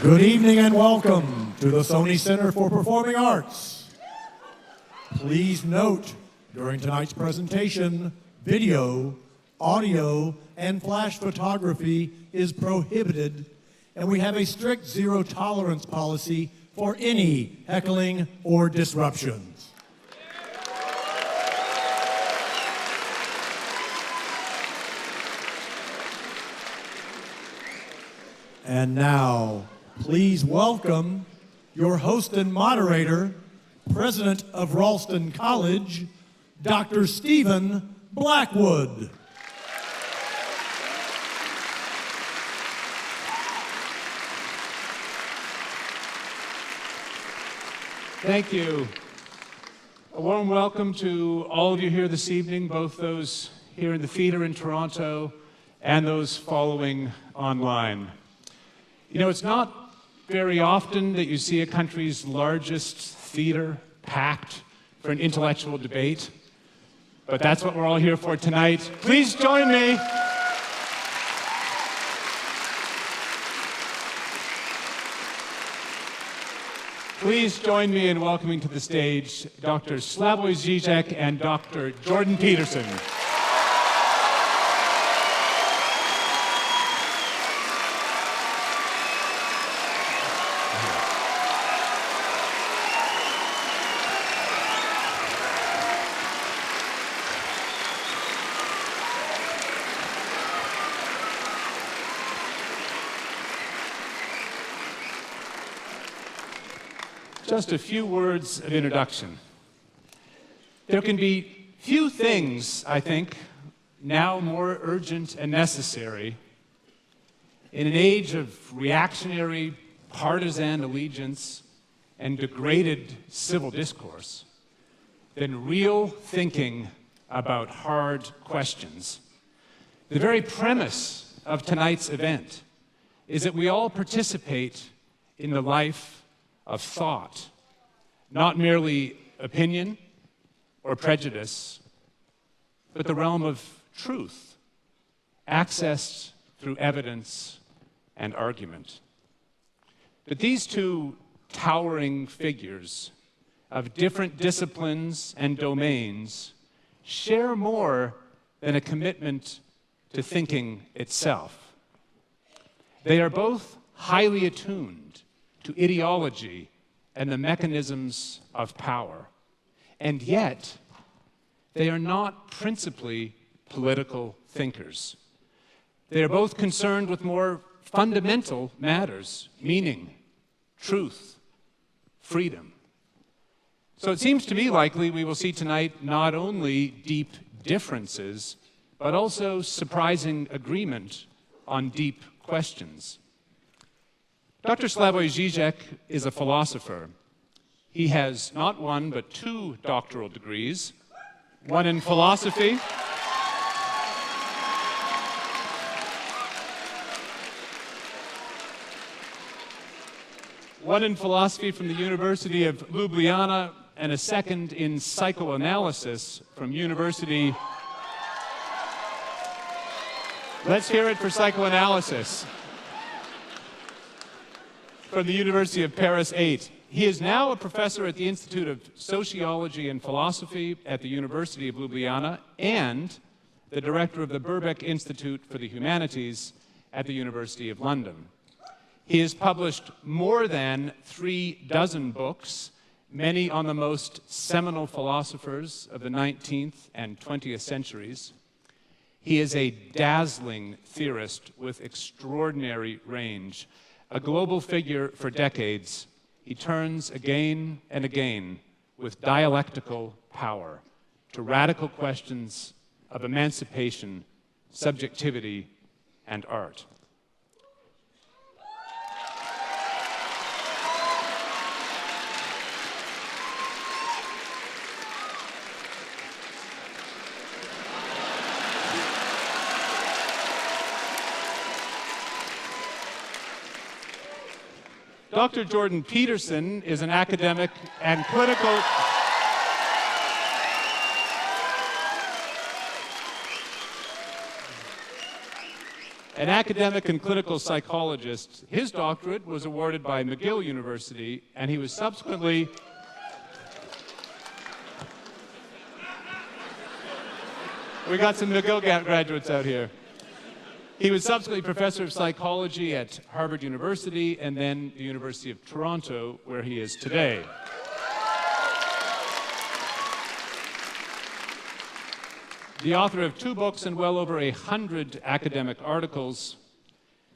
Good evening and welcome to the Sony Center for Performing Arts. Please note, during tonight's presentation, video, audio, and flash photography is prohibited, and we have a strict zero-tolerance policy for any heckling or disruptions. And now, please welcome your host and moderator, President of Ralston College, Dr. Stephen Blackwood. Thank you. A warm welcome to all of you here this evening, both those here in the theater in Toronto and those following online. You know, it's not very often that you see a country's largest theater packed for an intellectual debate, but that's what we're all here for tonight. Please join me. Please join me in welcoming to the stage Dr. Slavoj Zizék and Dr. Jordan Peterson. Just a few words of introduction. There can be few things, I think, now more urgent and necessary in an age of reactionary partisan allegiance and degraded civil discourse than real thinking about hard questions. The very premise of tonight's event is that we all participate in the life of thought, not merely opinion or prejudice, but the realm of truth, accessed through evidence and argument. But these two towering figures of different disciplines and domains share more than a commitment to thinking itself. They are both highly attuned to ideology and the mechanisms of power. And yet, they are not principally political thinkers. They are both concerned with more fundamental matters: meaning, truth, freedom. So it seems to me likely we will see tonight not only deep differences, but also surprising agreement on deep questions. Dr. Slavoj Zizék is a philosopher. He has not one, but two doctoral degrees, one in philosophy, from the University of Ljubljana, and a second in psychoanalysis from University... Let's hear it for psychoanalysis. From the University of Paris 8. He is now a professor at the Institute of Sociology and Philosophy at the University of Ljubljana and the director of the Birkbeck Institute for the Humanities at the University of London. He has published more than 36 books, many on the most seminal philosophers of the 19th and 20th centuries. He is a dazzling theorist with extraordinary range. A global figure for decades, he turns again and again with dialectical power to radical questions of emancipation, subjectivity, and art. Dr. Jordan Peterson is an academic and political An academic and clinical psychologist. His doctorate was awarded by McGill University, and he was subsequently we got some McGill graduates out here. He was subsequently professor of psychology at Harvard University and then the University of Toronto, where he is today. The author of 2 books and well over 100 academic articles,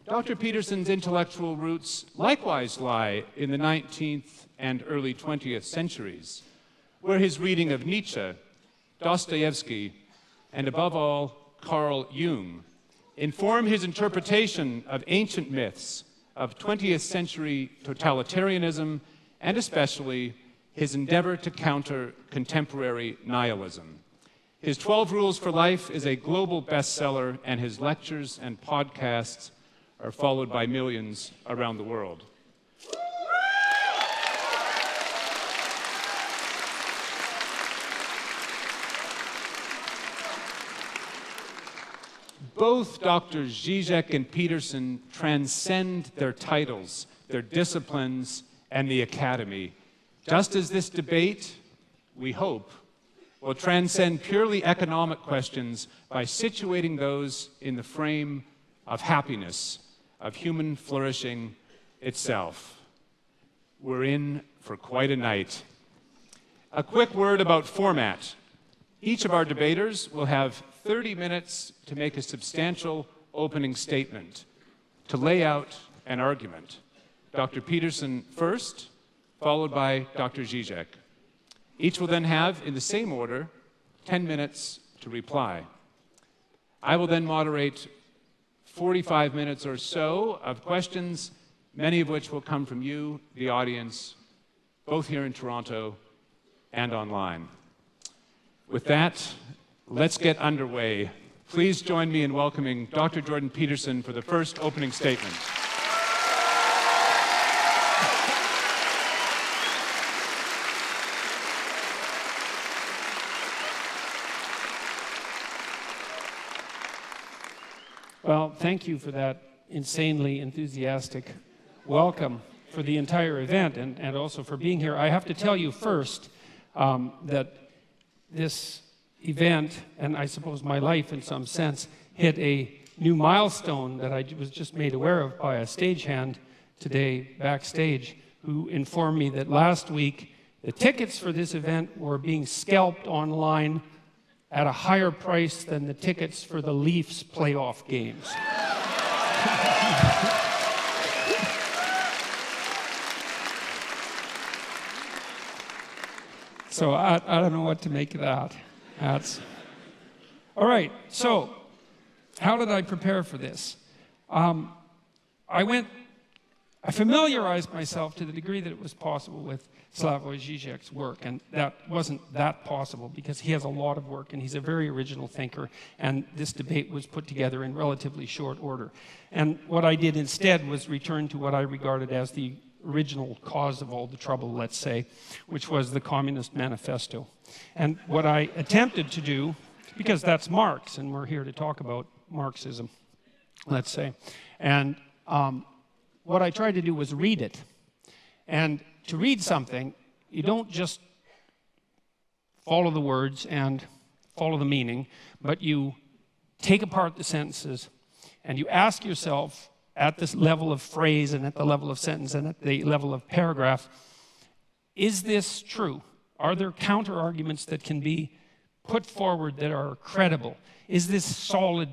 Dr. Peterson's intellectual roots likewise lie in the 19th and early 20th centuries, where his reading of Nietzsche, Dostoevsky, and above all, Carl Jung, inform his interpretation of ancient myths, of 20th century totalitarianism, and especially his endeavor to counter contemporary nihilism. His 12 Rules for Life is a global bestseller, and his lectures and podcasts are followed by millions around the world. Both Drs. Zizěk and Peterson transcend their titles, their disciplines, and the academy, just as this debate, we hope, will transcend purely economic questions by situating those in the frame of happiness, of human flourishing itself. We're in for quite a night. A quick word about format. Each of our debaters will have 30 minutes to make a substantial opening statement, to lay out an argument. Dr. Peterson first, followed by Dr. Zizěk. Each will then have, in the same order, 10 minutes to reply. I will then moderate 45 minutes or so of questions, many of which will come from you, the audience, both here in Toronto and online. With that, let's get underway. Please join me in welcoming Dr. Jordan Peterson for the first opening statement. Well, thank you for that insanely enthusiastic welcome for the entire event and also for being here. I have to tell you first that this event, and I suppose my life in some sense, hit a new milestone that I was just made aware of by a stagehand today backstage, who informed me that last week the tickets for this event were being scalped online at a higher price than the tickets for the Leafs playoff games. So I don't know what to make of that. All right, so how did I prepare for this? I familiarized myself to the degree that it was possible with Slavoj Zizek's work, and that wasn't that possible because he has a lot of work and he's a very original thinker, and this debate was put together in relatively short order. And what I did instead was return to what I regarded as the original cause of all the trouble, let's say, which was the Communist Manifesto. And what I attempted to do, because that's Marx, and we're here to talk about Marxism, let's say, and what I tried to do was read it. And to read something, you don't just follow the words and follow the meaning, but you take apart the sentences and you ask yourself at this level of phrase and at the level of sentence and at the level of paragraph, is this true? Are there counter-arguments that can be put forward that are credible? Is this solid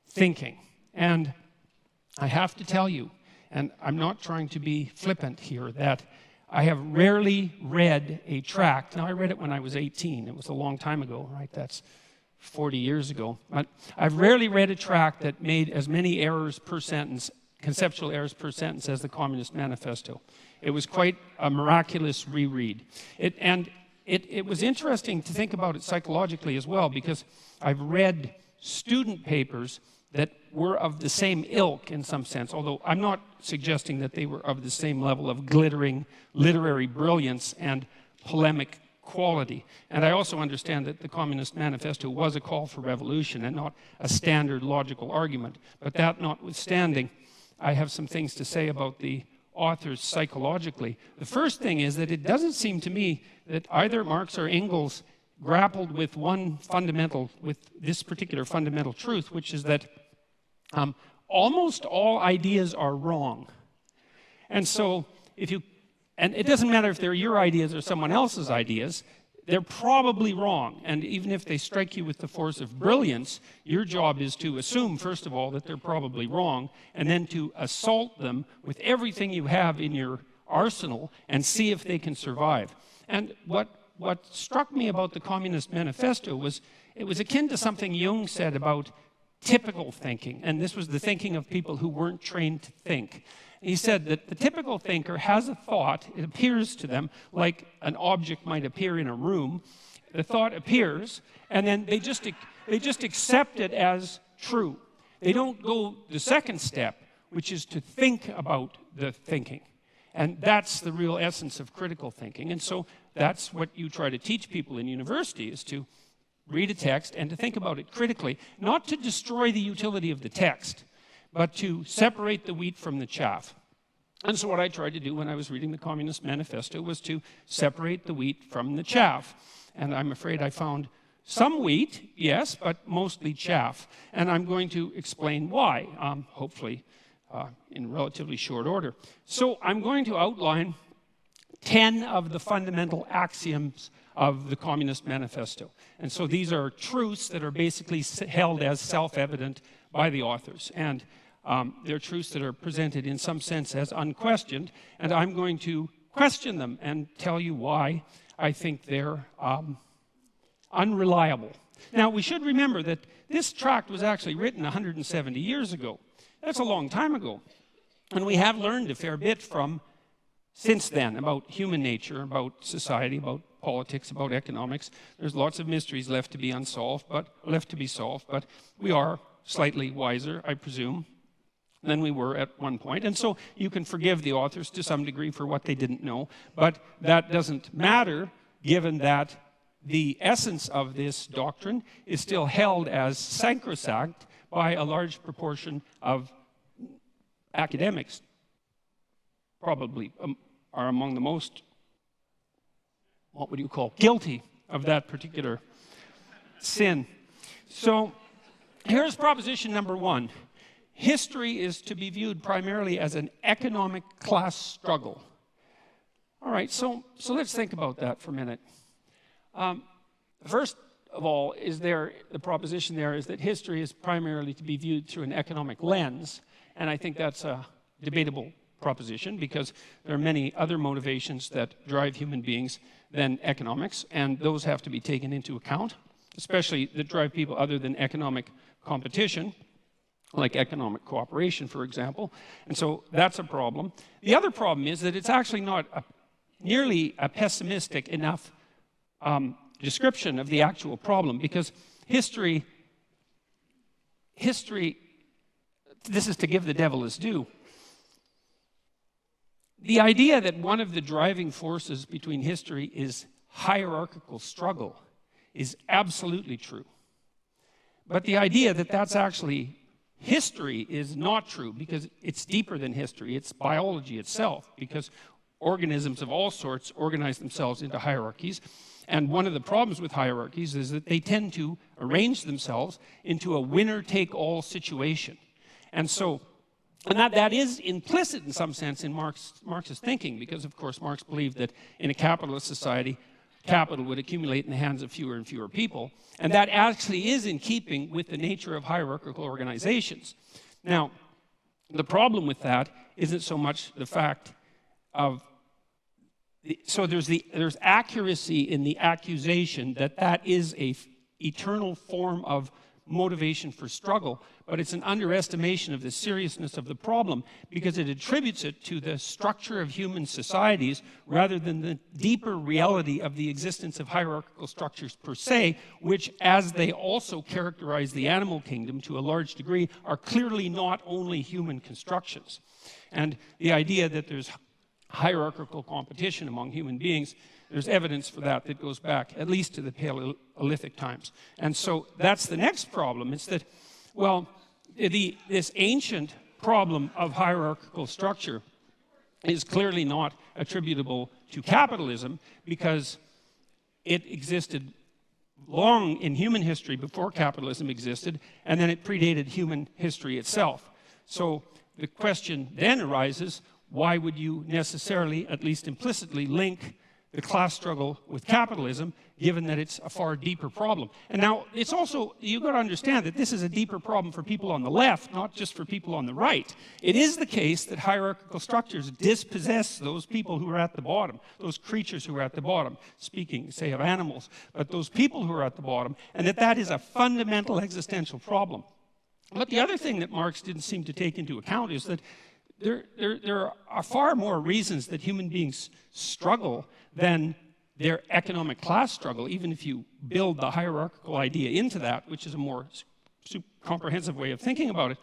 thinking? And I have to tell you, and I'm not trying to be flippant here, that I have rarely read a tract. Now, I read it when I was 18. It was a long time ago, right? That's 40 years ago. But I've rarely read a tract that made as many errors per sentence, conceptual errors per sentence, as the Communist Manifesto. It was quite a miraculous reread. It was interesting to think about it psychologically as well, because I've read student papers that were of the same ilk in some sense, although I'm not suggesting that they were of the same level of glittering literary brilliance and polemic equality. And I also understand that the Communist Manifesto was a call for revolution and not a standard logical argument. But that notwithstanding, I have some things to say about the authors psychologically. The first thing is that it doesn't seem to me that either Marx or Engels grappled with this particular fundamental truth, which is that almost all ideas are wrong. And so and it doesn't matter if they're your ideas or someone else's ideas, they're probably wrong. And even if they strike you with the force of brilliance, your job is to assume, first of all, that they're probably wrong, and then to assault them with everything you have in your arsenal and see if they can survive. And what struck me about the Communist Manifesto was it was akin to something Jung said about typical thinking. And this was the thinking of people who weren't trained to think. He said that the typical thinker has a thought, it appears to them like an object might appear in a room. The thought appears, and then they just accept it as true. They don't go the second step, which is to think about the thinking. And that's the real essence of critical thinking. And so that's what you try to teach people in university, is to read a text and to think about it critically, not to destroy the utility of the text, but to separate the wheat from the chaff. And so what I tried to do when I was reading the Communist Manifesto was to separate the wheat from the chaff. And I'm afraid I found some wheat, yes, but mostly chaff. And I'm going to explain why, hopefully in relatively short order. So I'm going to outline 10 of the fundamental axioms of the Communist Manifesto. And so these are truths that are basically held as self-evident by the authors. And they're truths that are presented in some sense as unquestioned, and I'm going to question them and tell you why I think they're unreliable. Now, we should remember that this tract was actually written 170 years ago. That's a long time ago. And we have learned a fair bit from since then about human nature, about society, about politics, about economics. There's lots of mysteries left to be solved, but we are slightly wiser, I presume, than we were at one point. And so you can forgive the authors to some degree for what they didn't know, but that doesn't matter given that the essence of this doctrine is still held as sacrosanct by a large proportion of academics. Probably are among the most, what would you call, guilty of that particular sin. So here's proposition number 1. History is to be viewed primarily as an economic class struggle. All right, so let's think about that for a minute. First of all, the proposition there is that history is primarily to be viewed through an economic lens, and I think that's a debatable proposition because there are many other motivations that drive human beings than economics, and those have to be taken into account, especially that drive people other than economic competition, like economic cooperation, for example. And so that's a problem. The other problem is that it's actually not nearly a pessimistic enough description of the actual problem, because history, this is to give the devil his due. The idea that one of the driving forces between history is hierarchical struggle is absolutely true. But the idea that that's actually history is not true, because it's deeper than history. It's biology itself, because organisms of all sorts organize themselves into hierarchies. And one of the problems with hierarchies is that they tend to arrange themselves into a winner-take-all situation. And so, that is implicit in some sense in Marx's thinking, because of course Marx believed that in a capitalist society, capital would accumulate in the hands of fewer and fewer people. And that actually is in keeping with the nature of hierarchical organizations. Now, the problem with that isn't so much the fact of, so there's accuracy in the accusation that that is a eternal form of motivation for struggle, but it's an underestimation of the seriousness of the problem, because it attributes it to the structure of human societies rather than the deeper reality of the existence of hierarchical structures per se, which, as they also characterize the animal kingdom to a large degree, are clearly not only human constructions. And the idea that there's hierarchical competition among human beings There's evidence for that that goes back at least to the Paleolithic times. And so that's the next problem. It's that, well, this ancient problem of hierarchical structure is clearly not attributable to capitalism because it existed long in human history before capitalism existed, and then it predated human history itself. So the question then arises, why would you necessarily, at least implicitly, link the class struggle with capitalism, given that it's a far deeper problem? And now, it's also, you've got to understand that this is a deeper problem for people on the left, not just for people on the right. It is the case that hierarchical structures dispossess those people who are at the bottom, those creatures who are at the bottom, speaking, say, of animals, but those people who are at the bottom, and that is a fundamental existential problem. But the other thing that Marx didn't seem to take into account is that there are far more reasons that human beings struggle than their economic class struggle, even if you build the hierarchical idea into that, which is a more comprehensive way of thinking about it.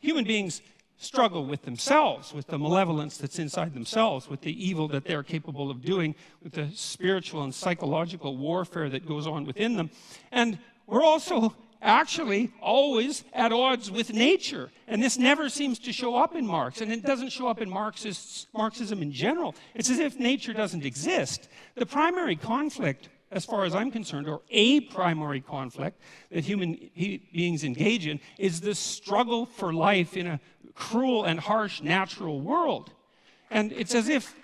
Human beings struggle with themselves, with the malevolence that's inside themselves, with the evil that they're capable of doing, with the spiritual and psychological warfare that goes on within them. And we're also actually always at odds with nature. And this never seems to show up in Marx. And it doesn't show up in Marxism in general. It's as if nature doesn't exist. The primary conflict, as far as I'm concerned, or a primary conflict that human beings engage in, is the struggle for life in a cruel and harsh natural world. And it's as if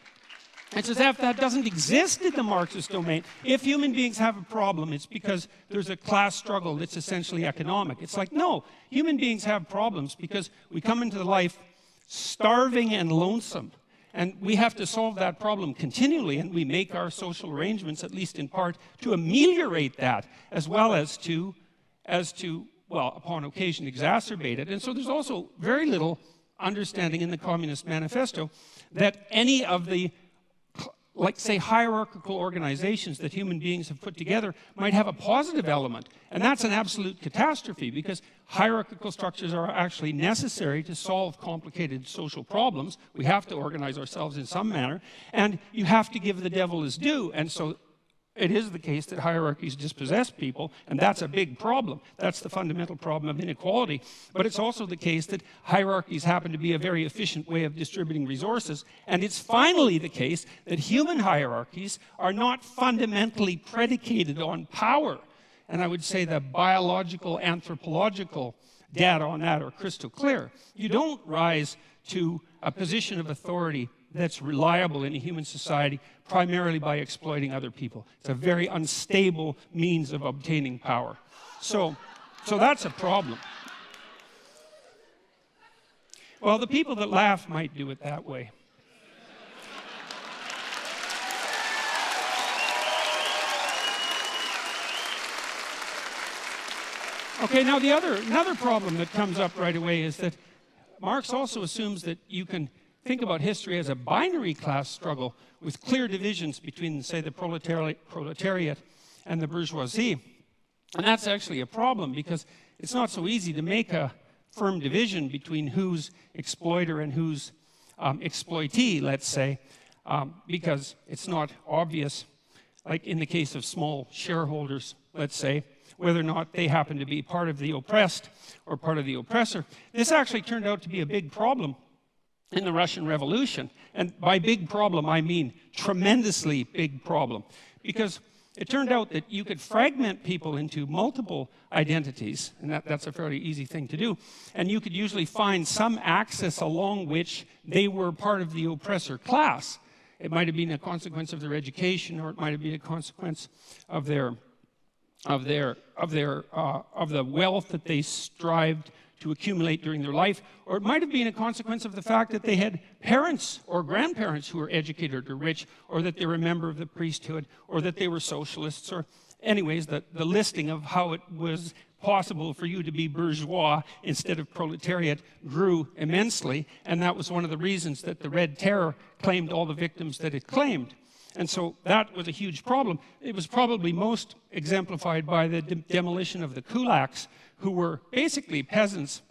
that doesn't exist in the Marxist domain. If human beings have a problem, it's because there's a class struggle that's essentially economic. It's like, no, human beings have problems because we come into life starving and lonesome. And we have to solve that problem continually, and we make our social arrangements, at least in part, to ameliorate that, as well as to, well, upon occasion, exacerbate it. And so there's also very little understanding in the Communist Manifesto that any of the, like, say, hierarchical organizations that human beings have put together might have a positive element. And that's an absolute catastrophe, because hierarchical structures are actually necessary to solve complicated social problems. We have to organize ourselves in some manner, and you have to give the devil his due. And so it is the case that hierarchies dispossess people, and that's a big problem. That's the fundamental problem of inequality. But it's also the case that hierarchies happen to be a very efficient way of distributing resources. And it's finally the case that human hierarchies are not fundamentally predicated on power. And I would say the biological, anthropological data on that are crystal clear. You don't rise to a position of authority that's reliable in a human society primarily by exploiting other people. It's a very unstable means of obtaining power. So that's a problem. Well, the people that laugh might do it that way. Okay, now another problem that comes up right away is that Marx also assumes that you can think about history as a binary class struggle with clear divisions between, say, the proletariat and the bourgeoisie. And that's actually a problem, because it's not so easy to make a firm division between who's exploiter and who's exploitee, let's say, because it's not obvious, like in the case of small shareholders, let's say, whether or not they happen to be part of the oppressed or part of the oppressor. This actually turned out to be a big problem in the Russian Revolution. And by big problem, I mean tremendously big problem. Because it turned out that you could fragment people into multiple identities, and that's a fairly easy thing to do. And you could usually find some axis along which they were part of the oppressor class. It might have been a consequence of their education, or it might have been a consequence of the wealth that they strived to accumulate during their life, or it might have been a consequence of the fact that they had parents or grandparents who were educated or rich, or that they were a member of the priesthood, or that they were socialists, or anyways, the listing of how it was possible for you to be bourgeois instead of proletariat grew immensely, and that was one of the reasons that the Red Terror claimed all the victims that it claimed. And so that was a huge problem. It was probably most exemplified by the demolition of the kulaks, who were basically peasant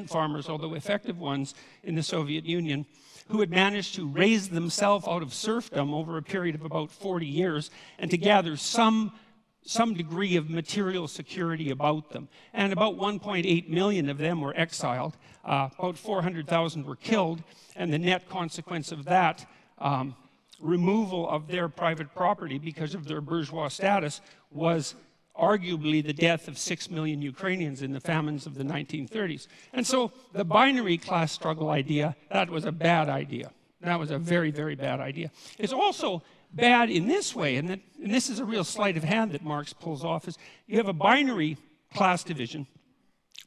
farmers, although effective ones in the Soviet Union, who had managed to raise themselves out of serfdom over a period of about 40 years and to gather some degree of material security about them. And about 1.8 million of them were exiled. About 400,000 were killed, and the net consequence of that removal of their private property because of their bourgeois status was arguably the death of 6 million Ukrainians in the famines of the 1930s. And so the binary class struggle idea, that was a bad idea. That was a very, very bad idea. It's also bad in this way, and this is a real sleight of hand that Marx pulls off, is you have a binary class division,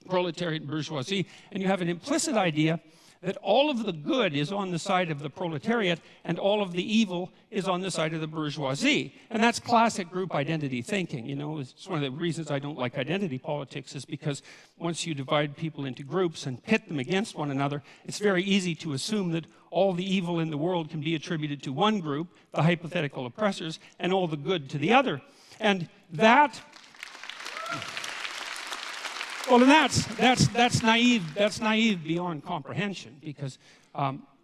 proletariat and bourgeoisie, and you have an implicit idea that all of the good is on the side of the proletariat and all of the evil is on the side of the bourgeoisie. And that's classic group identity thinking. You know, it's one of the reasons I don't like identity politics, is because once you divide people into groups and pit them against one another, it's very easy to assume that all the evil in the world can be attributed to one group, the hypothetical oppressors, and all the good to the other. And that... Well, and that's naive. That's naive beyond comprehension, because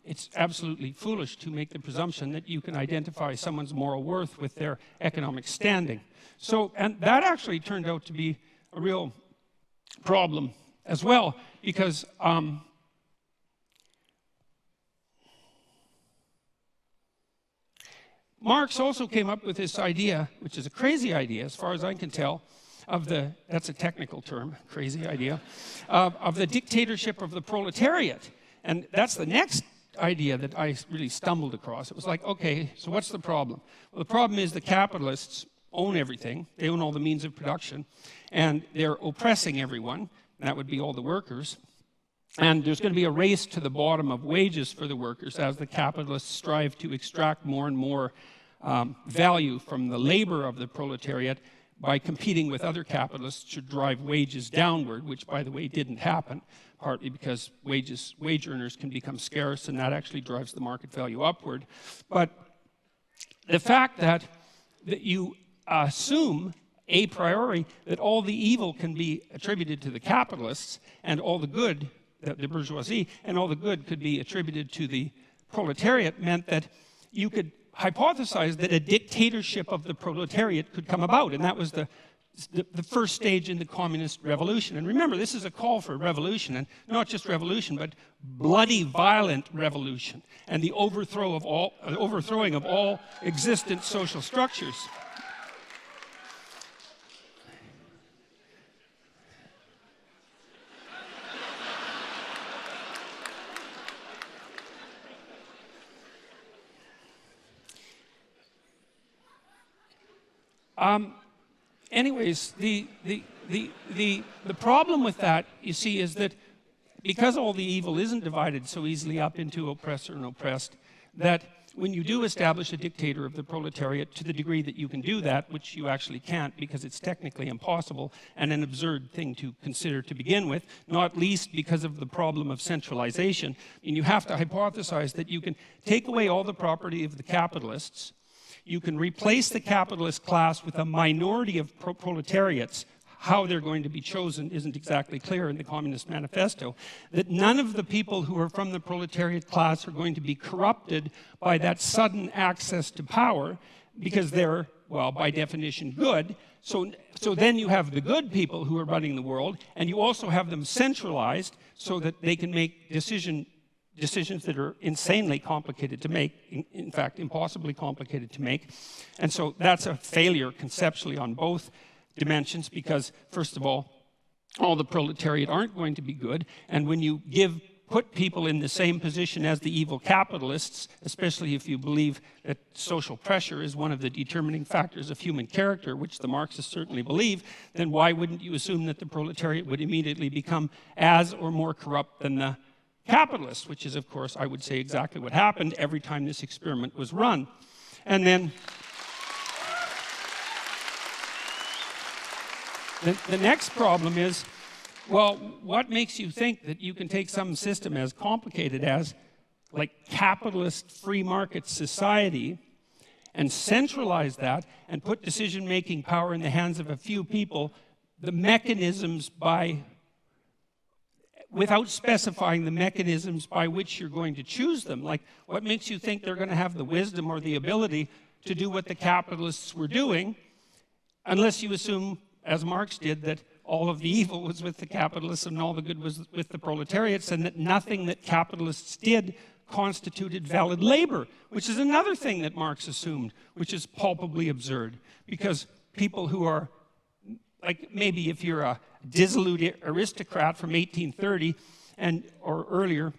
it's absolutely foolish to make the presumption that you can identify someone's moral worth with their economic standing. So, and that actually turned out to be a real problem as well, because Marx also came up with this idea, which is a crazy idea as far as I can tell, of the, that's a technical term, crazy idea, of the dictatorship of the proletariat. And that's the next idea that I really stumbled across. It was like, okay, so what's the problem? Well, the problem is the capitalists own everything. They own all the means of production, and they're oppressing everyone. That would be all the workers. And there's going to be a race to the bottom of wages for the workers as the capitalists strive to extract more and more value from the labor of the proletariat by competing with other capitalists to drive wages downward, which, by the way, didn't happen, partly because wage earners can become scarce, and that actually drives the market value upward. But the fact that you assume a priori that all the evil can be attributed to the capitalists and all the good, the bourgeoisie, and all the good could be attributed to the proletariat meant that you could hypothesized that a dictatorship of the proletariat could come about, and that was the first stage in the communist revolution. And remember, this is a call for revolution, and not just revolution, but bloody, violent revolution, and the overthrowing of all existent social structures. Anyways, the problem with that, you see, is that because all the evil isn't divided so easily up into oppressor and oppressed, that when you do establish a dictator of the proletariat, to the degree that you can do that, which you actually can't because it's technically impossible and an absurd thing to consider to begin with, not least because of the problem of centralization, and you have to hypothesize that you can take away all the property of the capitalists. You can replace the capitalist class with a minority of proletariats. How they're going to be chosen isn't exactly clear in the Communist Manifesto. That none of the people who are from the proletariat class are going to be corrupted by that sudden access to power, because they're, well, by definition, good. So then you have the good people who are running the world, and you also have them centralized so that they can make decisions that are insanely complicated to make, in fact, impossibly complicated to make. And so that's a failure conceptually on both dimensions, because, first of all the proletariat aren't going to be good, and when you put people in the same position as the evil capitalists, especially if you believe that social pressure is one of the determining factors of human character, which the Marxists certainly believe, then why wouldn't you assume that the proletariat would immediately become as or more corrupt than the capitalists, which is, of course, I would say exactly what happened every time this experiment was run. And then the next problem is, well, what makes you think that you can take some system as complicated as, like, capitalist free market society and centralize that and put decision-making power in the hands of a few people, the mechanisms by without specifying the mechanisms by which you're going to choose them. Like, what makes you think they're going to have the wisdom or the ability to do what the capitalists were doing, unless you assume, as Marx did, that all of the evil was with the capitalists and all the good was with the proletariats, and that nothing that capitalists did constituted valid labor, which is another thing that Marx assumed, which is palpably absurd. Because people who are, like maybe if you're a dissolute aristocrat from 1830 or earlier,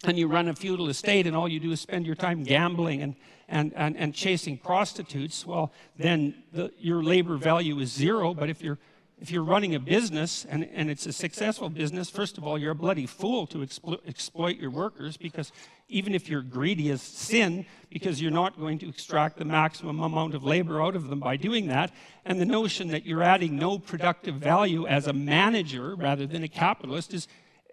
and you run a feudal estate and all you do is spend your time gambling and chasing prostitutes, well, then your labor value is zero. But if you're running a business and it's a successful business, first of all, you're a bloody fool to exploit your workers, because even if you're greedy as sin, because you're not going to extract the maximum amount of labor out of them by doing that. And the notion that you're adding no productive value as a manager rather than a capitalist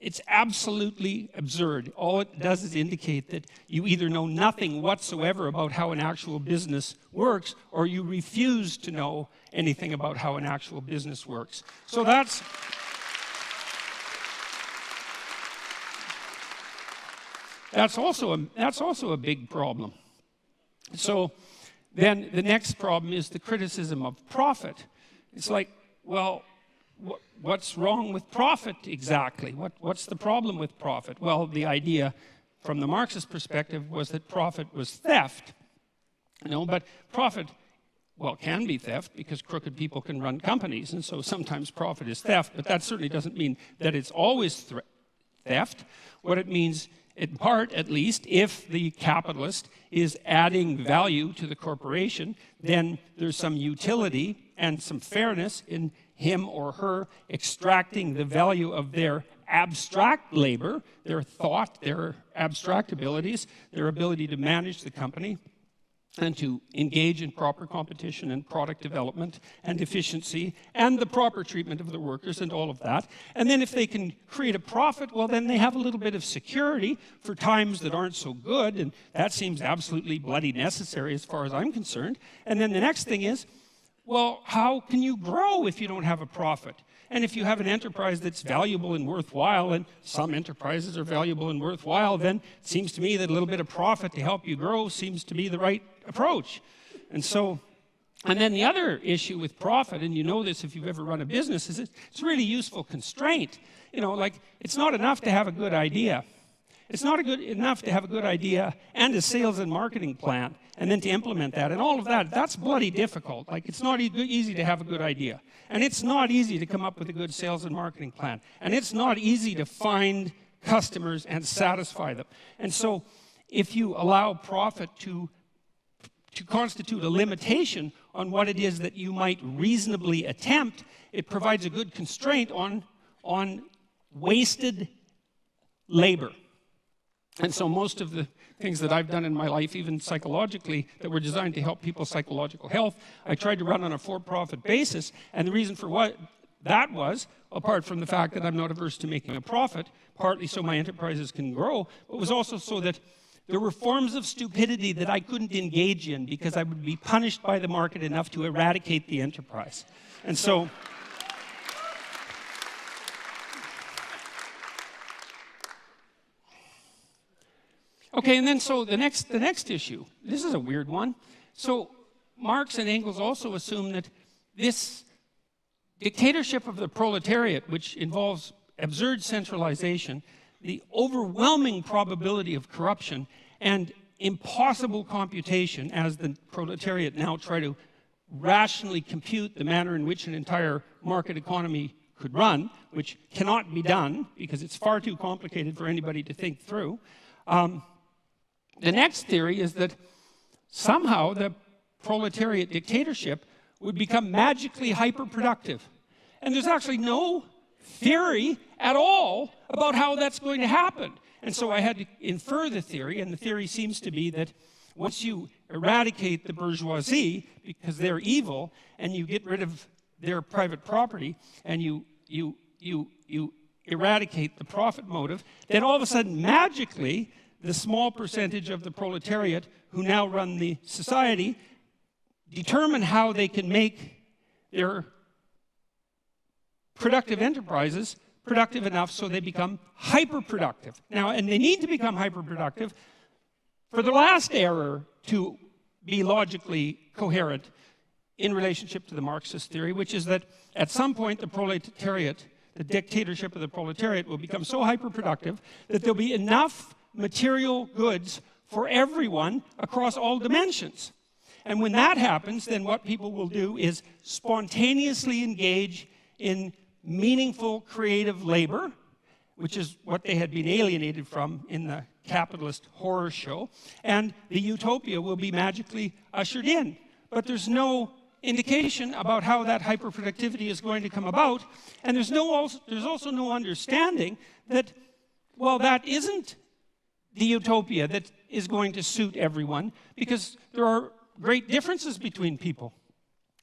it's absolutely absurd. All it does is indicate that you either know nothing whatsoever about how an actual business works, or you refuse to know anything about how an actual business works. So that's also a big problem. So then the next problem is the criticism of profit. It's like, well, what's wrong with profit exactly? What's the problem with profit? Well, the idea from the Marxist perspective was that profit was theft. But profit, well, can be theft because crooked people can run companies, and so sometimes profit is theft, but that certainly doesn't mean that it's always theft. What it means, in part at least, if the capitalist is adding value to the corporation, then there's some utility and some fairness in him or her extracting the value of their abstract labor, their thought, their abstract abilities, their ability to manage the company, and to engage in proper competition and product development and efficiency and the proper treatment of the workers and all of that. And then if they can create a profit, well, then they have a little bit of security for times that aren't so good, and that seems absolutely bloody necessary as far as I'm concerned. And then the next thing is, well, how can you grow if you don't have a profit? And if you have an enterprise that's valuable and worthwhile, and some enterprises are valuable and worthwhile, then it seems to me that a little bit of profit to help you grow seems to be the right approach. And then the other issue with profit, and you know this if you've ever run a business, is it's a really useful constraint. Like, it's not enough to have a good idea. It's not enough to have a good idea and a sales and marketing plan, and then to implement that, and all of that. That's bloody difficult. Like, it's not easy to have a good idea, and it's not easy to come up with a good sales and marketing plan, and it's not easy to find customers and satisfy them. And so if you allow profit to constitute a limitation on what it is that you might reasonably attempt, it provides a good constraint on wasted labor. And so most of the things that I've done in my life, even psychologically, that were designed to help people's psychological health, I tried to run on a for-profit basis. And the reason for what that was, apart from the fact that I'm not averse to making a profit, partly so my enterprises can grow, but was also so that there were forms of stupidity that I couldn't engage in because I would be punished by the market enough to eradicate the enterprise. And so okay, and then so the next issue, this is a weird one. So Marx and Engels also assume that this dictatorship of the proletariat, which involves absurd centralization, the overwhelming probability of corruption, and impossible computation, as the proletariat now try to rationally compute the manner in which an entire market economy could run, which cannot be done because it's far too complicated for anybody to think through. The next theory is that somehow the proletariat dictatorship would become magically hyperproductive. And there's actually no theory at all about how that's going to happen. And so I had to infer the theory, and the theory seems to be that once you eradicate the bourgeoisie, because they're evil, and you get rid of their private property, and you eradicate the profit motive, then all of a sudden, magically, the small percentage of the proletariat who now run the society determine how they can make their productive enterprises productive enough so they become hyper-productive. Now, and they need to become hyper-productive for the last error to be logically coherent in relationship to the Marxist theory, which is that at some point the proletariat, the dictatorship of the proletariat, will become so hyper-productive that there'll be enough material goods for everyone across all dimensions. And when that happens, then what people will do is spontaneously engage in meaningful creative labor, which is what they had been alienated from in the capitalist horror show, and the utopia will be magically ushered in. But there's no indication about how that hyperproductivity is going to come about, and there's also no understanding that, well, that isn't the utopia that is going to suit everyone, because there are great differences between people.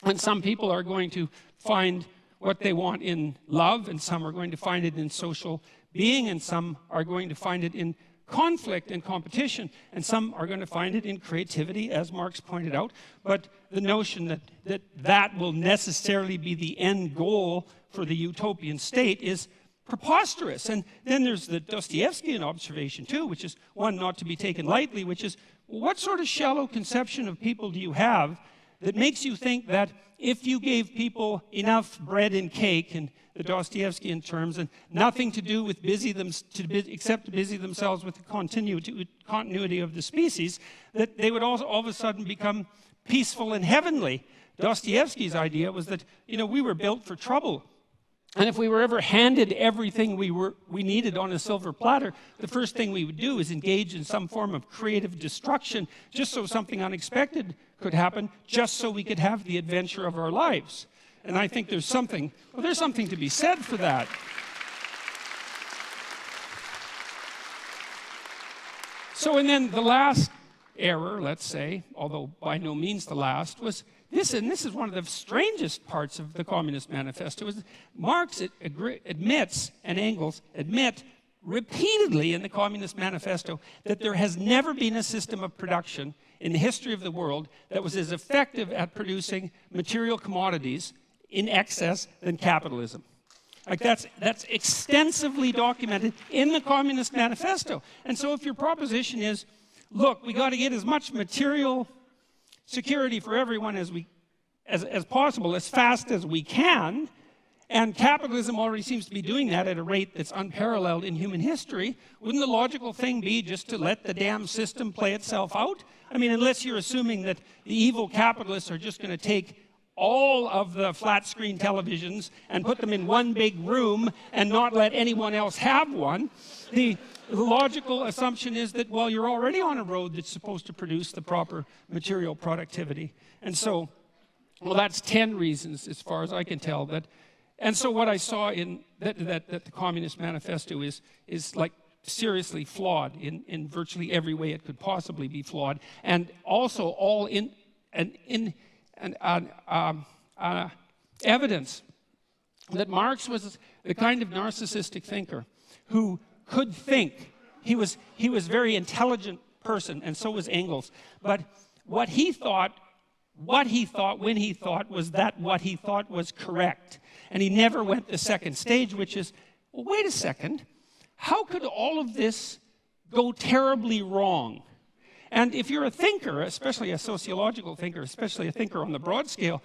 And some people are going to find what they want in love, and some are going to find it in social being, and some are going to find it in conflict and competition, and some are going to find it in creativity, as Marx pointed out. But the notion that will necessarily be the end goal for the utopian state is preposterous. And then there's the Dostoevskian observation too, which is one not to be taken lightly, which is, what sort of shallow conception of people do you have that makes you think that if you gave people enough bread and cake, in the Dostoevskian terms, and nothing to do with except to busy themselves with the continuity of the species, that they would all of a sudden become peaceful and heavenly? Dostoevsky's idea was that, we were built for trouble. And if we were ever handed everything we needed on a silver platter, the first thing we would do is engage in some form of creative destruction, just so something unexpected could happen, just so we could have the adventure of our lives. And I think there's something to be said for that. So, and then the last error, let's say, although by no means the last, was this, and this is one of the strangest parts of the Communist Manifesto, is Marx admits, and Engels admit repeatedly in the Communist Manifesto, that there has never been a system of production in the history of the world that was as effective at producing material commodities in excess than capitalism. Like that's extensively documented in the Communist Manifesto. And so if your proposition is, look, we got to get as much material security for everyone as possible, as fast as we can, and capitalism already seems to be doing that at a rate that's unparalleled in human history, wouldn't the logical thing be just to let the damn system play itself out? I mean, unless you're assuming that the evil capitalists are just going to take all of the flat screen televisions and put them in one big room and not let anyone else have one. The logical assumption is that, well, you're already on a road that's supposed to produce the proper material productivity. And so, well, that's 10 reasons, as far as I can tell. And so what I saw in that the Communist Manifesto is like seriously flawed in virtually every way it could possibly be flawed, and also all evidence that Marx was the kind of narcissistic thinker who could think. He was a very intelligent person, and so was Engels. But what he thought, when he thought, was that what he thought was correct. And he never went the second stage, which is, well, wait a second, how could all of this go terribly wrong? And if you're a thinker, especially a sociological thinker, especially a thinker on the broad scale,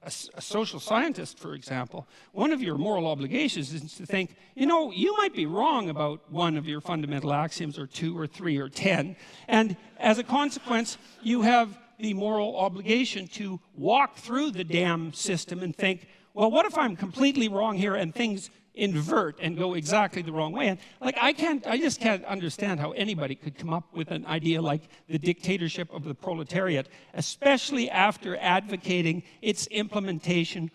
a social scientist, for example, one of your moral obligations is to think, you might be wrong about one of your fundamental axioms, or 2 or 3 or 10, and as a consequence, you have the moral obligation to walk through the damn system and think, well, what if I'm completely wrong here and things invert and go exactly the wrong way? And like, I just can't understand how anybody could come up with an idea like the dictatorship of the proletariat, especially after advocating its implementation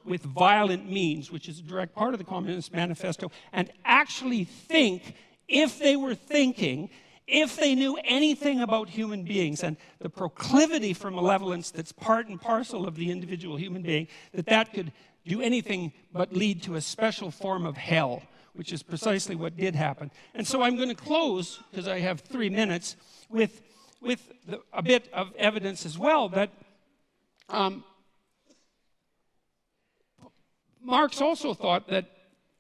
with violent means, which is a direct part of the Communist Manifesto, and actually think, if they were thinking, if they knew anything about human beings and the proclivity for malevolence that's part and parcel of the individual human being, that could do anything but lead to a special form of hell, which is precisely what did happen. And so I'm going to close, because I have 3 minutes, with a bit of evidence as well that Marx also thought that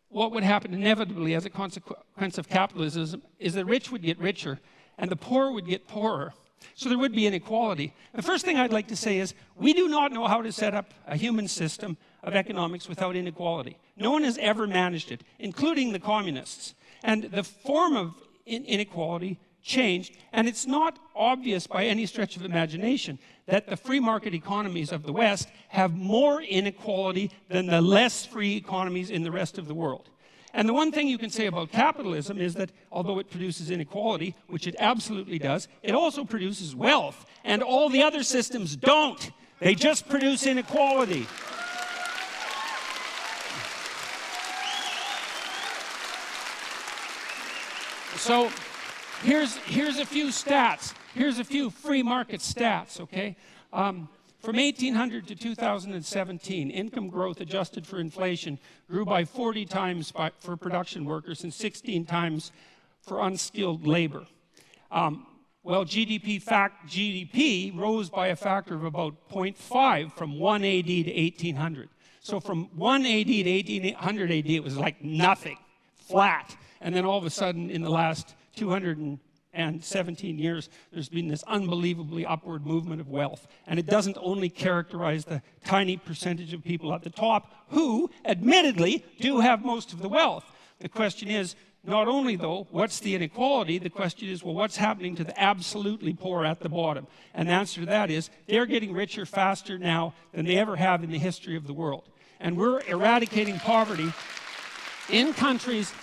what would happen inevitably as a consequence of capitalism is the rich would get richer and the poor would get poorer. So there would be inequality. The first thing I'd like to say is we do not know how to set up a human system of economics without inequality. No one has ever managed it, including the communists. And the form of inequality changed, and it's not obvious by any stretch of imagination that the free market economies of the West have more inequality than the less free economies in the rest of the world. And the one thing you can say about capitalism is that although it produces inequality, which it absolutely does, it also produces wealth. And all the other systems don't. They just produce inequality. So here's a few stats. Here's a few free market stats, okay? From 1800 to 2017, income growth adjusted for inflation grew by 40 times for production workers and 16 times for unskilled labor. Well, GDP rose by a factor of about 0.5 from 1 AD to 1800. So from 1 AD to 1800 AD, it was like nothing, flat. And then all of a sudden, in the last 217 years, there's been this unbelievably upward movement of wealth. And it doesn't only characterize the tiny percentage of people at the top who, admittedly, do have most of the wealth. The question is, not only, though, what's the inequality? The question is, well, what's happening to the absolutely poor at the bottom? And the answer to that is, they're getting richer faster now than they ever have in the history of the world. And we're eradicating poverty in countries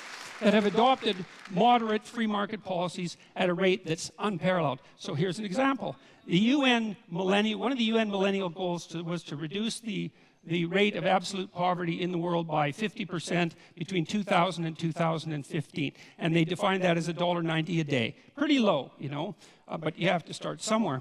that have adopted moderate free market policies at a rate that's unparalleled. So here's an example. One of the UN millennial goals was to reduce the rate of absolute poverty in the world by 50% between 2000 and 2015. And they defined that as $1.90 a day. Pretty low, you know, but you have to start somewhere.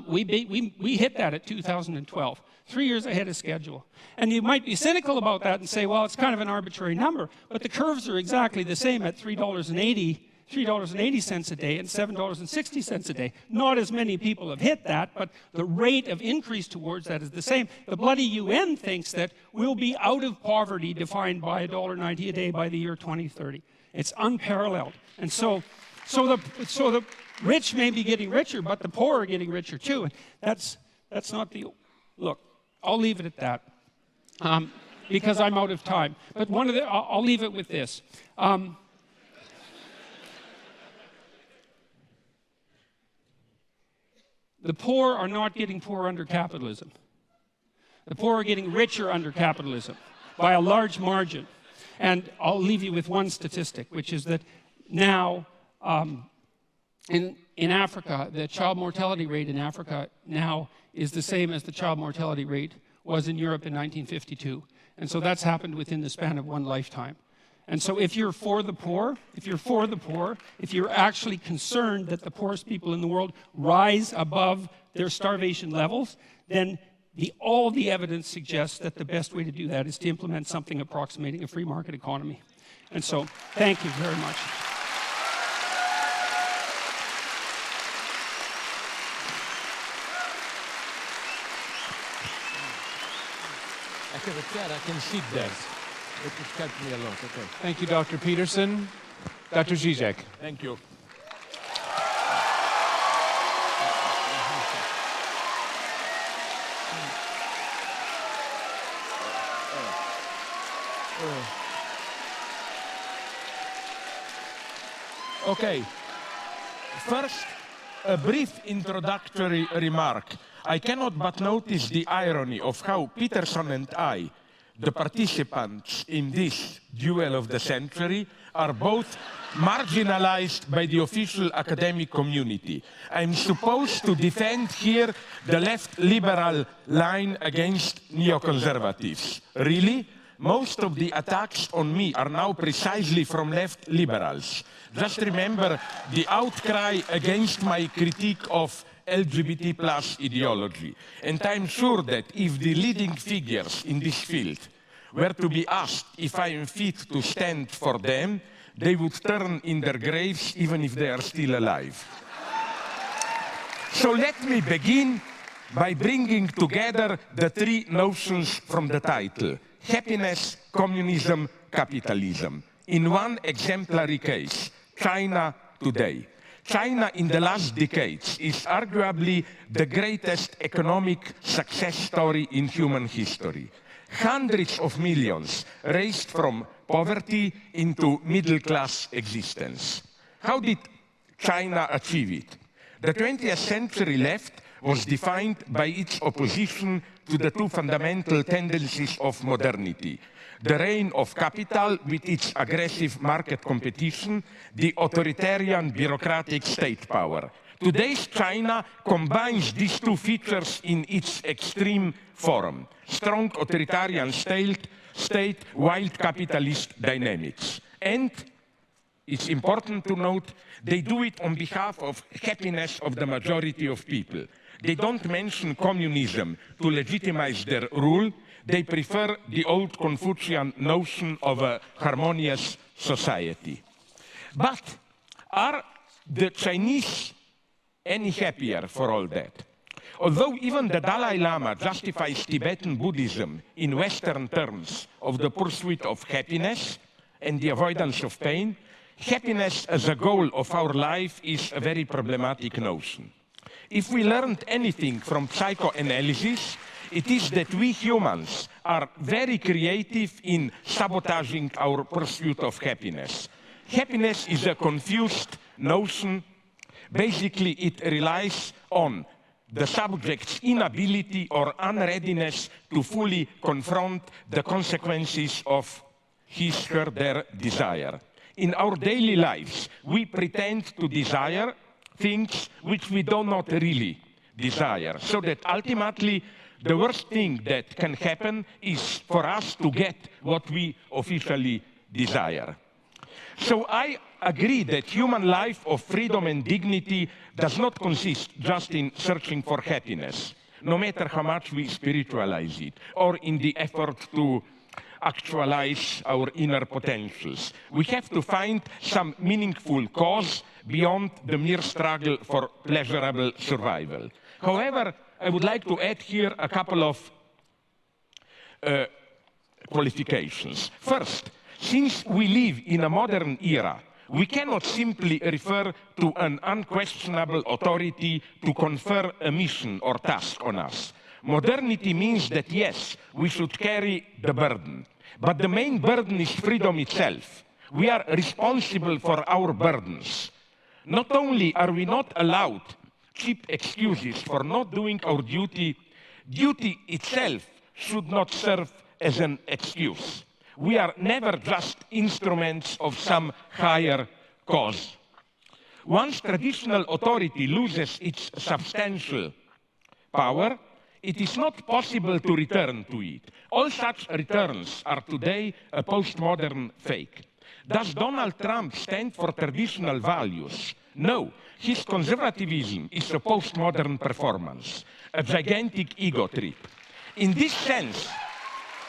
We hit that at 2012. 3 years ahead of schedule. And you might be cynical about that and say, well, it's kind of an arbitrary number, but the curves are exactly the same at $3.80 a day and $7.60 a day. Not as many people have hit that, but the rate of increase towards that is the same. The bloody UN thinks that we'll be out of poverty defined by $1.90 a day by the year 2030. It's unparalleled. And so the rich may be getting richer, but the poor are getting richer too. And that's not the... Look, I'll leave it at that because I'm out of time. But I'll leave it with this. The poor are not getting poorer under capitalism. The poor are getting richer under capitalism by a large margin. And I'll leave you with one statistic, which is that now in Africa, the child mortality rate in Africa now is the same as the child mortality rate was in Europe in 1952. And so that's happened within the span of one lifetime. And so if you're for the poor, if you're actually concerned that the poorest people in the world rise above their starvation levels, then all the evidence suggests that the best way to do that is to implement something approximating a free market economy. And so, thank you very much. I have a chair, I can sit there. It has helped me a lot. Okay. Thank you, Dr. Peterson. Dr. Zizěk. Thank you. Okay. First, a brief introductory remark. I cannot but notice the irony of how Peterson and I, the participants in this duel of the century, are both marginalized by the official academic community. I'm supposed to defend here the left liberal line against neoconservatives. Really? Most of the attacks on me are now precisely from left liberals. Just remember the outcry against my critique of LGBT plus ideology. And I'm sure that if the leading figures in this field were to be asked if I am fit to stand for them, they would turn in their graves even if they are still alive. So let me begin by bringing together the three notions from the title: happiness, communism, capitalism. In one exemplary case, China today. China in the last decades is arguably the greatest economic success story in human history. Hundreds of millions raised from poverty into middle-class existence. How did China achieve it? The 20th century left was defined by its opposition to the two fundamental tendencies of modernity: the reign of capital with its aggressive market competition, the authoritarian bureaucratic state power. Today's China combines these two features in its extreme form: strong authoritarian state, wild capitalist dynamics. And it's important to note, they do it on behalf of happiness of the majority of people. They don't mention communism to legitimize their rule. They prefer the old Confucian notion of a harmonious society. But are the Chinese any happier for all that? Although even the Dalai Lama justifies Tibetan Buddhism in Western terms of the pursuit of happiness and the avoidance of pain, happiness as a goal of our life is a very problematic notion. If we learned anything from psychoanalysis, it is that we humans are very creative in sabotaging our pursuit of happiness. Happiness is a confused notion. Basically, it relies on the subject's inability or unreadiness to fully confront the consequences of his or their desire. In our daily lives, we pretend to desire things which we do not really desire, so that ultimately the worst thing that can happen is for us to get what we officially desire. So I agree that human life of freedom and dignity does not consist just in searching for happiness, no matter how much we spiritualize it, or in the effort to actualize our inner potentials. We have to find some meaningful cause beyond the mere struggle for pleasurable survival. However, I would like to add here a couple of qualifications. First, since we live in a modern era, we cannot simply refer to an unquestionable authority to confer a mission or task on us. Modernity means that, yes, we should carry the burden. But the main burden is freedom itself. We are responsible for our burdens. Not only are we not allowed cheap excuses for not doing our duty, duty itself should not serve as an excuse. We are never just instruments of some higher cause. Once traditional authority loses its substantial power, it is not possible to return to it. All such returns are today a postmodern fake. Does Donald Trump stand for traditional values? No. His conservatism is a postmodern performance, a gigantic ego trip. In this sense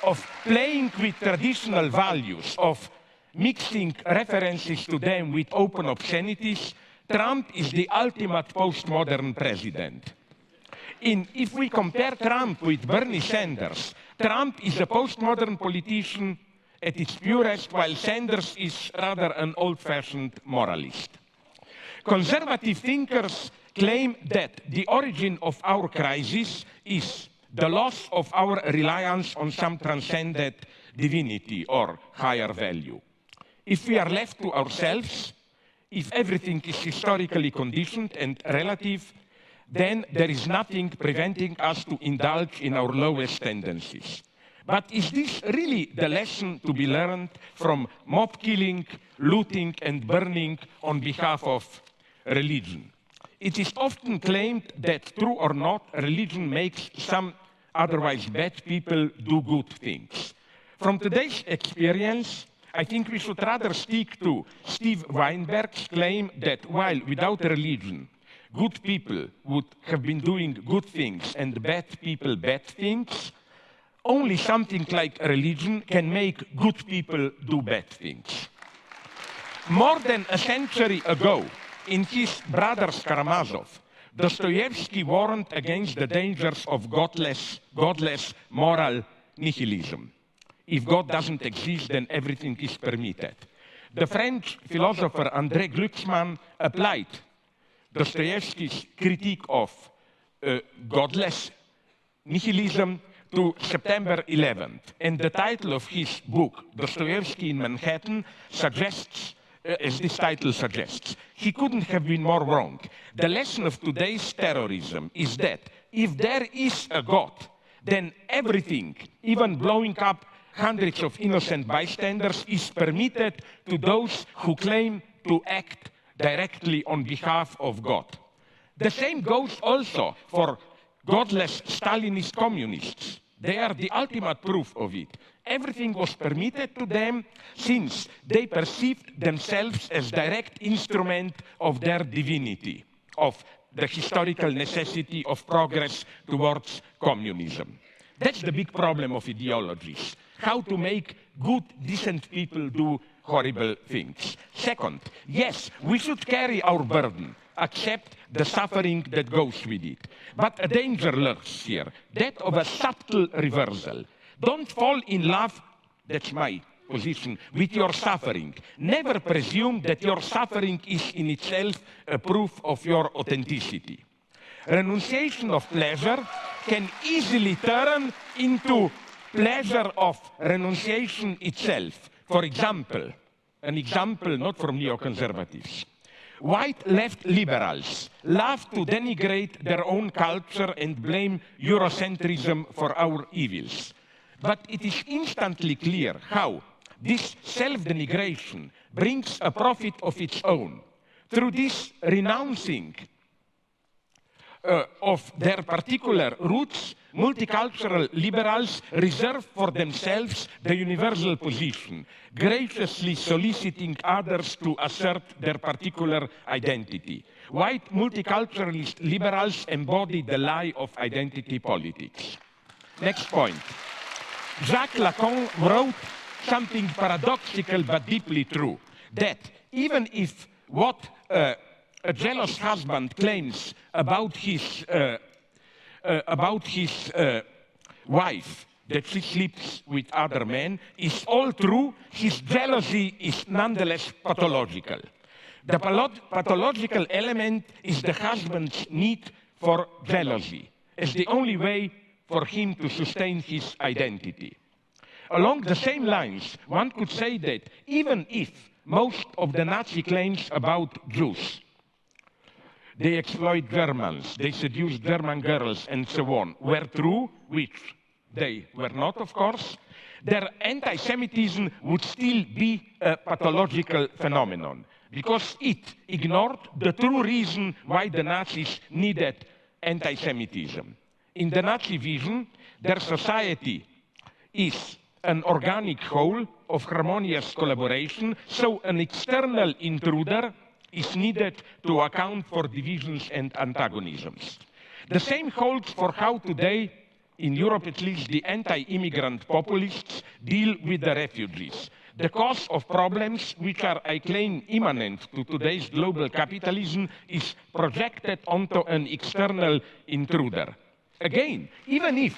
of playing with traditional values, of mixing references to them with open obscenities, Trump is the ultimate postmodern president. If we compare Trump with Bernie Sanders, Trump is a postmodern politician at its purest, while Sanders is rather an old-fashioned moralist. Conservative thinkers claim that the origin of our crisis is the loss of our reliance on some transcendent divinity or higher value. If we are left to ourselves, if everything is historically conditioned and relative, then there is nothing preventing us to indulge in our lowest tendencies. But is this really the lesson to be learned from mob killing, looting, and burning on behalf of religion? It is often claimed that, true or not, religion makes some otherwise bad people do good things. From today's experience, I think we should rather stick to Steve Weinberg's claim that while without religion, good people would have been doing good things and bad people bad things, only something like religion can make good people do bad things. More than a century ago, in his Brothers Karamazov, Dostoevsky warned against the dangers of godless moral nihilism. If God doesn't exist, then everything is permitted. The French philosopher André Glucksmann applied Dostoevsky's critique of godless nihilism to September 11th. And the title of his book, Dostoevsky in Manhattan, suggests, as this title suggests, he couldn't have been more wrong. The lesson of today's terrorism is that if there is a God, then everything, even blowing up hundreds of innocent bystanders, is permitted to those who claim to act directly on behalf of God. The same goes also for godless Stalinist communists. They are the ultimate proof of it. Everything was permitted to them since they perceived themselves as direct instrument of their divinity, of the historical necessity of progress towards communism. That's the big problem of ideologies. How to make good, decent people do horrible things. Second, yes, we should carry our burden, accept the suffering that goes with it. But a danger lurks here, that of a subtle reversal. Don't fall in love, that's my position, with your suffering. Never presume that your suffering is in itself a proof of your authenticity. Renunciation of pleasure can easily turn into pleasure of renunciation itself. For example, an example not from neoconservatives. White left liberals love to denigrate their own culture and blame Eurocentrism for our evils. But it is instantly clear how this self-denigration brings a profit of its own. Through this renouncing of their particular roots, multicultural liberals reserve for themselves the universal position, graciously soliciting others to assert their particular identity. White multiculturalist liberals embody the lie of identity politics. Next point. Jacques Lacan wrote something paradoxical but deeply true, that even if what a jealous husband claims about his wife, that she sleeps with other men, is all true, his jealousy is nonetheless pathological. The pathological element is the husband's need for jealousy, as the only way for him to sustain his identity. Along the same lines, one could say that even if most of the Nazi claims about Jews, they exploit Germans, they seduce German girls, and so on, were true, which they were not, of course, their anti-Semitism would still be a pathological phenomenon, because it ignored the true reason why the Nazis needed anti-Semitism. In the Nazi vision, their society is an organic whole of harmonious collaboration, so an external intruder is needed to account for divisions and antagonisms. The same holds for how today, in Europe at least, the anti-immigrant populists deal with the refugees. The cause of problems which are, I claim, immanent to today's global capitalism is projected onto an external intruder. Again, even if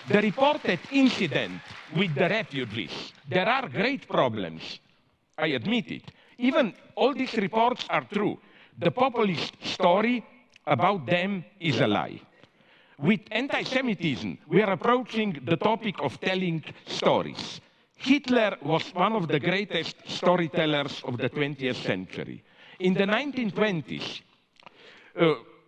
the reported incident with the refugees, there are great problems, I admit it. Even all these reports are true. The populist story about them is a lie. With anti-Semitism, we are approaching the topic of telling stories. Hitler was one of the greatest storytellers of the 20th century. In the 1920s,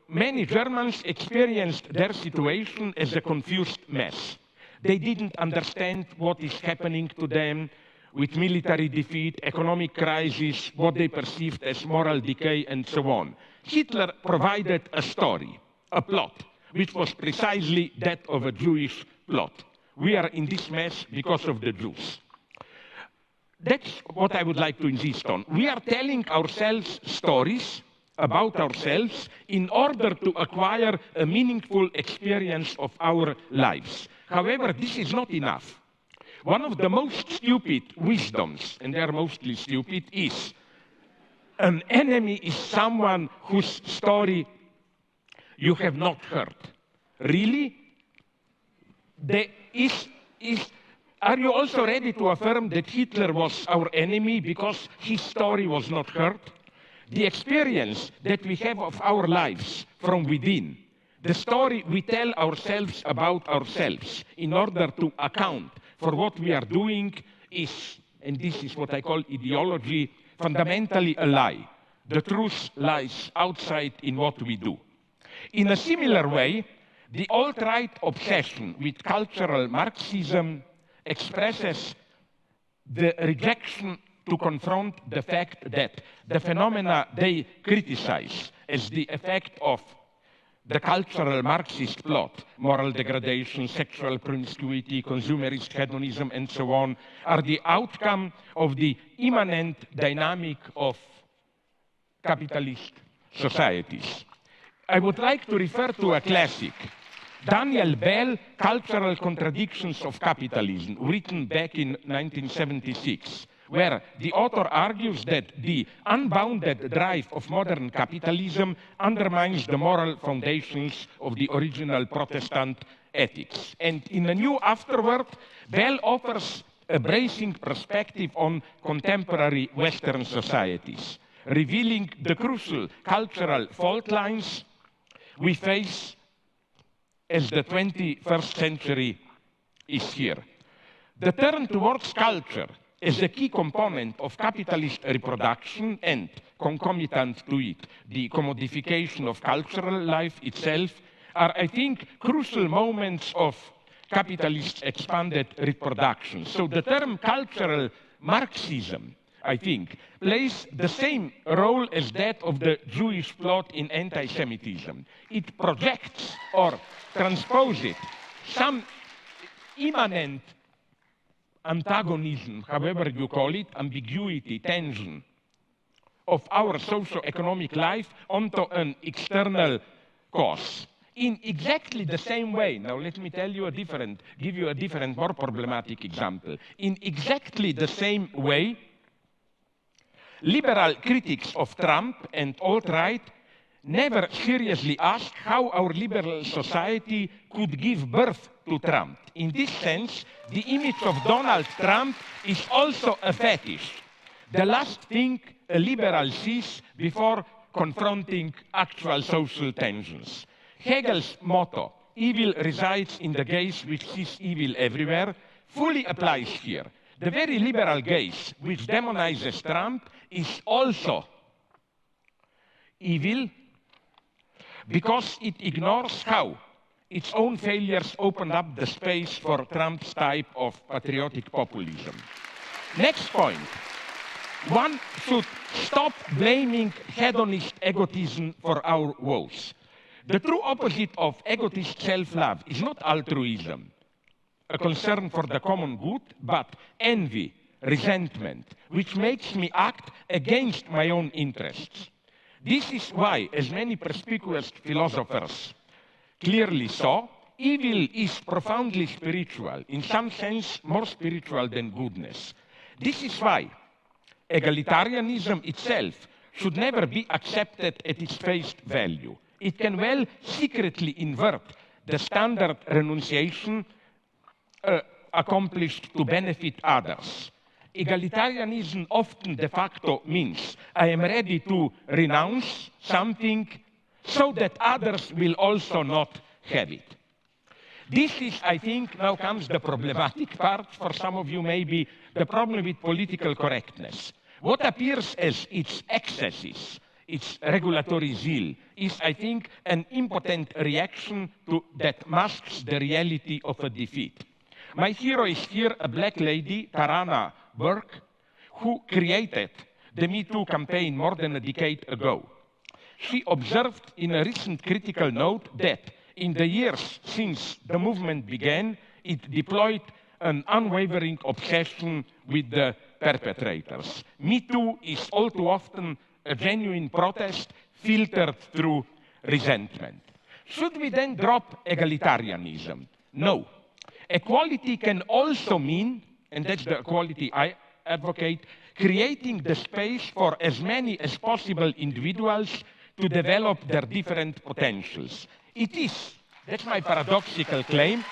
many Germans experienced their situation as a confused mess. They didn't understand what is happening to them with military defeat, economic crisis, what they perceived as moral decay, and so on. Hitler provided a story, a plot, which was precisely that of a Jewish plot. We are in this mess because of the Jews. That's what I would like to insist on. We are telling ourselves stories about ourselves in order to acquire a meaningful experience of our lives. However, this is not enough. One of the most stupid wisdoms, and they are mostly stupid, is an enemy is someone whose story you have not heard. Really? Are you also ready to affirm that Hitler was our enemy because his story was not heard? The experience that we have of our lives from within, the story we tell ourselves about ourselves in order to account for what we are doing is, and this is what I call ideology, fundamentally a lie. The truth lies outside in what we do. In a similar way, the alt-right obsession with cultural Marxism expresses the rejection to confront the fact that the phenomena they criticize as the effect of the cultural Marxist plot, moral degradation, sexual promiscuity, consumerist hedonism, and so on, are the outcome of the immanent dynamic of capitalist societies. I would like to refer to a classic, Daniel Bell, Cultural Contradictions of Capitalism, written back in 1976, where the author argues that the unbounded drive of modern capitalism undermines the moral foundations of the original Protestant ethics. And in a new afterword, Bell offers a bracing perspective on contemporary Western societies, revealing the crucial cultural fault lines we face as the 21st century is here. The turn towards culture as a key component of capitalist reproduction and, concomitant to it, the commodification of cultural life itself are, I think, crucial moments of capitalist expanded reproduction. So the term cultural Marxism, I think, plays the same role as that of the Jewish plot in anti-Semitism. It projects or transposes some immanent antagonism, however you call it, ambiguity, tension, of our socio-economic life onto an external cause. In exactly the same way, now let me give you a different, more problematic example. In exactly the same way, liberal critics of Trump and alt-right never seriously asked how our liberal society could give birth to Trump. In this sense, the image of Donald Trump is also a fetish, the last thing a liberal sees before confronting actual social tensions. Hegel's motto, evil resides in the gaze which sees evil everywhere, fully applies here. The very liberal gaze which demonizes Trump is also evil because it ignores how its own failures opened up the space for Trump's type of patriotic populism. Next point. One should stop blaming hedonist egotism for our woes. The true opposite of egotist self-love is not altruism, a concern for the common good, but envy, resentment, which makes me act against my own interests. This is why, as many perspicuous philosophers clearly saw, evil is profoundly spiritual, in some sense more spiritual than goodness. This is why egalitarianism itself should never be accepted at its face value. It can well secretly invert the standard renunciation accomplished to benefit others. Egalitarianism often de facto means I am ready to renounce something so that others will also not have it. This is, I think, now comes the problematic part for some of you, maybe the problem with political correctness. What appears as its excesses, its regulatory zeal, is, I think, an impotent reaction that masks the reality of a defeat. My hero is here a black lady, Tarana Burke, who created the Me Too campaign more than a decade ago. She observed in a recent critical note that in the years since the movement began, it deployed an unwavering obsession with the perpetrators. Me Too is all too often a genuine protest filtered through resentment. Should we then drop egalitarianism? No. Equality can also mean, and that's the equality I advocate, creating the space for as many as possible individuals to develop their different potentials. It is, that's my paradoxical claim,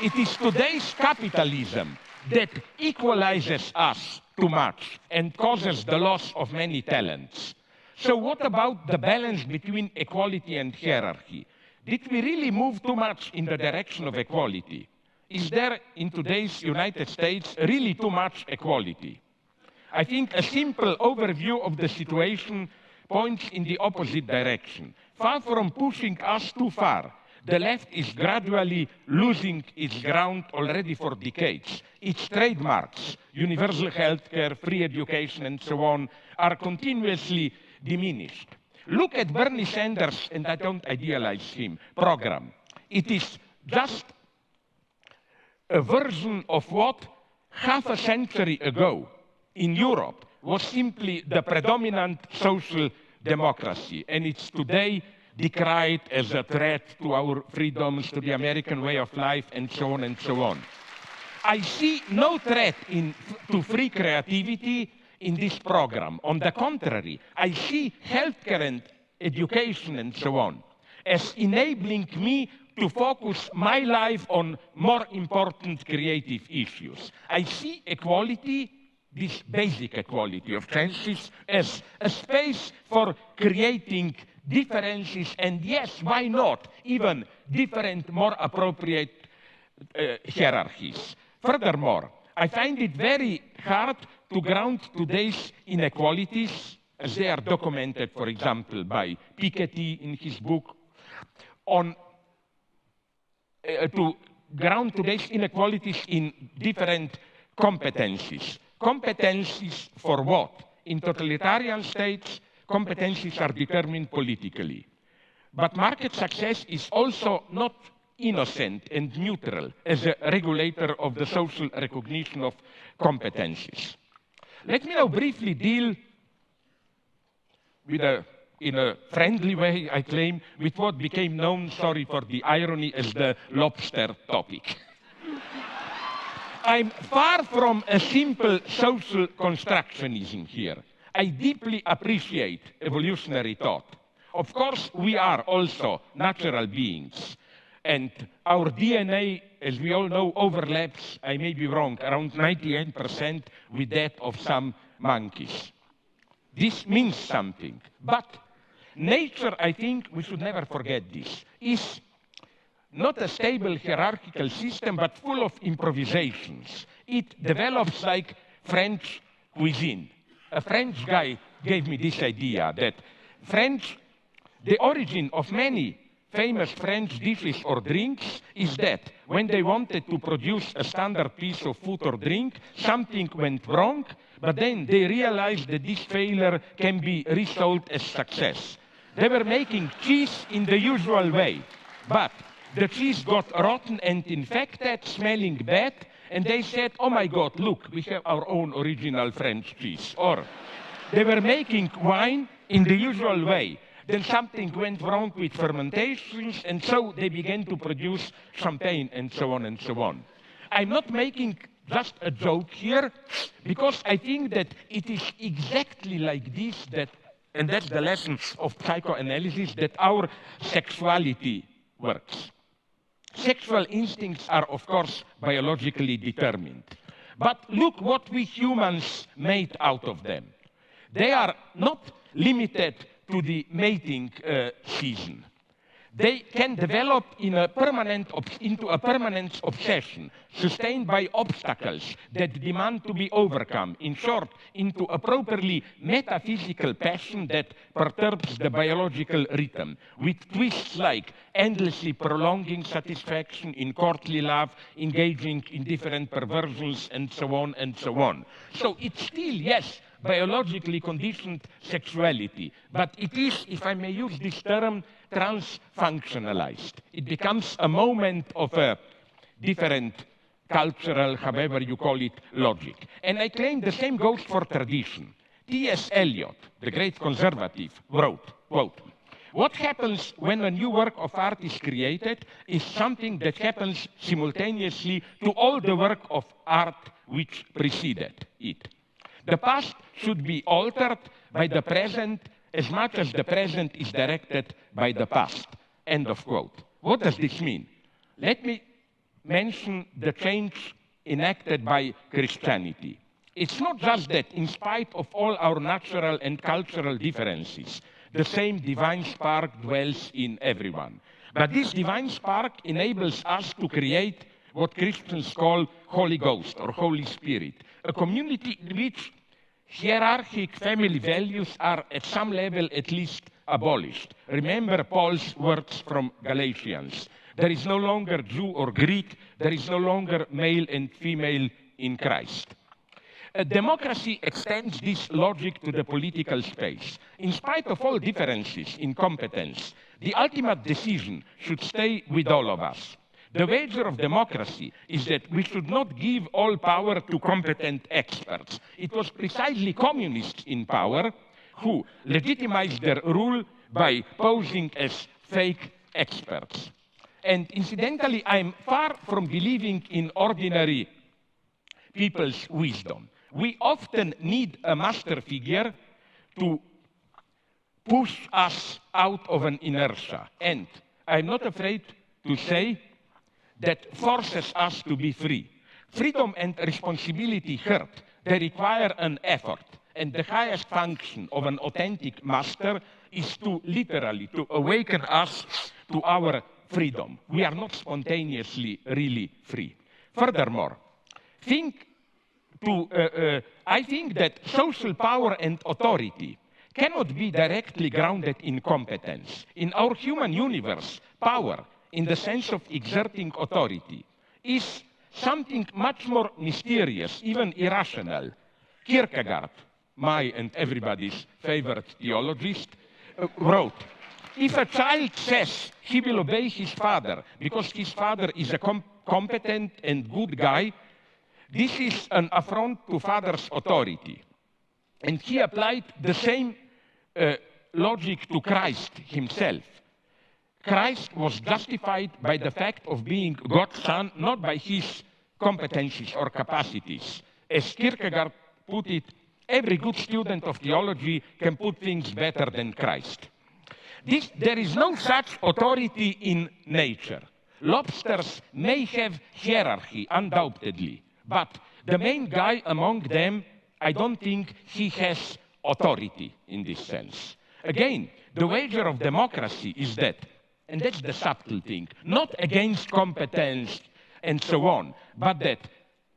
it is today's capitalism that equalizes us too much and causes the loss of many talents. So what about the balance between equality and hierarchy? Did we really move too much in the direction of equality? Is there, in today's United States, really too much equality? I think a simple overview of the situation points in the opposite direction. Far from pushing us too far, the left is gradually losing its ground already for decades. Its trademarks, universal healthcare, free education, and so on, are continuously diminished. Look at Bernie Sanders, and I don't idealize him, program. It is just a version of what half a century ago in Europe was simply the predominant social democracy, and it's today decried as a threat to our freedoms, to the American way of life, and so on and so on. I see no threat to free creativity in this program. On the contrary, I see healthcare and education and so on as enabling me to focus my life on more important creative issues. I see equality, this basic equality of chances, as a space for creating differences, and yes, why not, even different, more appropriate hierarchies. Furthermore, I find it very hard to ground today's inequalities, as they are documented, for example, by Piketty in his book, to ground today's inequalities in different competencies. Competencies for what? In totalitarian states, competencies are determined politically. But market success is also not innocent and neutral as a regulator of the social recognition of competencies. Let me now briefly deal with in a friendly way, I claim, with what became known, sorry for the irony, as the lobster topic. I'm far from a simple social constructionism here. I deeply appreciate evolutionary thought. Of course, we are also natural beings, and our DNA, as we all know, overlaps, I may be wrong, around 98% with that of some monkeys. This means something, but nature, I think we should never forget this, is not a stable hierarchical system, but full of improvisations. It develops like French cuisine. A French guy gave me this idea that the origin of many famous French dishes or drinks is that when they wanted to produce a standard piece of food or drink, something went wrong, but then they realized that this failure can be resold as success. They were making cheese in the usual way, but the cheese got rotten and infected, smelling bad, and they said, oh my God, look, we have our own original French cheese. Or they were making wine in the usual way. Then something went wrong with fermentations, and so they began to produce champagne, and so on and so on. I'm not making just a joke here, because I think that it is exactly like this that, and that's the lesson of psychoanalysis, that our sexuality works. Sexual instincts are, of course, biologically determined. But look what we humans made out of them. They are not limited to the mating season. They can develop into a permanent obsession, sustained by obstacles that demand to be overcome. In short, into a properly metaphysical passion that perturbs the biological rhythm, with twists like endlessly prolonging satisfaction in courtly love, engaging in different perversions, and so on and so on. So it's still, yes, biologically conditioned sexuality, but it is, if I may use this term, trans-functionalized. It becomes a moment of a different cultural, however you call it, logic. And I claim the same goes for tradition. T.S. Eliot, the great conservative, wrote, quote, what happens when a new work of art is created is something that happens simultaneously to all the work of art which preceded it. The past should be altered by the present as much as the present is directed by the past. End of quote. What does this mean? Let me mention the change enacted by Christianity. It's not just that, in spite of all our natural and cultural differences, the same divine spark dwells in everyone. But this divine spark enables us to create what Christians call Holy Ghost or Holy Spirit, a community in which hierarchic family values are at some level at least abolished. Remember Paul's words from Galatians. There is no longer Jew or Greek, there is no longer male and female in Christ. Democracy extends this logic to the political space. In spite of all differences in competence, the ultimate decision should stay with all of us. The wager of democracy is that we should not give all power to competent experts. It was precisely communists in power who legitimized their rule by posing as fake experts. And incidentally, I'm far from believing in ordinary people's wisdom. We often need a master figure to push us out of an inertia. And I'm not afraid to say that forces us to be free. Freedom and responsibility hurt. They require an effort. And the highest function of an authentic master is to literally to awaken us to our freedom. We are not spontaneously really free. Furthermore, I think that social power and authority cannot be directly grounded in competence. In our human universe, power, in the sense of exerting authority, is something much more mysterious, even irrational. Kierkegaard, my and everybody's favorite theologist, wrote, if a child says he will obey his father because his father is a competent and good guy, this is an affront to father's authority. And he applied the same logic to Christ himself. Christ was justified by the fact of being God's son, not by his competencies or capacities. As Kierkegaard put it, every good student of theology can put things better than Christ. There is no such authority in nature. Lobsters may have hierarchy, undoubtedly, but the main guy among them, I don't think he has authority in this sense. Again, the wager of democracy is that, and that's the subtle thing, not against competence and so on, but that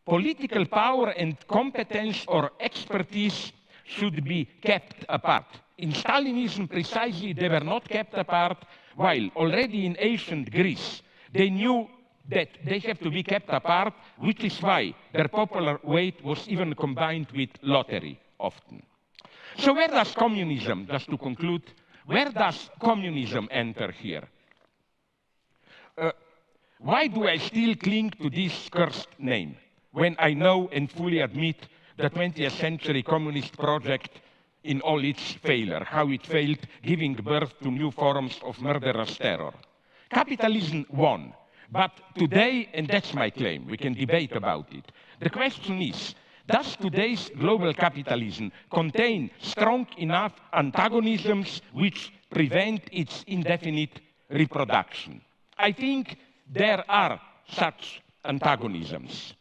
political power and competence or expertise should be kept apart. In Stalinism, precisely, they were not kept apart, while already in ancient Greece, they knew that they have to be kept apart, which is why their popular weight was even combined with lottery often. So where does communism, just to conclude, where does communism enter here? Why do I still cling to this cursed name when I know and fully admit the 20th century communist project in all its failure, how it failed giving birth to new forms of murderous terror? Capitalism won. But today, and that's my claim, we can debate about it, the question is, does today's global capitalism contain strong enough antagonisms which prevent its indefinite reproduction? I think there are such antagonisms.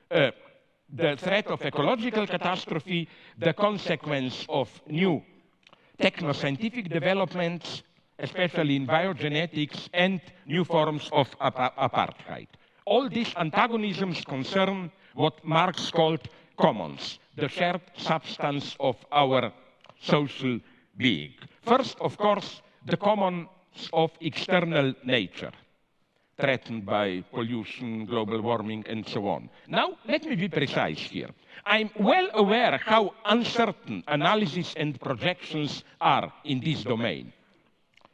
The threat of ecological catastrophe, the consequence of new techno-scientific developments, especially in biogenetics, and new forms of apartheid. All these antagonisms concern what Marx called commons, the shared substance of our social being. First, of course, the commons of external nature, threatened by pollution, global warming, and so on. Now, let me be precise here. I'm well aware how uncertain analysis and projections are in this domain.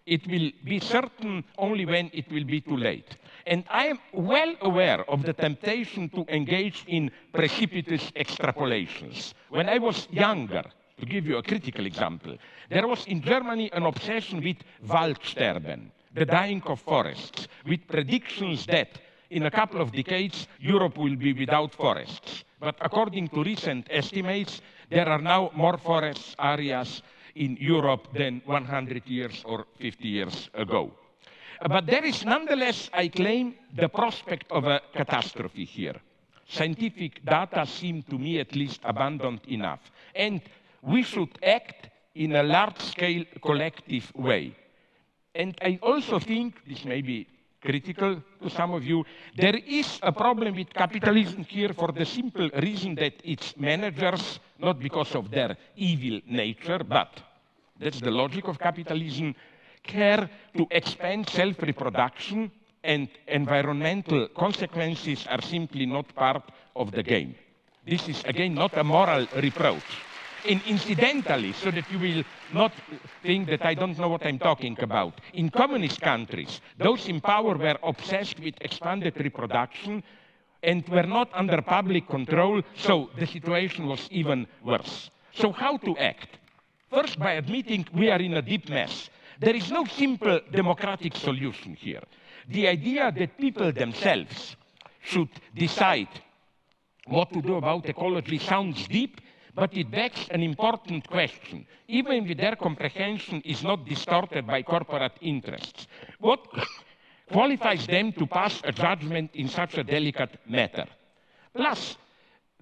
It will be certain only when it will be too late. And I am well aware of the temptation to engage in precipitous extrapolations. When I was younger, to give you a critical example, there was in Germany an obsession with Waldsterben, the dying of forests, with predictions that in a couple of decades, Europe will be without forests. But according to recent estimates, there are now more forest areas in Europe than 100 years or 50 years ago. But there is nonetheless, I claim, the prospect of a catastrophe here. scientific data seem to me at least abundant enough. And we should act in a large-scale collective way. And I also think, this may be critical to some of you, there is a problem with capitalism here for the simple reason that its managers, not because of their evil nature, but that's the logic of capitalism, care to expand self-reproduction, and environmental consequences are simply not part of the game. This is, again, not a moral reproach. And incidentally, so that you will not think that I don't know what I'm talking about, in communist countries, those in power were obsessed with expanded reproduction and were not under public control, so the situation was even worse. So how to act? First, by admitting we are in a deep mess. There is no simple democratic solution here. The idea that people themselves should decide what to do about ecology sounds deep, but it begs an important question, even if their comprehension is not distorted by corporate interests. What qualifies them to pass a judgment in such a delicate matter? Plus,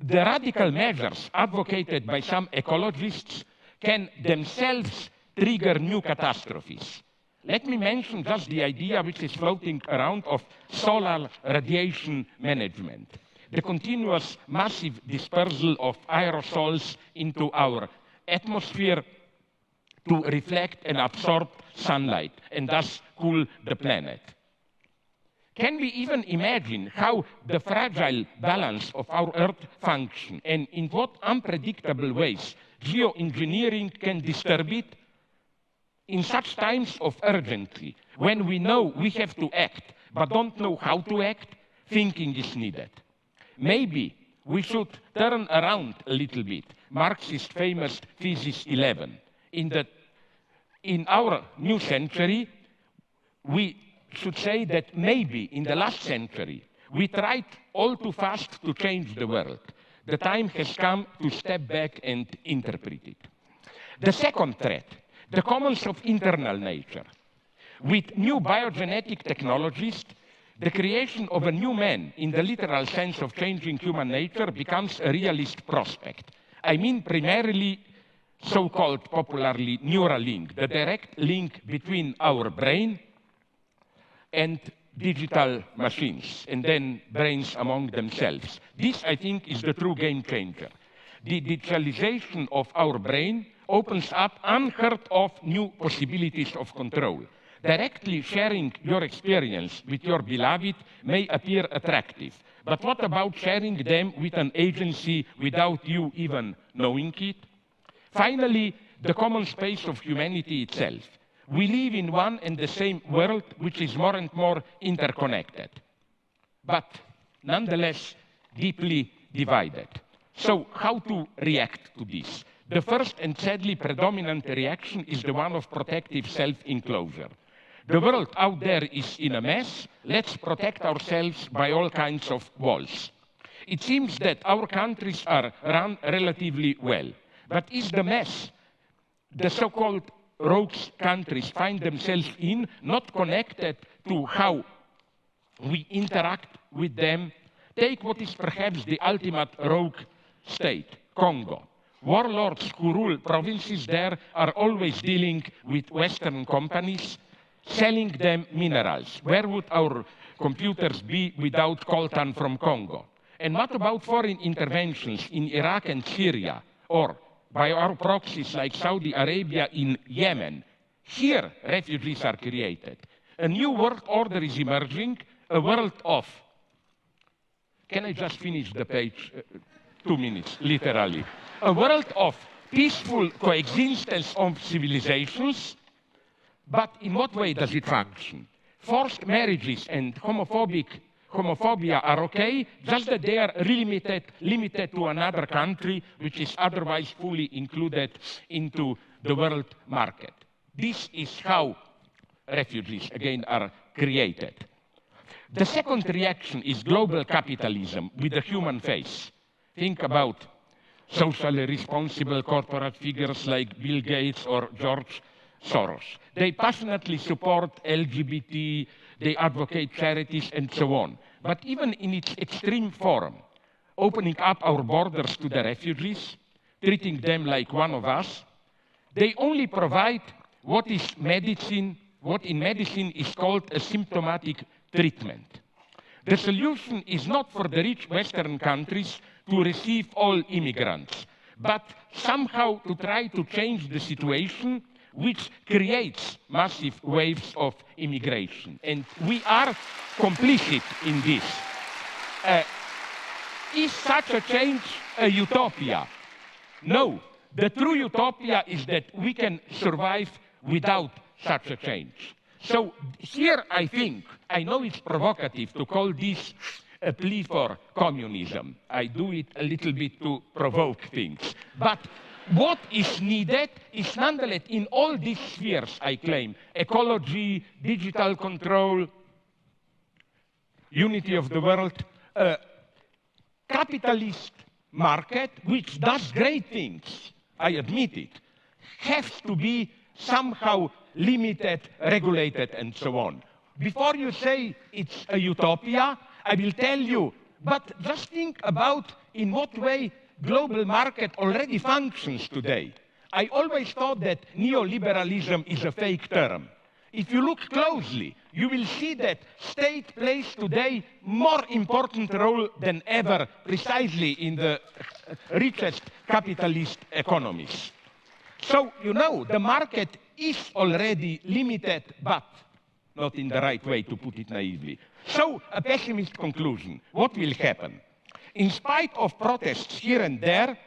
the radical measures advocated by some ecologists can themselves trigger new catastrophes. Let me mention just the idea which is floating around of solar radiation management. The continuous massive dispersal of aerosols into our atmosphere to reflect and absorb sunlight and thus cool the planet. Can we even imagine how the fragile balance of our Earth function and in what unpredictable ways geoengineering can disturb it? In such times of urgency, when we know we have to act but don't know how to act, thinking is needed. Maybe we should turn around a little bit. Marx's famous Thesis 11. In our new century, we should say that maybe in the last century, we tried all too fast to change the world. The time has come to step back and interpret it. The second threat, the commons of internal nature. With new biogenetic technologies, the creation of a new man, in the literal sense of changing human nature, becomes a realist prospect. I mean primarily so-called popularly Neuralink, the direct link between our brain and digital machines, and then brains among themselves. This, I think, is the true game changer. The digitalization of our brain opens up unheard of new possibilities of control. Directly sharing your experience with your beloved may appear attractive, but what about sharing them with an agency without you even knowing it? Finally, the common space of humanity itself. We live in one and the same world, which is more and more interconnected, but nonetheless deeply divided. So how to react to this? The first and sadly predominant reaction is the one of protective self-enclosure. The world out there is in a mess. Let's protect ourselves by all kinds of walls. It seems that our countries are run relatively well, but is the mess the so-called rogue countries find themselves in not connected to how we interact with them? Take what is perhaps the ultimate rogue state, Congo. Warlords who rule provinces there are always dealing with Western companies, selling them minerals. Where would our computers be without coltan from Congo? And what about foreign interventions in Iraq and Syria, or by our proxies like Saudi Arabia in Yemen? Here, refugees are created. A new world order is emerging, a world of... Can I just finish the page? 2 minutes, literally. A world of peaceful coexistence of civilizations, but in what way does it function? Forced marriages and homophobia are okay, just that they are limited to another country, which is otherwise fully included into the world market. This is how refugees, again, are created. The second reaction is global capitalism with a human face. Think about socially responsible corporate figures like Bill Gates or George Soros. They passionately support LGBT, they advocate charities, and so on. But even in its extreme form, opening up our borders to the refugees, treating them like one of us. They only provide what in medicine is called a symptomatic treatment. The solution is not for the rich Western countries to receive all immigrants, but somehow to try to change the situation which creates massive waves of immigration. And we are complicit in this. Is such a change a utopia? No. The true utopia is that we can survive without such a change. So here I think, I know it's provocative to call this a plea for communism. I do it a little bit to provoke things. But what is needed is nonetheless in all these spheres, I claim, ecology, digital control, unity of the world, capitalist market, which does great things, I admit it, has to be somehow limited, regulated, and so on. Before you say it's a utopia, I will tell you, but just think about in what way global market already functions today. I always thought that neoliberalism is a fake term. If you look closely, you will see that state plays today more important role than ever precisely in the richest capitalist economies. So, you know, the market is already limited, but not in the right way, to put it naively. So, a pessimist conclusion. What will happen? In spite of protests here and there,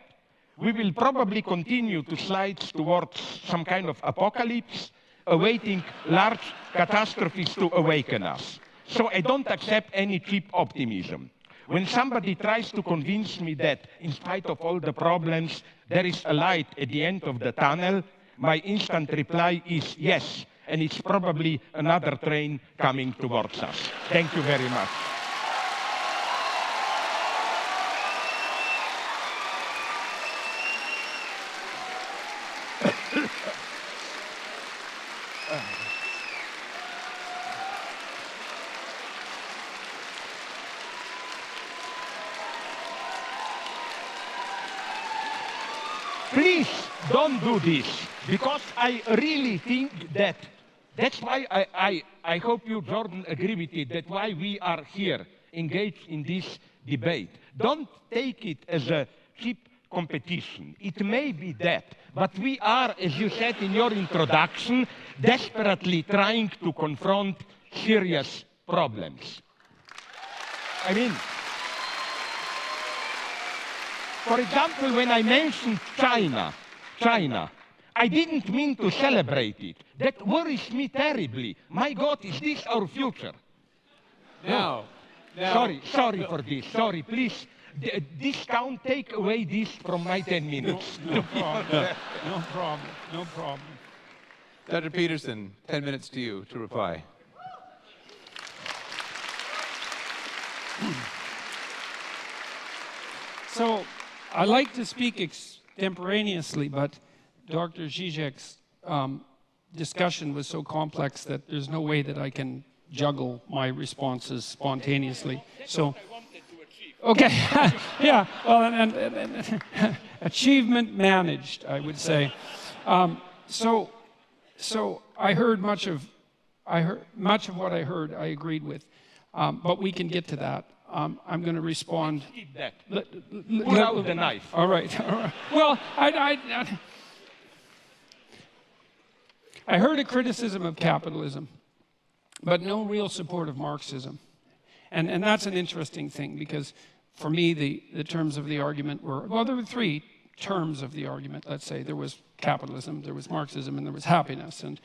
we will probably continue to slide towards some kind of apocalypse, awaiting large catastrophes to awaken us. So I don't accept any cheap optimism. When somebody tries to convince me that in spite of all the problems, there is a light at the end of the tunnel, my instant reply is yes, and it's probably another train coming towards us. Thank you very much. Please don't do this, because I really think that that's why I hope you, Jordan, agree with it, that's why we are here engaged in this debate. Don't take it as a cheap competition. It may be that, but we are, as you said in your introduction, desperately trying to confront serious problems. I mean, for example, when I mentioned China, I didn't mean to celebrate it. That worries me terribly. My God, is this our future? No. Sorry for this. Sorry, please. Discount, take away this from my 10 minutes. No problem. No problem. No problem. Dr. Peterson, 10 minutes to you to reply. So I like to speak extemporaneously, but Dr. Zizek's discussion was so complex that there's no way that I can juggle my responses spontaneously. So, okay, yeah, well, and achievement managed, I would say. So I heard much of what I heard. I agreed with, but we can get to that. I'm going to respond. Keep that. Pull out the knife. All right. All right. Well, I heard a criticism of capitalism, but no real support of Marxism. And that's an interesting thing, because for me, the terms of the argument were, well, there were three terms of the argument, let's say. There was capitalism, there was Marxism, and there was happiness. And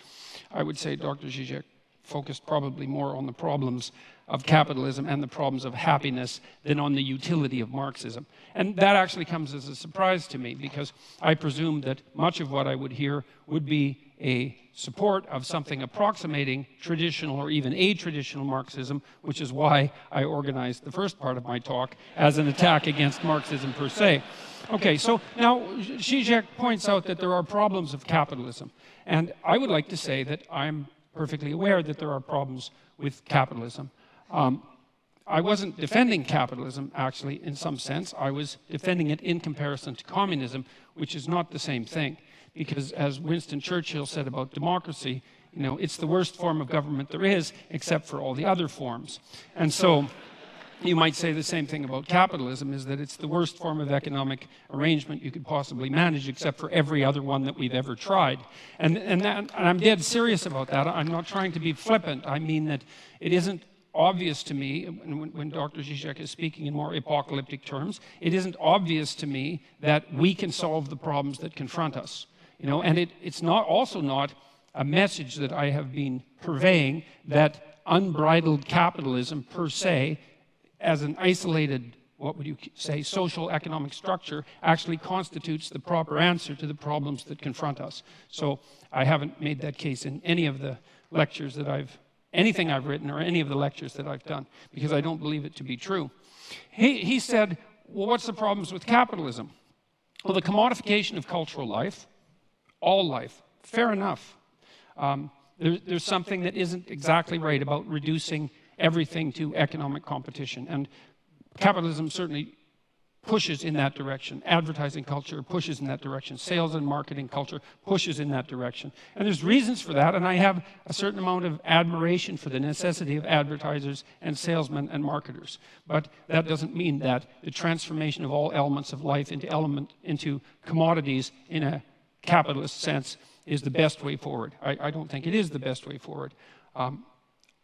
I would say Dr. Zizek focused probably more on the problems of capitalism and the problems of happiness than on the utility of Marxism. And that actually comes as a surprise to me, because I presumed that much of what I would hear would be a support of something approximating traditional or even a-traditional Marxism, which is why I organized the first part of my talk as an attack against Marxism per se. Okay, so now Zizek points out that there are problems of capitalism. And I would like to say that I'm perfectly aware that there are problems with capitalism. I wasn't defending capitalism, actually, in some sense. I was defending it in comparison to communism, which is not the same thing. Because as Winston Churchill said about democracy, you know, it's the worst form of government there is, except for all the other forms. And so you might say the same thing about capitalism, is that it's the worst form of economic arrangement you could possibly manage, except for every other one that we've ever tried. And I'm dead serious about that. I'm not trying to be flippant. I mean that it isn't obvious to me, when Dr. Zizěk is speaking in more apocalyptic terms, it isn't obvious to me that we can solve the problems that confront us. You know, and it's also not a message that I have been purveying that unbridled capitalism per se, as an isolated, what would you say, social economic structure, actually constitutes the proper answer to the problems that confront us. So I haven't made that case in any of the lectures that anything I've written or any of the lectures that I've done, because I don't believe it to be true. He said, well, what's the problems with capitalism? Well, the commodification of cultural life, all life, fair enough. There's something that isn't exactly right about reducing everything to economic competition. And capitalism certainly pushes in that direction. Advertising culture pushes in that direction. Sales and marketing culture pushes in that direction. And there's reasons for that, and I have a certain amount of admiration for the necessity of advertisers and salesmen and marketers. But that doesn't mean that the transformation of all elements of life into commodities in a capitalist sense is the best way forward. I don't think it is the best way forward.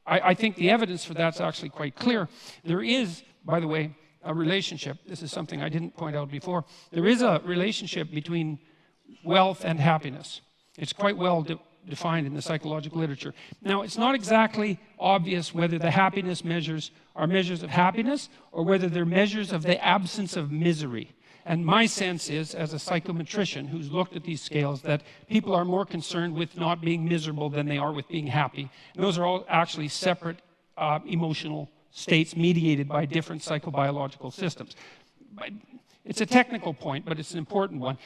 I think the evidence for that's actually quite clear. There is, by the way, a relationship. This is something I didn't point out before. There is a relationship between wealth and happiness. It's quite well defined in the psychological literature. Now, it's not exactly obvious whether the happiness measures are measures of happiness or whether they're measures of the absence of misery. And my sense is, as a psychometrician who's looked at these scales, that people are more concerned with not being miserable than they are with being happy. And those are all actually separate emotional states mediated by different psychobiological systems. It's a technical point, but it's an important one.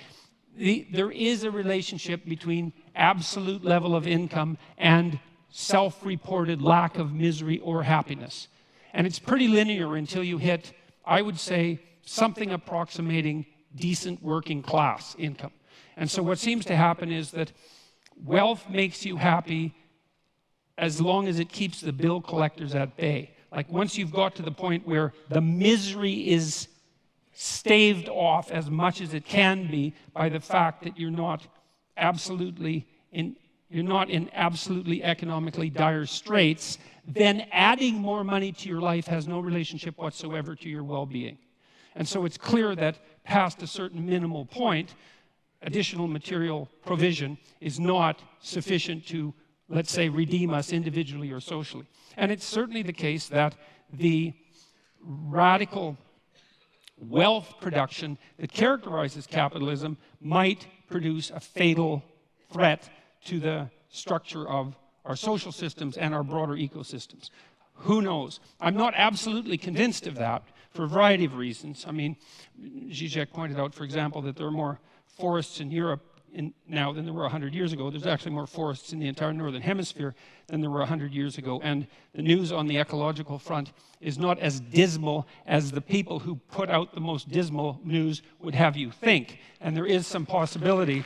There is a relationship between absolute level of income and self-reported lack of misery or happiness. And it's pretty linear until you hit, I would say, something approximating decent working class income. And so what seems to happen is that wealth makes you happy as long as it keeps the bill collectors at bay. Like once you've got to the point where the misery is staved off as much as it can be by the fact that you're not in absolutely economically dire straits, then adding more money to your life has no relationship whatsoever to your well-being. And so it's clear that past a certain minimal point, additional material provision is not sufficient to, let's say, redeem us individually or socially. And it's certainly the case that the radical wealth production that characterizes capitalism might produce a fatal threat to the structure of our social systems and our broader ecosystems. Who knows? I'm not absolutely convinced of that for a variety of reasons. I mean, Zizěk pointed out, for example, that there are more forests in Europe now than there were 100 years ago. There's actually more forests in the entire northern hemisphere than there were 100 years ago. And the news on the ecological front is not as dismal as the people who put out the most dismal news would have you think. And there is some possibility.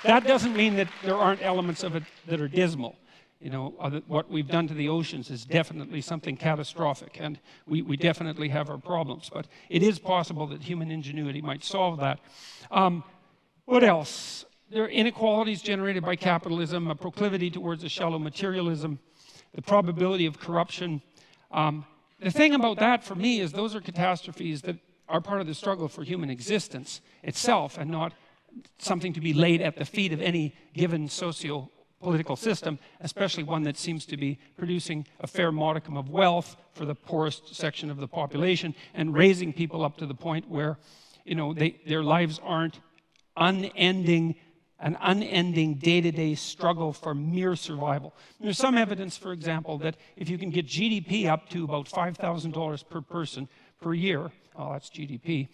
That doesn't mean that there aren't elements of it that are dismal. You know, what we've done to the oceans is definitely something catastrophic, and we definitely have our problems. But it is possible that human ingenuity might solve that. What else? There are inequalities generated by capitalism, a proclivity towards a shallow materialism, the probability of corruption. The thing about that for me is those are catastrophes that are part of the struggle for human existence itself and not something to be laid at the feet of any given socio-political system, especially one that seems to be producing a fair modicum of wealth for the poorest section of the population and raising people up to the point where, you know, their lives aren't an unending day-to-day struggle for mere survival. There's some evidence, for example, that if you can get GDP up to about $5,000 per person per year, oh, that's GDP,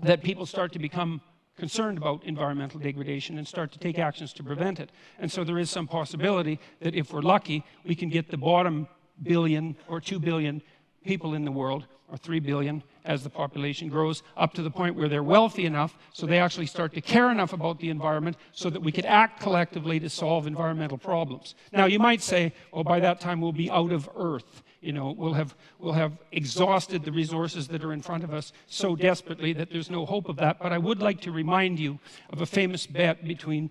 that people start to become concerned about environmental degradation and start to take actions to prevent it. And so there is some possibility that if we're lucky, we can get the bottom billion or 2 billion people in the world, or 3 billion as the population grows, up to the point where they're wealthy enough so they actually start to care enough about the environment so that we could act collectively to solve environmental problems. Now you might say, well, by that time we'll be out of Earth. You know, we'll have exhausted the resources that are in front of us so desperately that there's no hope of that. But I would like to remind you of a famous bet between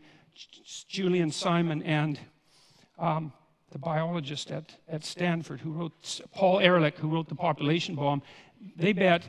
Julian Simon and the biologist at Stanford who wrote, Paul Ehrlich, who wrote The Population Bomb. They bet,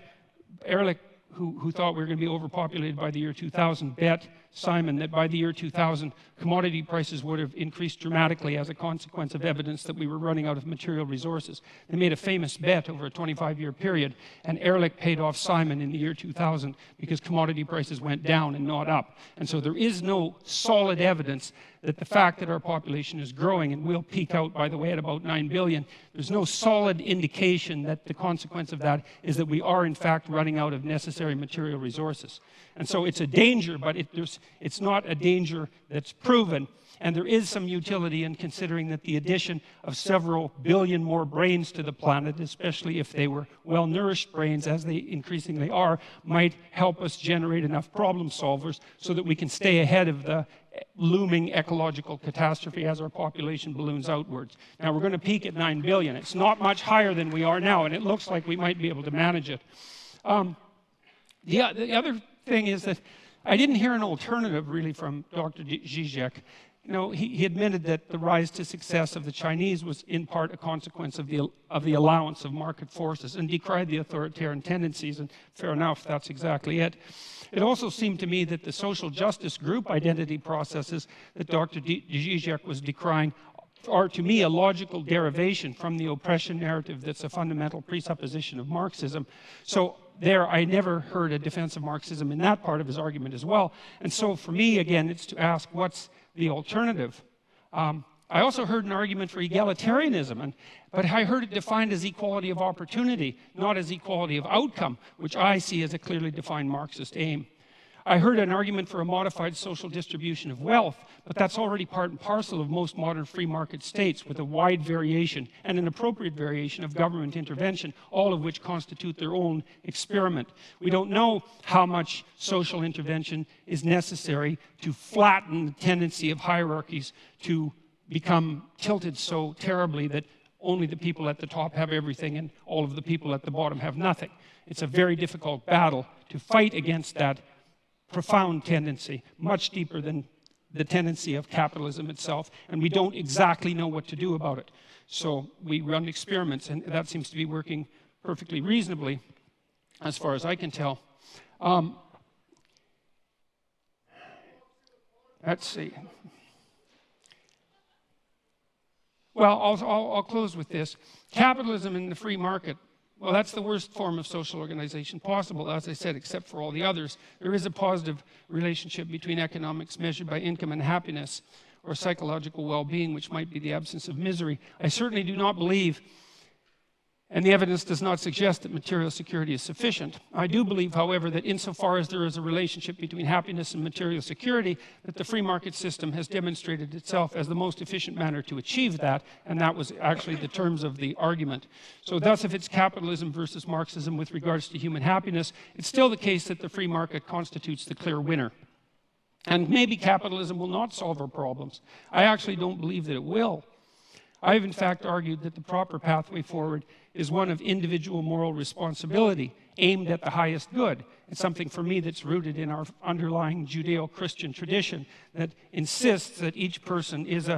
Ehrlich, who thought we were going to be overpopulated by the year 2000, bet Simon that by the year 2000, commodity prices would have increased dramatically as a consequence of evidence that we were running out of material resources. They made a famous bet over a 25-year period, and Ehrlich paid off Simon in the year 2000 because commodity prices went down and not up. And so there is no solid evidence that the fact that our population is growing, and will peak out, by the way, at about 9 billion, there's no solid indication that the consequence of that is that we are, in fact, running out of necessary material resources. And so it's a danger, but it's not a danger that's proven. And there is some utility in considering that the addition of several billion more brains to the planet, especially if they were well-nourished brains, as they increasingly are, might help us generate enough problem solvers so that we can stay ahead of the looming ecological catastrophe as our population balloons outwards. Now, we're going to peak at 9 billion. It's not much higher than we are now, and it looks like we might be able to manage it. The other thing is that I didn't hear an alternative, really, from Dr. Zizěk. You know, he admitted that the rise to success of the Chinese was in part a consequence of the allowance of market forces, and decried the authoritarian tendencies, and fair enough, that's exactly it. It also seemed to me that the social justice group identity processes that Dr. Zizěk was decrying are, to me, a logical derivation from the oppression narrative that's a fundamental presupposition of Marxism. So there, I never heard a defense of Marxism in that part of his argument as well. And so for me, again, it's to ask, what's the alternative? I also heard an argument for egalitarianism, but I heard it defined as equality of opportunity, not as equality of outcome, which I see as a clearly defined Marxist aim. I heard an argument for a modified social distribution of wealth, but that's already part and parcel of most modern free market states, with a wide variation and an appropriate variation of government intervention, all of which constitute their own experiment. We don't know how much social intervention is necessary to flatten the tendency of hierarchies to become tilted so terribly that only the people at the top have everything and all of the people at the bottom have nothing. It's a very difficult battle to fight against that profound tendency, much deeper than the tendency of capitalism itself, and we don't exactly know what to do about it. So we run experiments, and that seems to be working perfectly reasonably, as far as I can tell. Let's see. Well, I'll close with this. Capitalism in the free market, well, that's the worst form of social organization possible, as I said, except for all the others. There is a positive relationship between economics measured by income and happiness, or psychological well-being, which might be the absence of misery. I certainly do not believe, and the evidence does not suggest, that material security is sufficient. I do believe, however, that insofar as there is a relationship between happiness and material security, that the free market system has demonstrated itself as the most efficient manner to achieve that, and that was actually the terms of the argument. So thus, if it's capitalism versus Marxism with regards to human happiness, it's still the case that the free market constitutes the clear winner. And maybe capitalism will not solve our problems. I actually don't believe that it will. I've in fact argued that the proper pathway forward is one of individual moral responsibility aimed at the highest good. It's something for me that's rooted in our underlying Judeo-Christian tradition that insists that each person is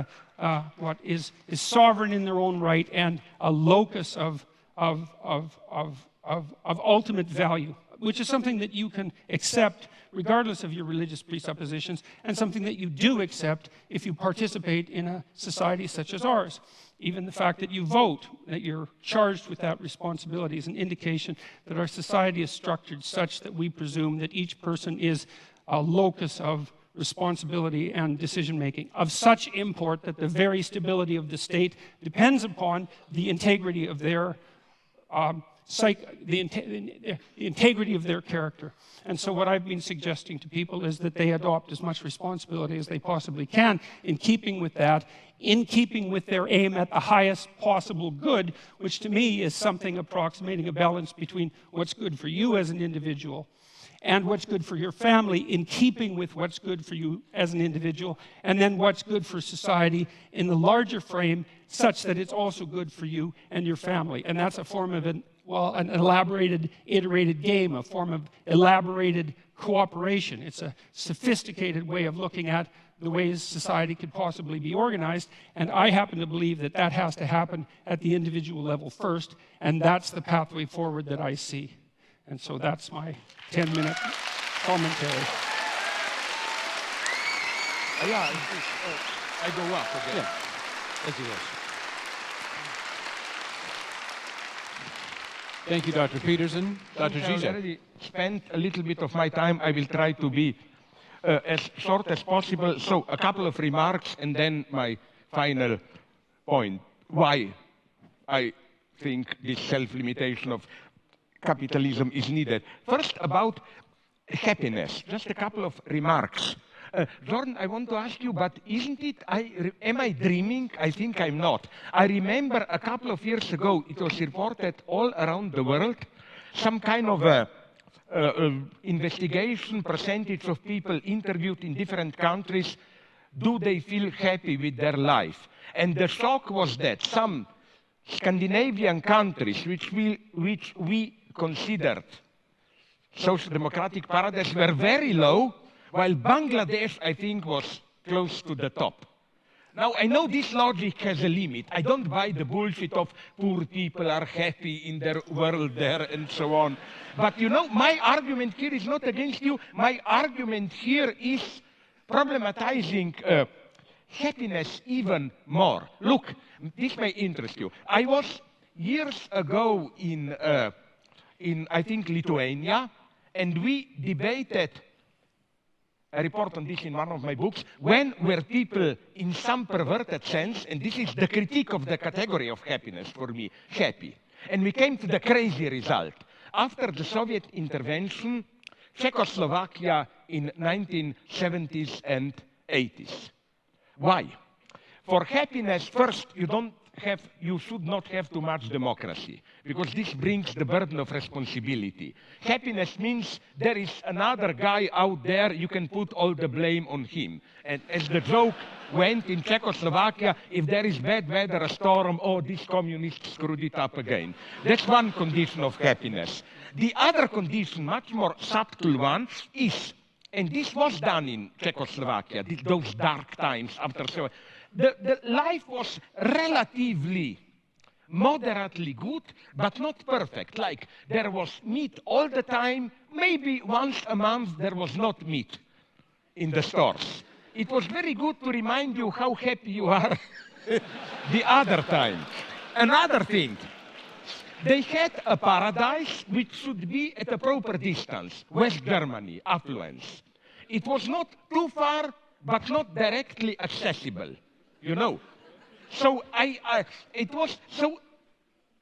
is sovereign in their own right and a locus of ultimate value, which is something that you can accept regardless of your religious presuppositions, and something that you do accept if you participate in a society such as ours. Even the fact that you vote, that you're charged with that responsibility, is an indication that our society is structured such that we presume that each person is a locus of responsibility and decision-making of such import that the very stability of the state depends upon the integrity of their the integrity of their character. And so what I've been suggesting to people is that they adopt as much responsibility as they possibly can in keeping with that, in keeping with their aim at the highest possible good, which to me is something approximating a balance between what's good for you as an individual and what's good for your family, in keeping with what's good for you as an individual, and then what's good for society in the larger frame, such that it's also good for you and your family. And that's a form of an elaborated, iterated game, a form of elaborated cooperation. It's a sophisticated way of looking at the ways society could possibly be organized, and I happen to believe that that has to happen at the individual level first, and that's the pathway forward that I see. And so that's my 10-minute commentary. Yeah, I go up again. Yeah, as you wish. Thank you, Dr. Peterson. Dr. Zizěk. I already spent a little bit of my time. I will try to be as short as possible. So a couple of remarks and then my final point. Why I think this self-limitation of capitalism is needed. First, about happiness. Just a couple of remarks. Jordan, I want to ask you, but isn't it, am I dreaming? I think I'm not. I remember a couple of years ago, it was reported all around the world, some kind of investigation, percentage of people interviewed in different countries, do they feel happy with their life? And the shock was that some Scandinavian countries, which we considered social democratic paradise, were very low, while Bangladesh, I think, was close to the top. Now, I know this logic has a limit. I don't buy the bullshit of poor people are happy in their world there and so on. But you know, my argument here is not against you. My argument here is problematizing happiness even more. Look, this may interest you. I was years ago in I think, Lithuania, and we debated, I report on this in one of my books, when were people in some perverted sense, and this is the critique of the category of happiness for me, happy. And we came to the crazy result. After the Soviet intervention, Czechoslovakia in 1970s and 80s. Why? For happiness, first, you should not have too much democracy, because this brings the burden of responsibility. Happiness means there is another guy out there, you can put all the blame on him. And as the joke went in Czechoslovakia, if there is bad weather, a storm, oh, this communist screwed it up again. That's one condition of happiness. The other condition, much more subtle one, is, and this was done in Czechoslovakia, those dark times after Soviet. The life was relatively, moderately good, but not perfect. Like, there was meat all the time. Maybe once a month there was not meat in the stores. It was very good to remind you how happy you are the other time. Another thing, they had a paradise which should be at a proper distance. West Germany, affluence. It was not too far, but not directly accessible. You know, so so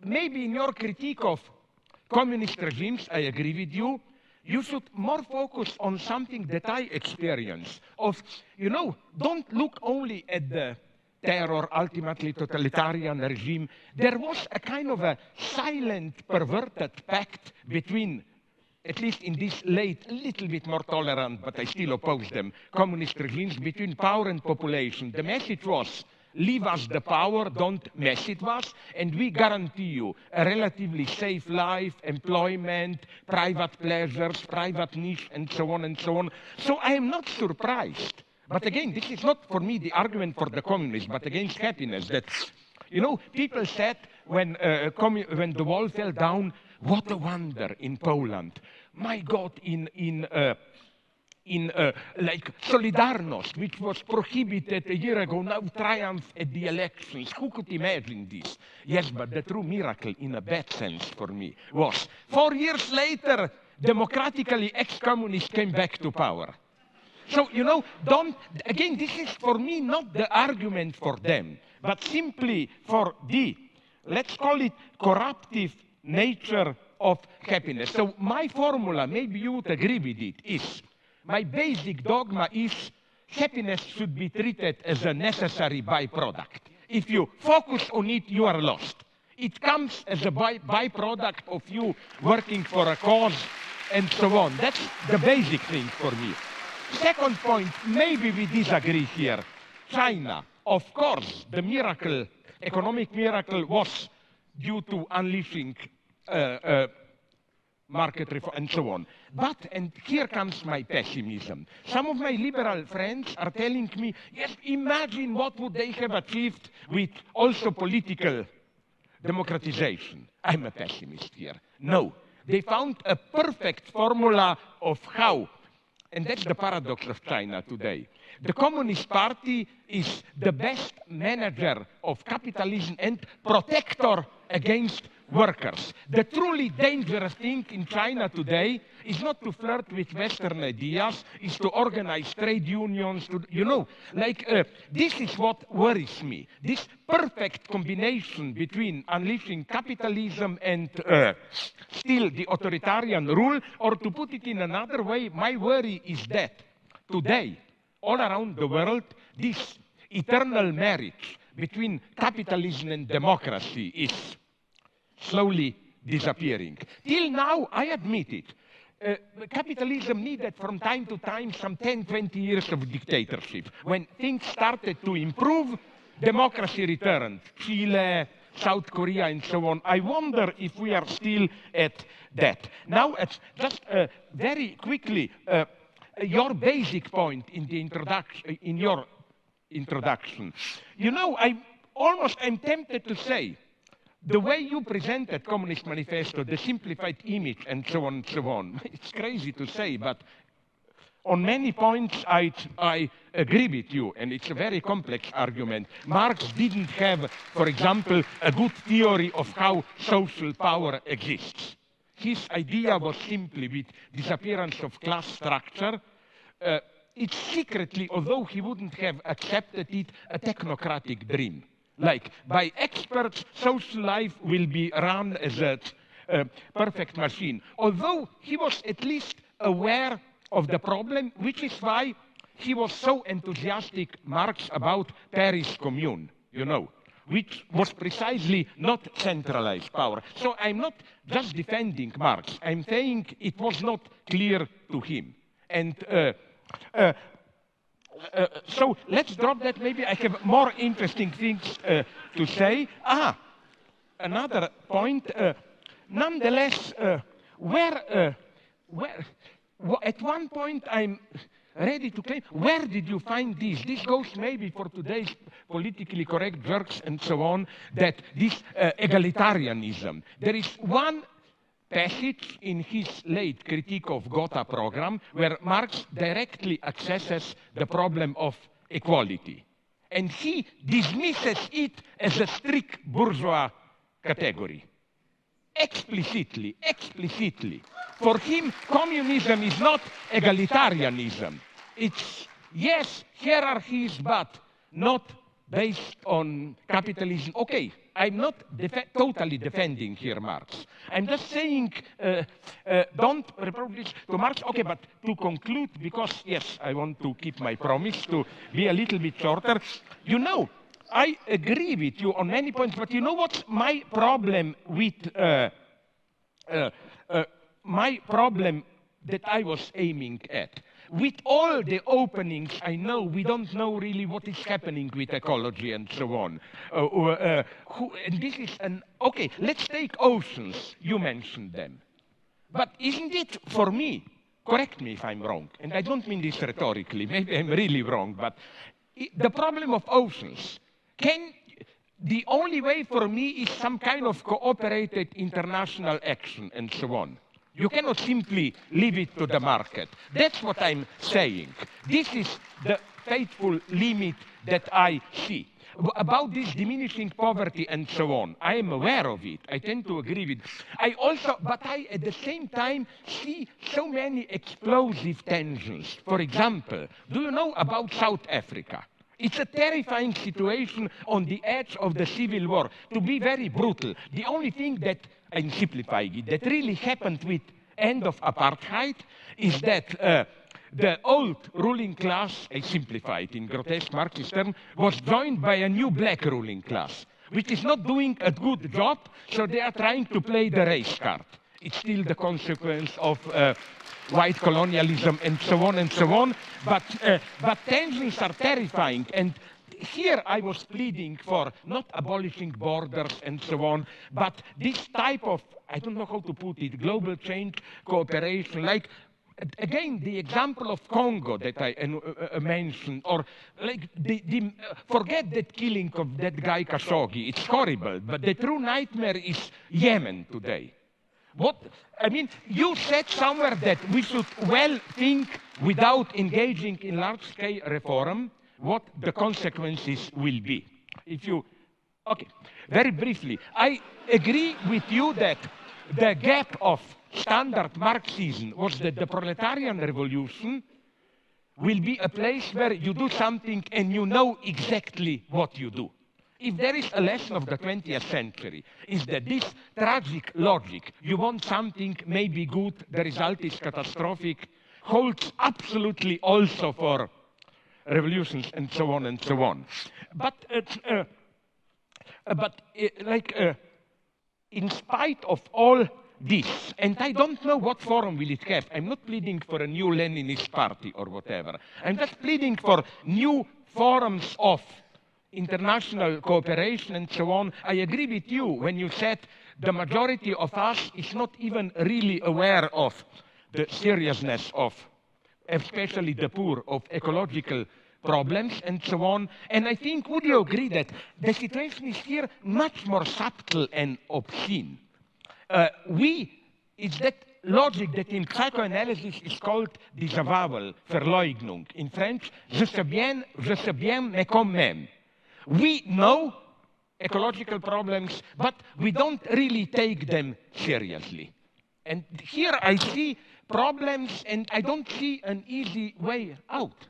maybe in your critique of communist regimes, I agree with you, you should more focus on something that I experience of, you know, don't look only at the terror, ultimately totalitarian regime. There was a kind of a silent, perverted pact between, at least in this late, a little bit more tolerant, but I still oppose them, communist regimes, between power and population. The message was, leave us the power, don't mess with us, and we guarantee you a relatively safe life, employment, private pleasures, private niche, and so on and so on. So I am not surprised. But again, this is not for me the argument for the communists, but against happiness. That, you know, people said when the wall fell down, what a wonder in Poland. My God, like Solidarność, which was prohibited a year ago, now triumph at the elections. Who could imagine this? Yes, but the true miracle, in a bad sense for me, was 4 years later, democratically ex-communists came back to power. So, you know, again, this is for me not the argument for them, but simply for the, let's call it, corruptive nature of happiness. So my formula, maybe you would agree with it, is my basic dogma is happiness should be treated as a necessary byproduct. If you focus on it, you are lost. It comes as a byproduct of you working for a cause and so on. That's the basic thing for me. Second point, maybe we disagree here. China, of course, the miracle, economic miracle was due to unleashing market reform and so on. But, and here comes my pessimism. Some of my liberal friends are telling me, yes, imagine what would they have achieved with also political democratization. I'm a pessimist here. No, they found a perfect formula of how, and that's the paradox of China today. The Communist Party is the best manager of capitalism and protector against workers. The truly dangerous thing in China today is not to flirt with Western ideas, is to organize trade unions, this is what worries me. This perfect combination between unleashing capitalism and still the authoritarian rule, or to put it in another way, my worry is that today, all around the world, this eternal marriage between capitalism and democracy is slowly disappearing. Till now, I admit it, capitalism needed from time to time some 10, 20 years of dictatorship. When things started to improve, democracy returned. Chile, South Korea, and so on. I wonder if we are still at that. Now, just very quickly, your basic point in the introduction, in your introduction. You know, I'm tempted to say, the way you presented Communist Manifesto, the simplified image, and so on, it's crazy to say, but on many points I agree with you, and it's a very complex argument. Marx didn't have, for example, a good theory of how social power exists. His idea was simply with disappearance of class structure. It's secretly, although he wouldn't have accepted it, a technocratic dream. Like, by experts, social life will be run as a perfect machine. Although he was at least aware of the problem, which is why he was so enthusiastic, Marx, about Paris Commune, you know, which was precisely not centralized power. So I'm not just defending Marx. I'm saying it was not clear to him. And so let's drop that. Maybe I have more interesting things to say. Another point. Nonetheless, at one point I'm ready to claim, where did you find this? This goes maybe for today's politically correct jerks and so on, that this egalitarianism. There is one passage in his late critique of Gotha program where Marx directly accesses the problem of equality. And he dismisses it as a strict bourgeois category. Explicitly. For him, communism is not egalitarianism. It's, yes, hierarchies, but not based on capitalism. Okay, I'm not totally defending here Marx. I'm just saying, don't reproduce to Marx. Okay, but to conclude, because, yes, I want to keep my promise to be a little bit shorter. You know, I agree with you on many points, but you know what's my problem with, my problem that I was aiming at? With all the openings, I know we don't know really what is happening with ecology and so on. And this is okay, let's take oceans. You mentioned them. But isn't it, for me, correct me if I'm wrong, and I don't mean this rhetorically, maybe I'm really wrong, but the problem of oceans, the only way for me is some kind of cooperated international action and so on. You cannot simply leave it to the market. That's what I'm saying. This is the fateful limit that I see. About this diminishing poverty and so on, I am aware of it. I tend to agree with it. But I, at the same time, see so many explosive tensions. For example, do you know about South Africa? It's a terrifying situation on the edge of the civil war. To be very brutal, the only thing that, I'm simplifying it, that really happened with end of apartheid is that the old ruling class, I simplify it in grotesque Marxist terms, was joined by a new black ruling class, which is not doing a good job, so they are trying to play the race card. It's still the consequence of white colonialism and so on and so on, but tensions are terrifying. And here I was pleading for not abolishing borders and so on, but this type of, I don't know how to put it, global change, cooperation, like, again, the example of Congo that I mentioned, or like forget that killing of that guy Khashoggi, it's horrible, but the true nightmare is Yemen today. I mean, you said somewhere that we should well think without engaging in large-scale reform what the consequences will be. Okay, very briefly, I agree with you that the gap of standard Marxism was that the proletarian revolution will be a place where you do something and you know exactly what you do. If there is a lesson of the 20th century, is that this tragic logic, you want something maybe good, the result is catastrophic, holds absolutely also for revolutions and so on and so on. But in spite of all this, and I don't know what forum will it have. I'm not pleading for a new Leninist party or whatever. I'm just pleading for new forums of international cooperation and so on. I agree with you when you said the majority of us is not even really aware of the seriousness of, especially the poor, of ecological problems and so on. And I think, would you agree that the situation is here much more subtle and obscene? It's that logic that in psychoanalysis is called disavowal, Verleugnung. In French, je sais bien, mais quand même. We know ecological problems, but we don't really take them seriously. And here I see problems, and I don't see an easy way out.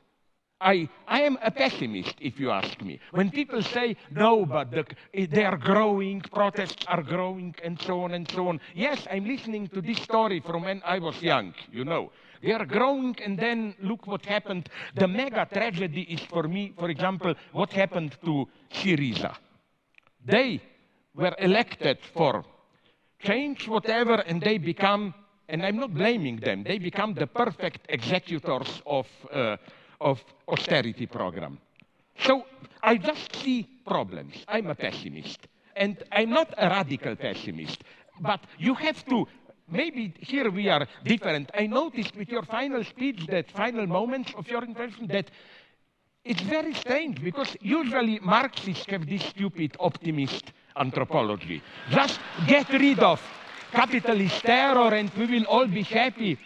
I am a pessimist, if you ask me. When people say, no, but they are growing, protests are growing, and so on and so on. Yes, I'm listening to this story from when I was young, you know. They are growing, and then look what happened. The mega tragedy is, for me, for example, what happened to Syriza. They were elected for change, whatever, and they become, and I'm not blaming them, they become the perfect executors of austerity program. So I just see problems. I'm a pessimist. And I'm not a radical pessimist. But you have to, maybe here we are different. I noticed with your final speech, that final moments of your intervention, that it's very strange, because usually Marxists have this stupid optimist anthropology. Just get rid of capitalist terror and we will all be happy.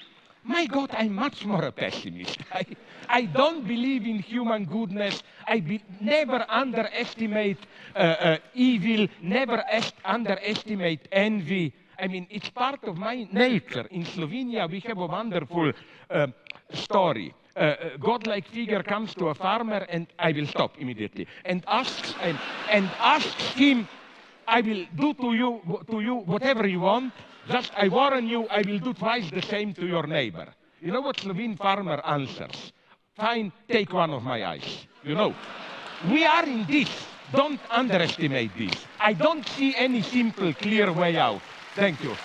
My God, I'm much more a pessimist. I don't believe in human goodness. I never underestimate evil, never underestimate envy. I mean, it's part of my nature. In Slovenia, we have a wonderful story. A godlike figure comes to a farmer, and I will stop immediately, and asks him, I will do to you whatever you want. Just, I warn you, I will do twice the same to your neighbor. You know what Slovene farmer answers? Fine, take one of my eyes. You know, we are in this. Don't underestimate this. I don't see any simple, clear way out. Thank you.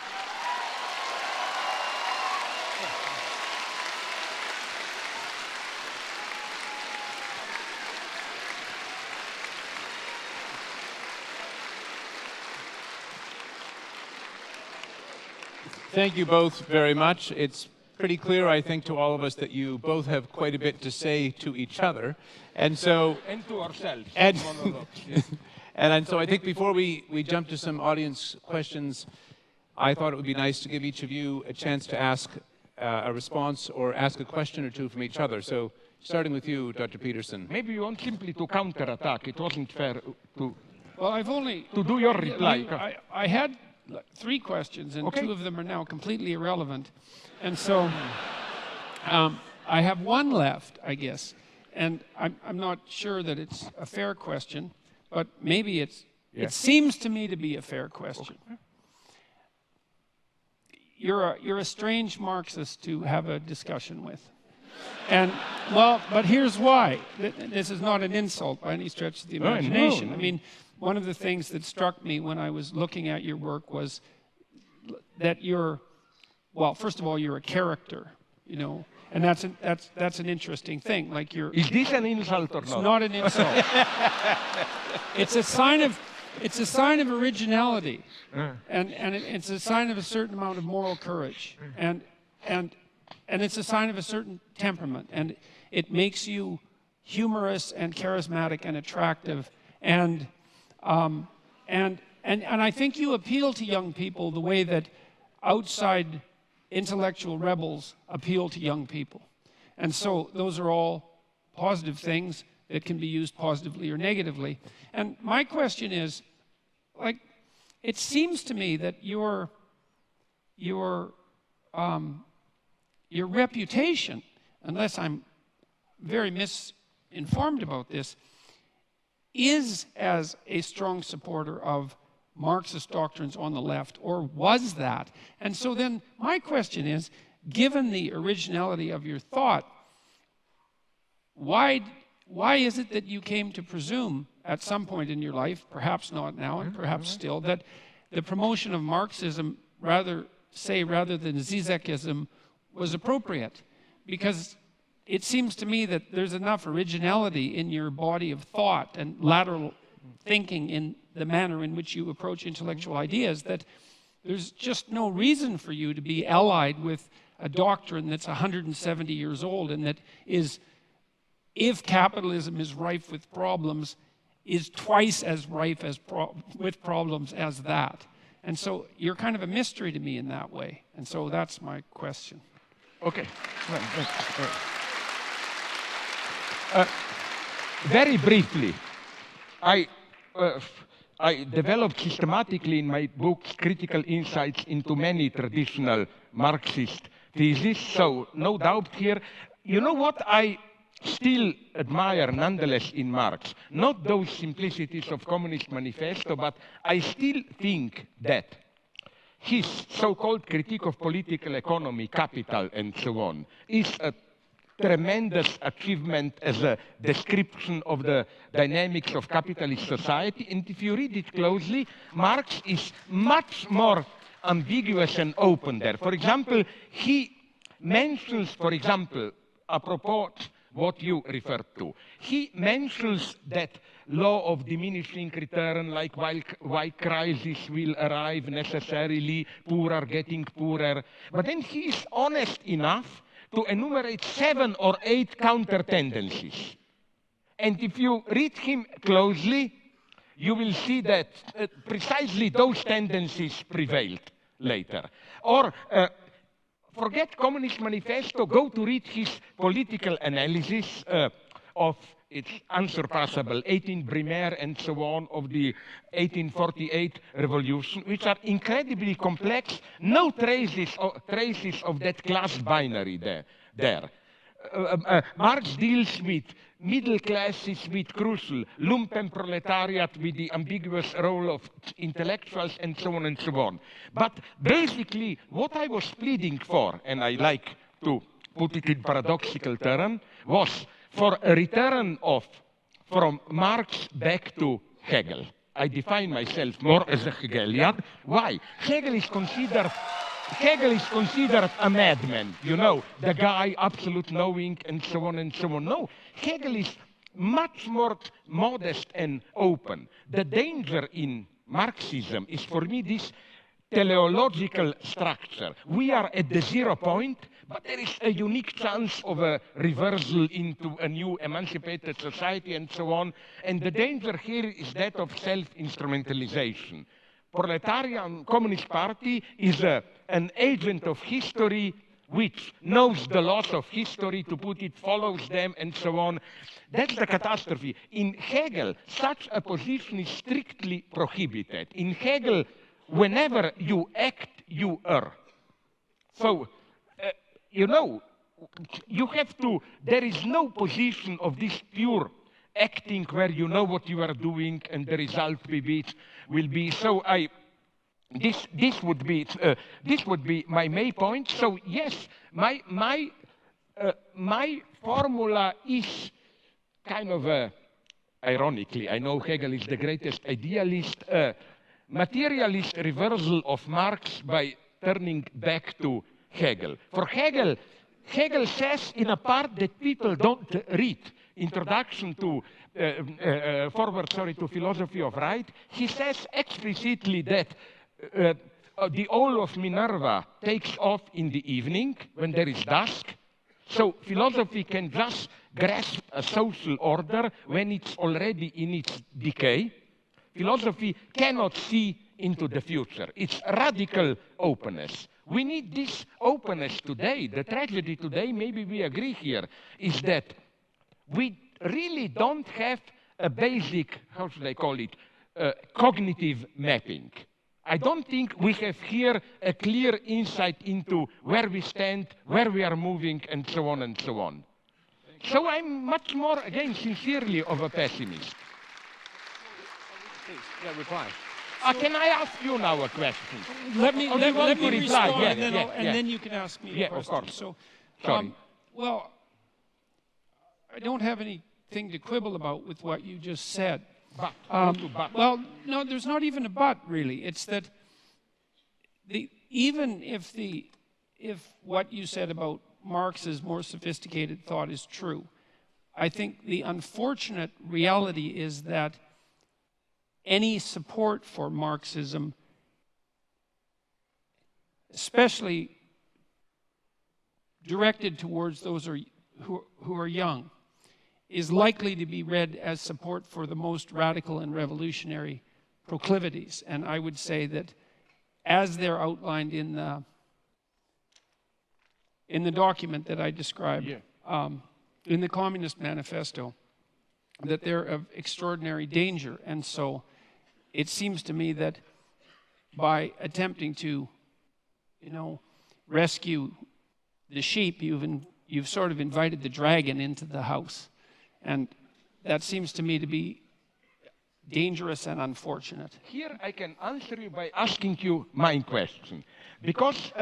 Thank you both very much. It's pretty clear, I think, to all of us that you both have quite a bit to say to each other. And so... And to ourselves. And so I think before we jump to some audience questions, I thought it would be nice to give each of you a chance to ask a response or ask a question or two from each other. So starting with you, Dr. Peterson. Maybe you want simply to counterattack. It wasn't fair to... Well, I've only... To do your reply. I had 3 questions, and 2 of them are now completely irrelevant. And so I have one left, I guess. I'm not sure that it's a fair question, but maybe it seems to me to be a fair question. Okay. You're a strange Marxist to have a discussion with. And, well, but here's why. This is not an insult by any stretch of the imagination. No. I mean, one of the things that struck me when I was looking at your work was that well, first of all, you're a character, you know, and that's an interesting thing. Like Is this an insult or not? It's not an insult. It's a sign of originality, and it's a sign of a certain amount of moral courage, and it's a sign of a certain temperament, and it makes you humorous and charismatic and attractive, and I think you appeal to young people the way that outside intellectual rebels appeal to young people. And so those are all positive things that can be used positively or negatively. And my question is, like, it seems to me that your reputation, unless I'm very misinformed about this, is as a strong supporter of Marxist doctrines on the left, or was that? And so then my question is, given the originality of your thought, why is it that you came to presume at some point in your life, perhaps not now and perhaps still, that the promotion of Marxism rather than Zizekism was appropriate? Because it seems to me that there's enough originality in your body of thought and lateral thinking in the manner in which you approach intellectual ideas that there's just no reason for you to be allied with a doctrine that's 170 years old and that is, if capitalism is rife with problems, is twice as rife with problems as that. And so you're kind of a mystery to me in that way. And so that's my question. Okay. Very briefly, I developed systematically in my books critical insights into many traditional Marxist theses, so no doubt here. You know what I still admire nonetheless in Marx? Not those simplicities of Communist Manifesto, but I still think that his so-called critique of political economy, capital, and so on, is a tremendous achievement as a description of the dynamics of capitalist society. And if you read it closely, Marx is much more ambiguous and open there. For example, he mentions, for example, apropos what you referred to, he mentions that law of diminishing return, like why crisis will arrive necessarily, poor are getting poorer. But then he is honest enough to enumerate 7 or 8 counter tendencies. And if you read him closely, you will see that precisely those tendencies prevailed later. Or forget Communist Manifesto, go to read his political analysis of its unsurpassable 18 Brumaire and so on of the 1848 revolution, which are incredibly complex, no traces of that class binary there. Marx deals with middle classes with crucial, lumpenproletariat with the ambiguous role of intellectuals and so on and so on. But basically, what I was pleading for, and I like to put it in paradoxical terms, was for a return from Marx back to Hegel. I define myself more as a Hegelian. Why? Hegel is considered a madman, you know, the guy, absolute knowing, and so on and so on. No, Hegel is much more modest and open. The danger in Marxism is, for me, this teleological structure. We are at the 0 point, but there is a unique chance of a reversal into a new emancipated society and so on. And the danger here is that of self-instrumentalization. Proletarian Communist Party is an agent of history which knows the laws of history, to put it, follows them, and so on. That's the catastrophe. In Hegel, such a position is strictly prohibited. In Hegel, whenever you act, you err. So, you know, you have to, there is no position of this pure acting where you know what you are doing and the result will be. So this would be my main point. So yes, my formula is kind of ironically, I know Hegel is the greatest idealist, materialist reversal of Marx by turning back to Hegel. For Hegel says in a part that people don't read, Introduction to to Philosophy of Right, he says explicitly that the owl of Minerva takes off in the evening when there is dusk. So philosophy can just grasp a social order when it's already in its decay. Philosophy cannot see into the future. It's radical openness. We need this openness today. The tragedy today, maybe we agree here, is that we really don't have a basic, how should I call it, cognitive mapping. I don't think we have here a clear insight into where we stand, where we are moving, and so on and so on. So I'm much more, again, sincerely of a pessimist. Please, yeah, reply. Can I ask you now a question? Let me respond, yeah, and then you can ask me a question. Of course. So, sorry. Well, I don't have anything to quibble about with what you just said. But. Well, no, there's not even a but, really. It's that even if what you said about Marx's more sophisticated thought is true, I think the unfortunate reality is that any support for Marxism, especially directed towards those who are young, is likely to be read as support for the most radical and revolutionary proclivities. And I would say that as they're outlined in the document that I described, in the Communist Manifesto, that they're of extraordinary danger. And so it seems to me that by attempting to, rescue the sheep, you've sort of invited the dragon into the house. And that seems to me to be dangerous and unfortunate. Here I can answer you by asking you my question. Because,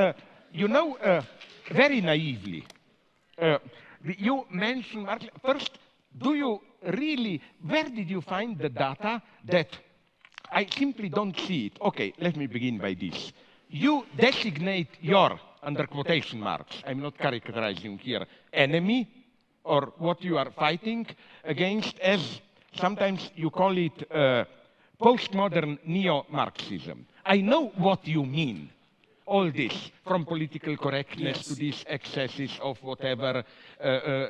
very naively, you mentioned, first, do you really, where did you find the data that I simply don't see it? Okay, let me begin by this. You designate your, under quotation marks, I'm not characterizing here, enemy, or what you are fighting against, as sometimes you call it postmodern neo-Marxism. I know what you mean, all this, from political correctness to these excesses of whatever,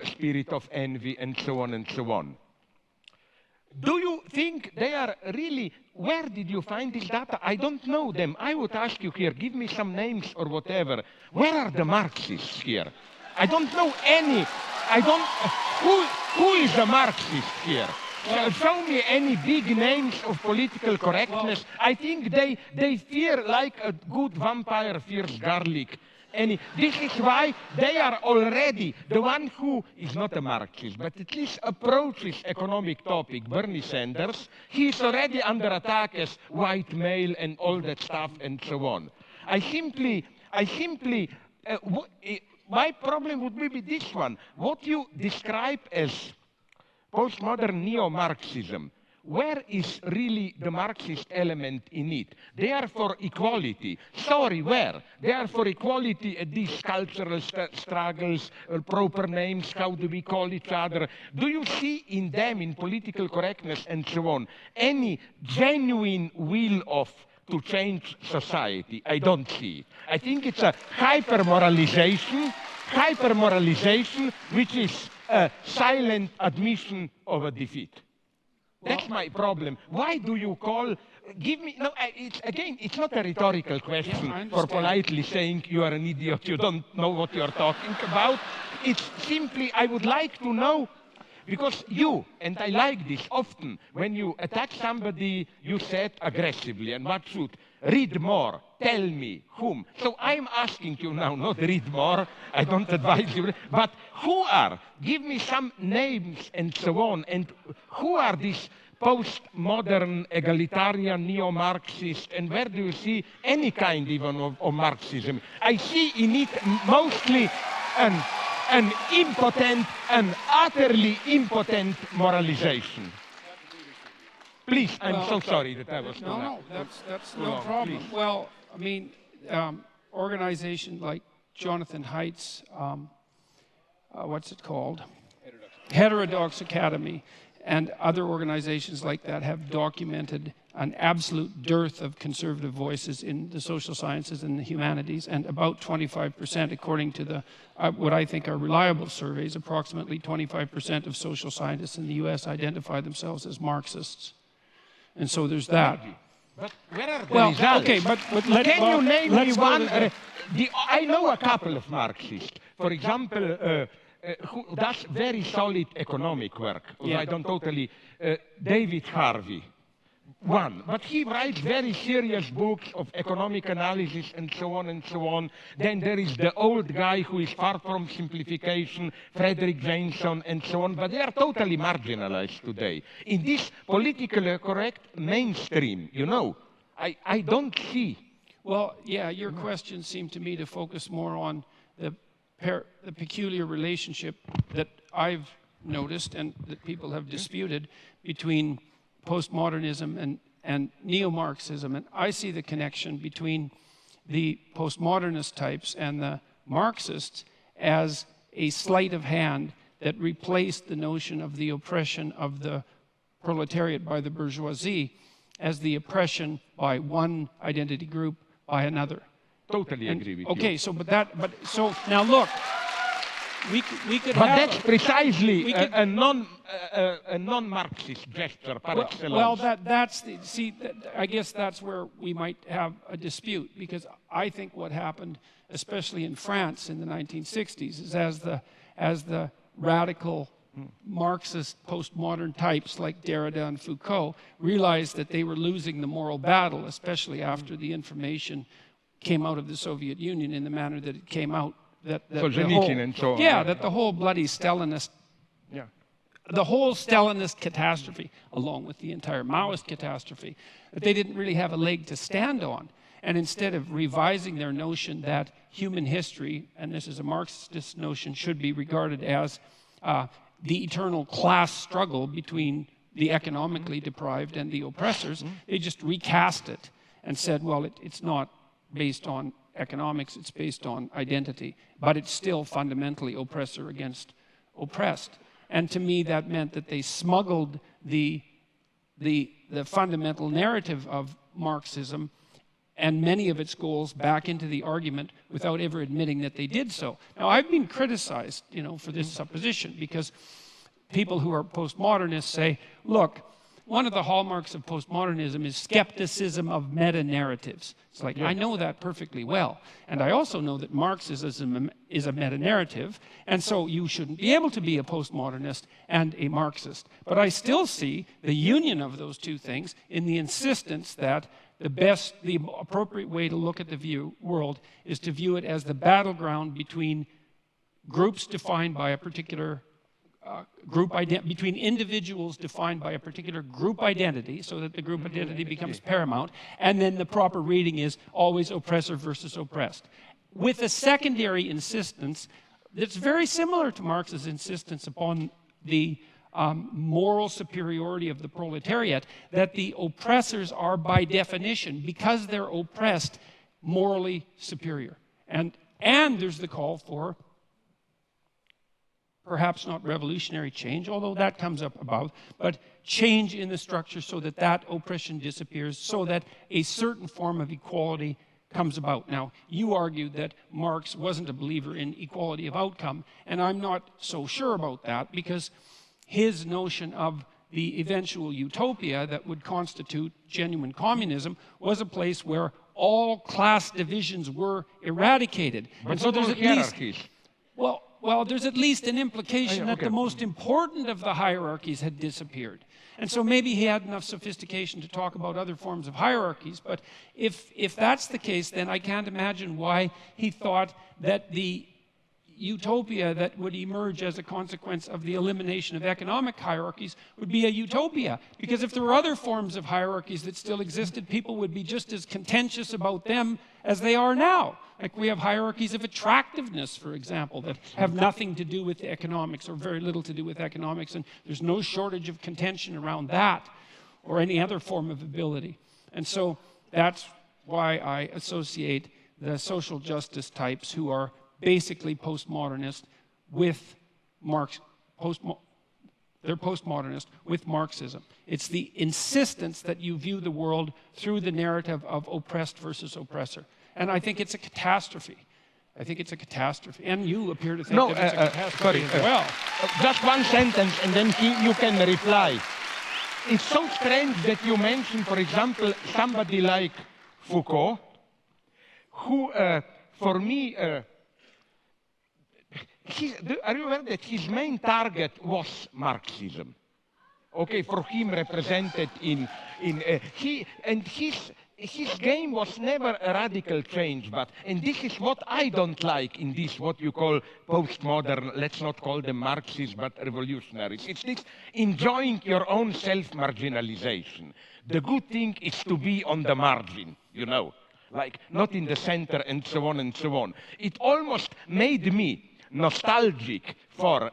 spirit of envy, and so on and so on. Do you think they are really, where did you find this data? I don't know them. I would ask you here, give me some names or whatever. Where are the Marxists here? I don't know any. Who is a Marxist here? Show me any big names of political correctness. I think they fear like a good vampire fears garlic. This is why they are already, the one who is not a Marxist, but at least approaches economic topic, Bernie Sanders, he is already under attack as white male and all that stuff and so on. My problem would be this one. What you describe as postmodern neo-Marxism, where is really the Marxist element in it? They are for equality. Sorry, where? They are for equality at these cultural struggles, proper names, how do we call each other? Do you see in them, in political correctness and so on, any genuine will to change society? I don't see it. I think it's a hyper-moralization, which is a silent admission of a defeat. That's my problem. Why do you call, it's not a rhetorical question for politely saying you are an idiot, you don't know what you're talking about. It's simply, I would like to know, Because you, and I like this often, when you attack somebody, you say it aggressively, and what should? Read more, tell me, whom. So I'm asking you now, not read more, I don't advise you, but who are? Give me some names and so on, and who are these postmodern, egalitarian, neo-Marxist, and where do you see any kind even of Marxism? I see in it mostly an impotent, an utterly impotent moralization. Please, I'm so sorry that I was too long. No, that's no problem. Please. Well, I mean, organizations like Jonathan Haidt's, what's it called? Heterodox Academy, and other organizations like that have documented an absolute dearth of conservative voices in the social sciences and the humanities, and about 25%, according to the what I think are reliable surveys, approximately 25% of social scientists in the US identify themselves as Marxists. And so there's that. But where are the results? Okay, but can you name me one? I know a couple of Marxists. For example, who does very solid economic work. I don't totally. David Harvey, one. But he writes very serious books of economic analysis and so on and so on. Then there is the old guy who is far from simplification, Frederick Jameson and so on. But they are totally marginalized today. In this politically correct mainstream, you know, I don't see. Well, yeah, your questions seem to me to focus more on the peculiar relationship that I've noticed and that people have disputed between postmodernism and neo-Marxism. And I see the connection between the postmodernist types and the Marxists as a sleight of hand that replaced the notion of the oppression of the proletariat by the bourgeoisie as the oppression by one identity group by another. Totally agree with you. Okay, so so now look, we could. But that's precisely a non-Marxist gesture par excellence. Well, that's the I guess that's where we might have a dispute, because I think what happened, especially in France in the 1960s, is as the radical Marxist postmodern types like Derrida and Foucault realized that they were losing the moral battle, especially after the information came out of the Soviet Union in the manner that it came out, that the whole bloody Stalinist, the whole Stalinist catastrophe, along with the entire Maoist catastrophe, that they didn't really have a leg to stand on. And instead of revising their notion that human history, and this is a Marxist notion, should be regarded as the eternal class struggle between the economically deprived and the oppressors, they just recast it and said, well, it's not based on economics, it's based on identity, but it's still fundamentally oppressor against oppressed. And to me, that meant that they smuggled the fundamental narrative of Marxism and many of its goals back into the argument without ever admitting that they did so. Now, I've been criticized, for this supposition, because people who are postmodernists say, look, one of the hallmarks of postmodernism is skepticism of meta-narratives. It's like, I know that perfectly well. And I also know that Marxism is a meta-narrative, and so you shouldn't be able to be a postmodernist and a Marxist. But I still see the union of those two things in the insistence that the appropriate way to look at the world is to view it as the battleground between groups defined by a particular between individuals defined by a particular group identity, so that the group identity becomes paramount, and then the proper reading is always oppressor versus oppressed. With a secondary insistence that's very similar to Marx's insistence upon the moral superiority of the proletariat, that the oppressors are by definition, because they're oppressed, morally superior. And there's the call for perhaps not revolutionary change, although that comes up above, but change in the structure so that that oppression disappears, so that a certain form of equality comes about. Now, you argued that Marx wasn't a believer in equality of outcome, and I'm not so sure about that, because his notion of the eventual utopia that would constitute genuine communism was a place where all class divisions were eradicated. But and so there's at least, well, Well, there's at least an implication that the most important of the hierarchies had disappeared. And so maybe he had enough sophistication to talk about other forms of hierarchies. But if that's the case, then I can't imagine why he thought that the utopia that would emerge as a consequence of the elimination of economic hierarchies would be a utopia. Because if there were other forms of hierarchies that still existed, people would be just as contentious about them as they are now. Like we have hierarchies of attractiveness, for example, that have nothing to do with economics or very little to do with economics, and there's no shortage of contention around that or any other form of ability. And so that's why I associate the social justice types who are basically postmodernist with they're postmodernist with Marxism. It's the insistence that you view the world through the narrative of oppressed versus oppressor. And I think it's a catastrophe. I think it's a catastrophe. And you appear to think that it's a catastrophe as well. Just one sentence and then you can reply. It's so strange that you mention, for example, somebody like Foucault, who, for me, are you aware that his main target was Marxism? Okay, for him represented his game was never a radical change, and this is what I don't like in this, what you call postmodern, let's not call them Marxists, but revolutionaries. It's this enjoying your own self-marginalization. The good thing is to be on the margin, you know, like not in the center and so on and so on. It almost made me nostalgic for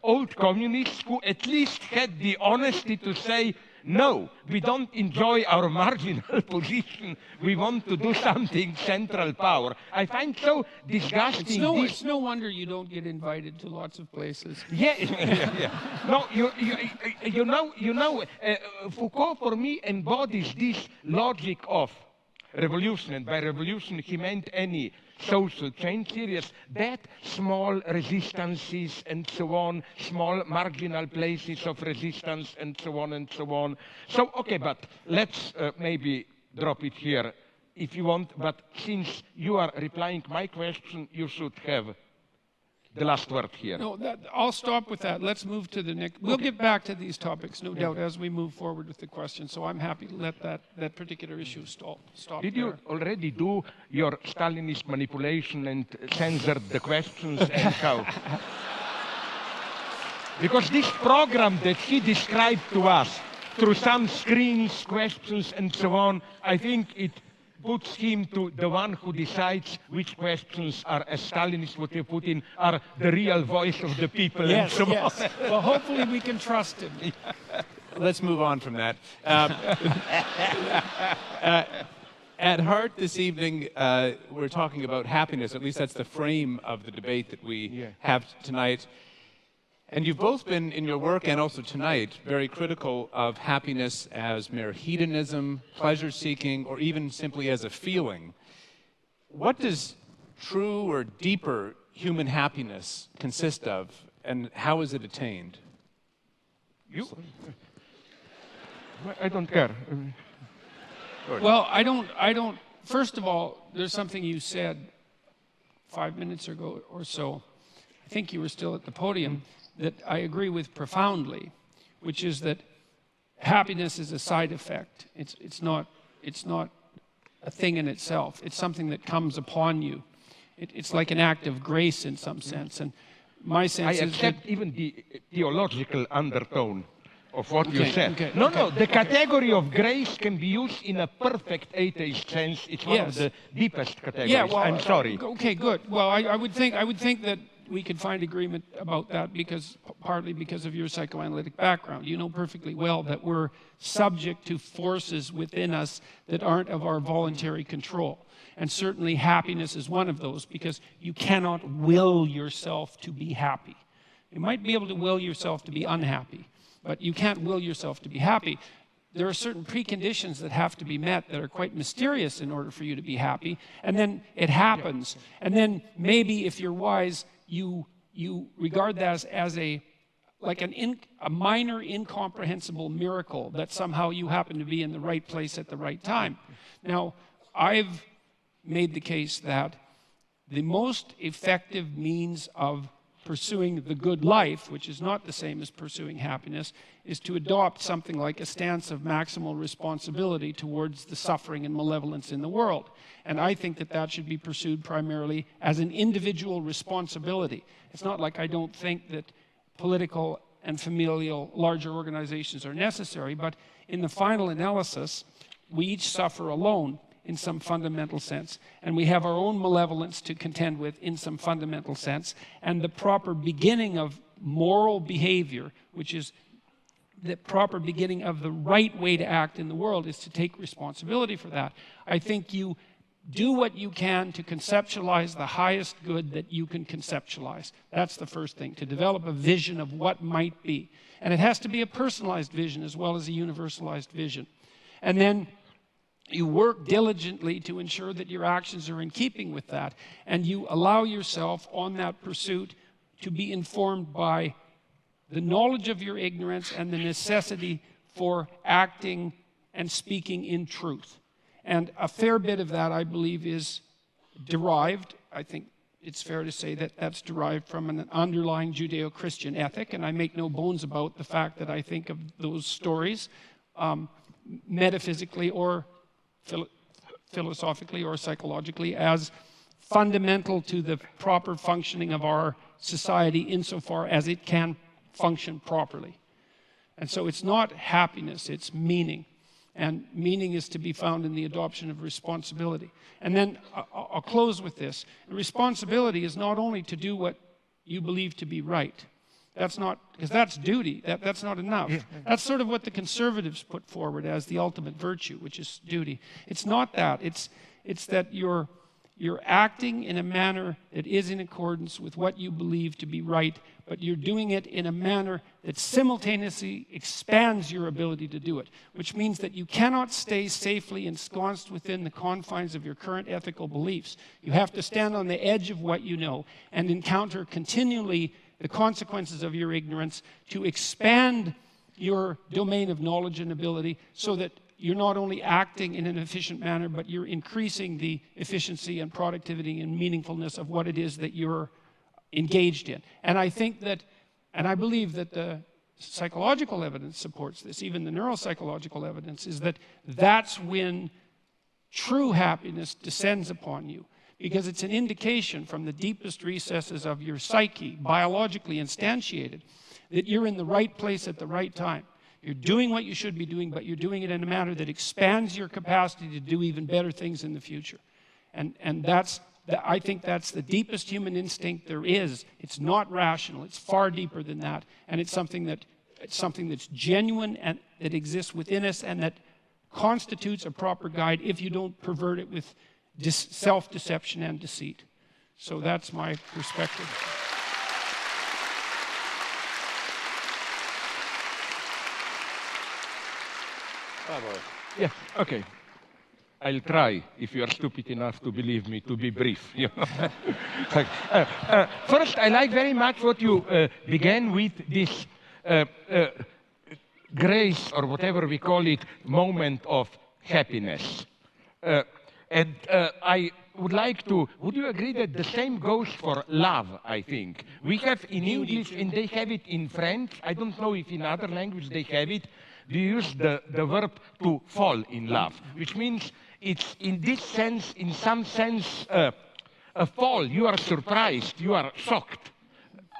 old communists who at least had the honesty to say, no, we don't enjoy our marginal position. We want to do something central power. I find so disgusting. It's no wonder you don't get invited to lots of places. Yeah. No, you know, Foucault for me embodies this logic of revolution, and by revolution he meant any social change, serious, that small resistances and so on, small marginal places of resistance and so on and so on. So, okay, but let's maybe drop it here if you want, but since you are replying my question, you should have the last word here. No, I'll stop with that. Let's move to the next. We'll get back to these topics, no doubt, as we move forward with the question. So I'm happy to let that particular issue stop. Did you already do your Stalinist manipulation and censored the questions and how? Because this program that he described to us through some screens, questions, and so on, I think it puts him to the one who decides which questions are, as Stalinist would have put in, are the real voice of the people. Yes, and so yes. on. Well, hopefully we can trust him. Let's move on from that. At heart this evening, we're talking about happiness. At least that's the frame of the debate that we have tonight. And you've both been, in your work and also tonight, very critical of happiness as mere hedonism, pleasure-seeking, or even simply as a feeling. What does true or deeper human happiness consist of, and how is it attained? You? I don't care. Well, I don't, first of all, there's something you said 5 minutes ago or so, I think you were still at the podium, that I agree with profoundly, which is that happiness is a side effect. It's not a thing in itself. It's something that comes upon you. It's like an act of grace in some sense. And my sense I is accept even the theological undertone of what you said. Okay, No, the category of grace can be used in a perfect atheist sense. It's one of the deepest categories. Yeah, well, I'm sorry. Okay, good. Well, I would think that we could find agreement about that partly because of your psychoanalytic background. You know perfectly well that we're subject to forces within us that aren't of our voluntary control. And certainly happiness is one of those, because you cannot will yourself to be happy. You might be able to will yourself to be unhappy, but you can't will yourself to be happy. There are certain preconditions that have to be met that are quite mysterious in order for you to be happy, and then it happens. And then maybe, if you're wise, you regard that as a minor incomprehensible miracle that somehow you happen to be in the right place at the right time. Now, I've made the case that the most effective means of pursuing the good life, which is not the same as pursuing happiness, is to adopt something like a stance of maximal responsibility towards the suffering and malevolence in the world. And I think that that should be pursued primarily as an individual responsibility. It's not like I don't think that political and familial larger organizations are necessary, but in the final analysis, we each suffer alone in some fundamental sense, and we have our own malevolence to contend with in some fundamental sense, and the proper beginning of moral behavior, which is the proper beginning of the right way to act in the world, is to take responsibility for that. I think you do what you can to conceptualize the highest good that you can conceptualize. That's the first thing, to develop a vision of what might be. And it has to be a personalized vision as well as a universalized vision. And then you work diligently to ensure that your actions are in keeping with that, and you allow yourself on that pursuit to be informed by the knowledge of your ignorance and the necessity for acting and speaking in truth. And a fair bit of that, I believe, is derived, I think it's fair to say that that's derived from an underlying Judeo-Christian ethic, and I make no bones about the fact that I think of those stories metaphysically or philosophically or psychologically as fundamental to the proper functioning of our society insofar as it can function properly. And so it's not happiness, it's meaning. And meaning is to be found in the adoption of responsibility. And then I'll close with this. Responsibility is not only to do what you believe to be right. That's not, because that's duty. That's not enough. Yeah. That's sort of what the conservatives put forward as the ultimate virtue, which is duty. It's not that. It's that you're acting in a manner that is in accordance with what you believe to be right, but you're doing it in a manner that simultaneously expands your ability to do it, which means that you cannot stay safely ensconced within the confines of your current ethical beliefs. You have to stand on the edge of what you know and encounter continually the consequences of your ignorance to expand your domain of knowledge and ability so that you're not only acting in an efficient manner, but you're increasing the efficiency and productivity and meaningfulness of what it is that you're engaged in. And I think that, and I believe that the psychological evidence supports this, even the neuropsychological evidence, is that that's when true happiness descends upon you. Because it's an indication from the deepest recesses of your psyche, biologically instantiated, that you're in the right place at the right time. You're doing what you should be doing, but you're doing it in a manner that expands your capacity to do even better things in the future. And I think that's the deepest human instinct there is. It's not rational. It's far deeper than that. And it's something that's genuine and that exists within us and that constitutes a proper guide if you don't pervert it with self-deception and deceit. So that's my perspective. Yeah, okay. I'll try, if you are stupid enough to believe me, to be brief. You know? First, I like very much what you began with, this grace, or whatever we call it, moment of happiness. And I would like to, would you agree that the same goes for love, I think? We have in English, and they have it in French. I don't know if in other languages they have it. We use the verb to fall in love, which means it's in this sense, in some sense, a fall. You are surprised, you are shocked.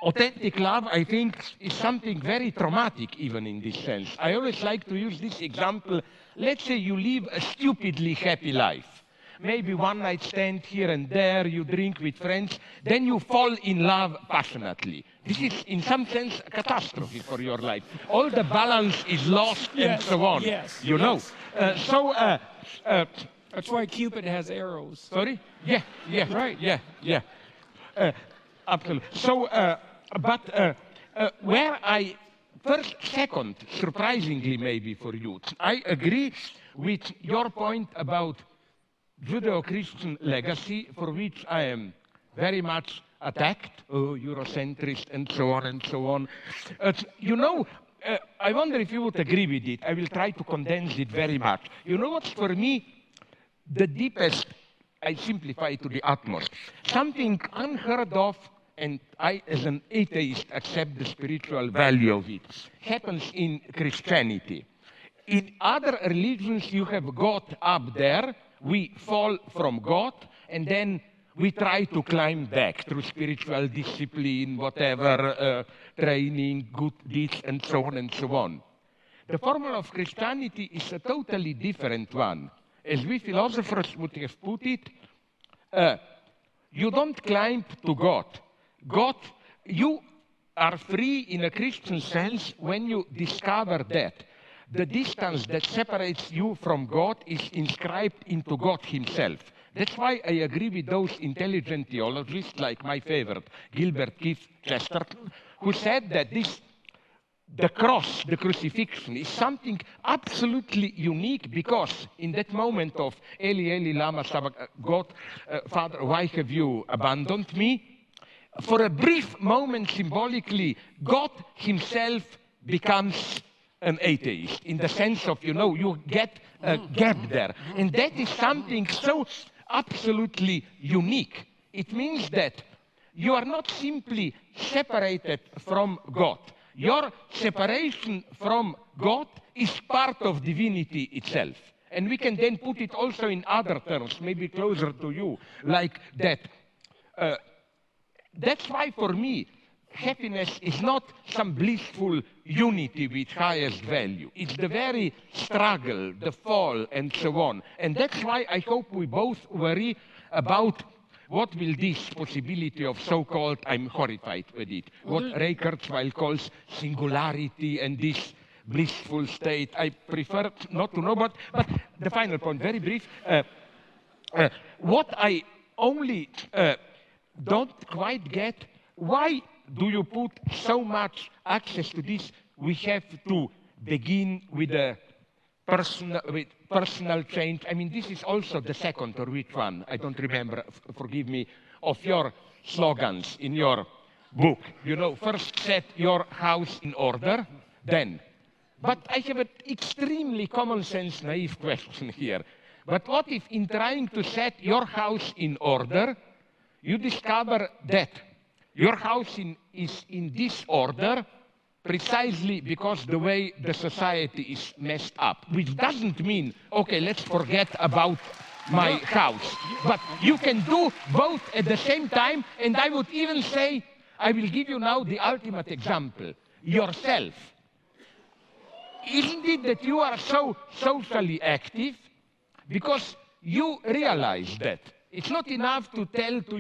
Authentic love, I think, is something very traumatic even in this sense. I always like to use this example. Let's say you live a stupidly happy life. Maybe one night stand here and there, you drink with friends, then you fall in love passionately. This is, in some sense, a catastrophe for your life. All the balance is lost and so on. Yes, you know. That's why Cupid has arrows. Sorry? Yeah, right. Yeah. Absolutely. So, where I, second, surprisingly maybe for you, I agree with your point about Judeo-Christian legacy, for which I am very much attacked, Eurocentrist and so on and so on. You know, I wonder if you would agree with it. I will try to condense it very much. You know what's for me the deepest, I simplify to the utmost, something unheard of and I, as an atheist, accept the spiritual value of it, happens in Christianity. In other religions, you have God up there, we fall from God, and then we try to climb back through spiritual discipline, whatever, training, good deeds, and so on and so on. The formula of Christianity is a totally different one. As we philosophers would have put it, you don't climb to God. You are free in a Christian sense when you discover that the distance that separates you from God is inscribed into God himself. That's why I agree with those intelligent theologists, like my favorite, Gilbert Keith Chesterton, who said that the cross, the crucifixion, is something absolutely unique because in that moment of Eli, Eli, lama sabachthani, God, Father, why have you abandoned me? For a brief moment, symbolically, God himself becomes an atheist in the sense of, you get a gap there. And that is something so absolutely unique. It means that you are not simply separated from God. Your separation from God is part of divinity itself. And we can then put it also in other terms, maybe closer to you, like that. That's why for me, happiness is not some blissful unity with highest value. It's the very struggle, the fall, and so on. And that's why I hope we both worry about what will this possibility of so-called, I'm horrified with it, what Ray Kurzweil calls singularity and this blissful state. I prefer not to know, but the final point, very brief. What I only don't quite get, why do you put so much access to this? We have to begin with a personal change. I mean, this is also the second or which one, I don't remember, forgive me, of your slogans in your book. First set your house in order, then. But I have an extremely common sense, naive question here. But what if in trying to set your house in order, you discover that your house is in disorder precisely because the way the society is messed up, which doesn't mean, okay, let's forget about my house. But you can do both at the same time, and I would even say, I will give you now the ultimate example, yourself. Isn't it that you are so socially active because you realize that it's not enough to tell to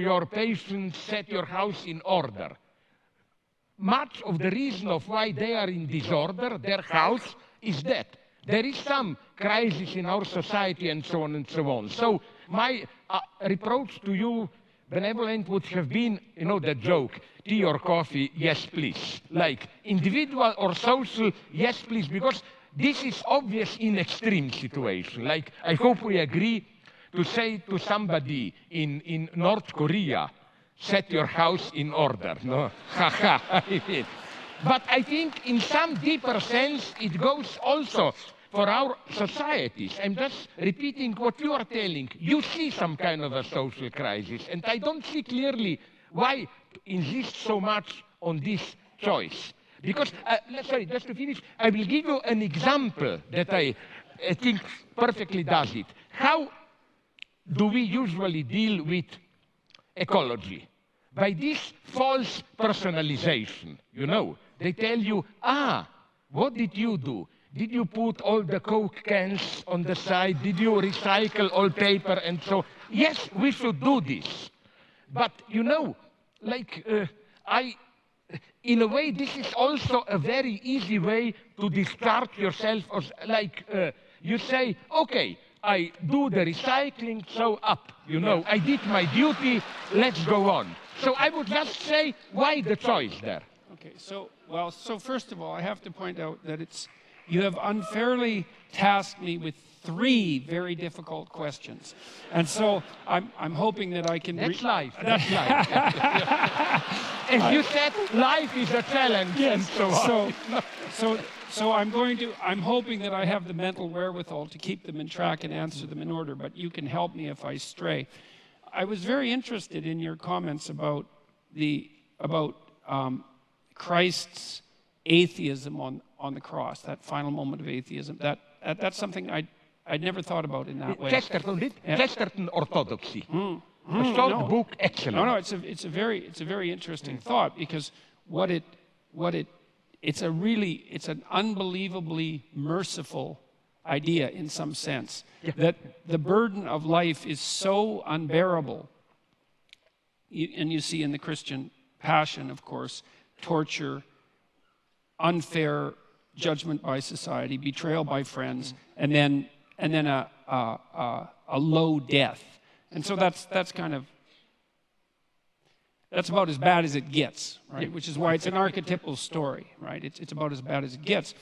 your patients, set your house in order. Much of the reason of why they are in disorder, their house, is that there is some crisis in our society and so on and so on. So my reproach to you, benevolent, would have been, that joke, tea or coffee, yes please. Like individual or social, yes please, because this is obvious in extreme situation. Like I hope we agree to say to somebody in North Korea, set your house in order. No, haha. But I think in some deeper sense, it goes also for our societies. I'm just repeating what you are telling. You see some kind of a social crisis, and I don't see clearly why insist so much on this choice. Because, sorry, just to finish, I will give you an example that I think perfectly does it. How do we usually deal with ecology? By this false personalization, They tell you, what did you do? Did you put all the Coke cans on the side? Did you recycle all paper and so? Yes, we should do this. But, in a way, this is also a very easy way to discharge yourself. You say, okay, I do the recycling, so up, I did my duty, let's go on. So I would just say, why the choice there? Okay, so first of all, I have to point out that you have unfairly tasked me with 3 very difficult questions. And so I'm hoping that I can... That's life, that's life. As you said, life is a challenge, yes, and so on. So I'm hoping that I have the mental wherewithal to keep them in track and answer them in order, but you can help me if I stray. I was very interested in your comments about Christ's atheism on the cross, that final moment of atheism. That's something I'd never thought about in that way. Chesterton orthodoxy. A short book, excellent. No, it's a very interesting thought, because it's an unbelievably merciful idea in some sense, that the burden of life is so unbearable. And you see in the Christian passion, of course, torture, unfair judgment by society, betrayal by friends, and then a low death. And so that's about as bad as it gets, right? Which is why it's an archetypal story, right? It's about as bad as it gets.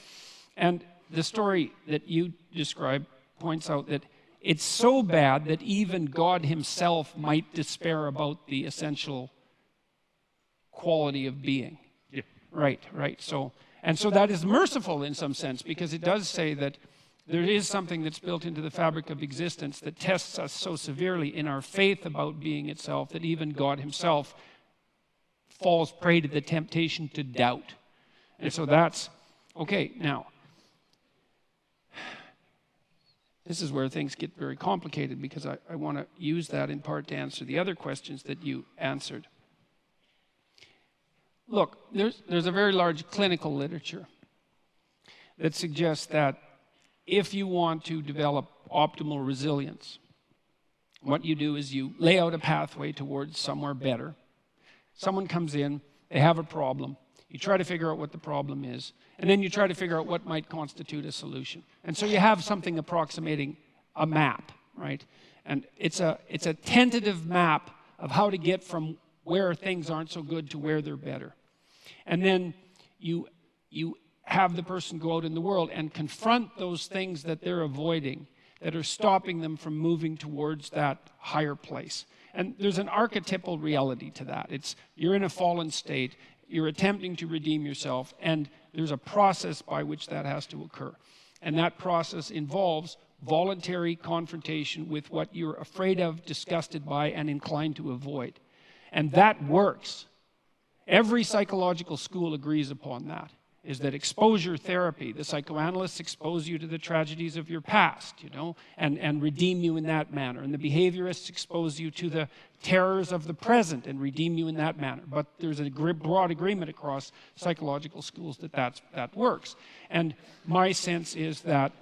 And the story that you describe points out that it's so bad that even God himself might despair about the essential quality of being. Yeah. Right. So that is merciful in some sense, because it does say that there is something that's built into the fabric of existence that tests us so severely in our faith about being itself that even God himself falls prey to the temptation to doubt. And so that's, okay, now, this is where things get very complicated, because I want to use that in part to answer the other questions that you answered. Look, there's a very large clinical literature that suggests that if you want to develop optimal resilience, what you do is you lay out a pathway towards somewhere better. Someone comes in, they have a problem, you try to figure out what the problem is, and then you try to figure out what might constitute a solution. And so you have something approximating a map, right? And it's a tentative map of how to get from where things aren't so good to where they're better. And then you have the person go out in the world and confront those things that they're avoiding, that are stopping them from moving towards that higher place. And there's an archetypal reality to that. You're in a fallen state, you're attempting to redeem yourself, and there's a process by which that has to occur. And that process involves voluntary confrontation with what you're afraid of, disgusted by, and inclined to avoid. And that works. Every psychological school agrees upon that, is that exposure therapy, the psychoanalysts expose you to the tragedies of your past, and redeem you in that manner. And the behaviorists expose you to the terrors of the present and redeem you in that manner. But there's a broad agreement across psychological schools that works. And my sense is that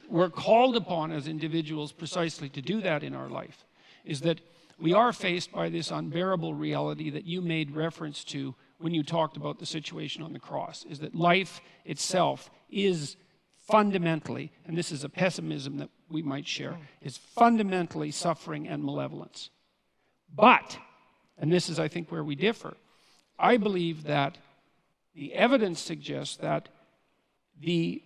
we're called upon as individuals precisely to do that in our life, is that we are faced by this unbearable reality that you made reference to when you talked about the situation on the cross, is that life itself is fundamentally, and this is a pessimism that we might share, is fundamentally suffering and malevolence. But, and this is I think where we differ, I believe that the evidence suggests that the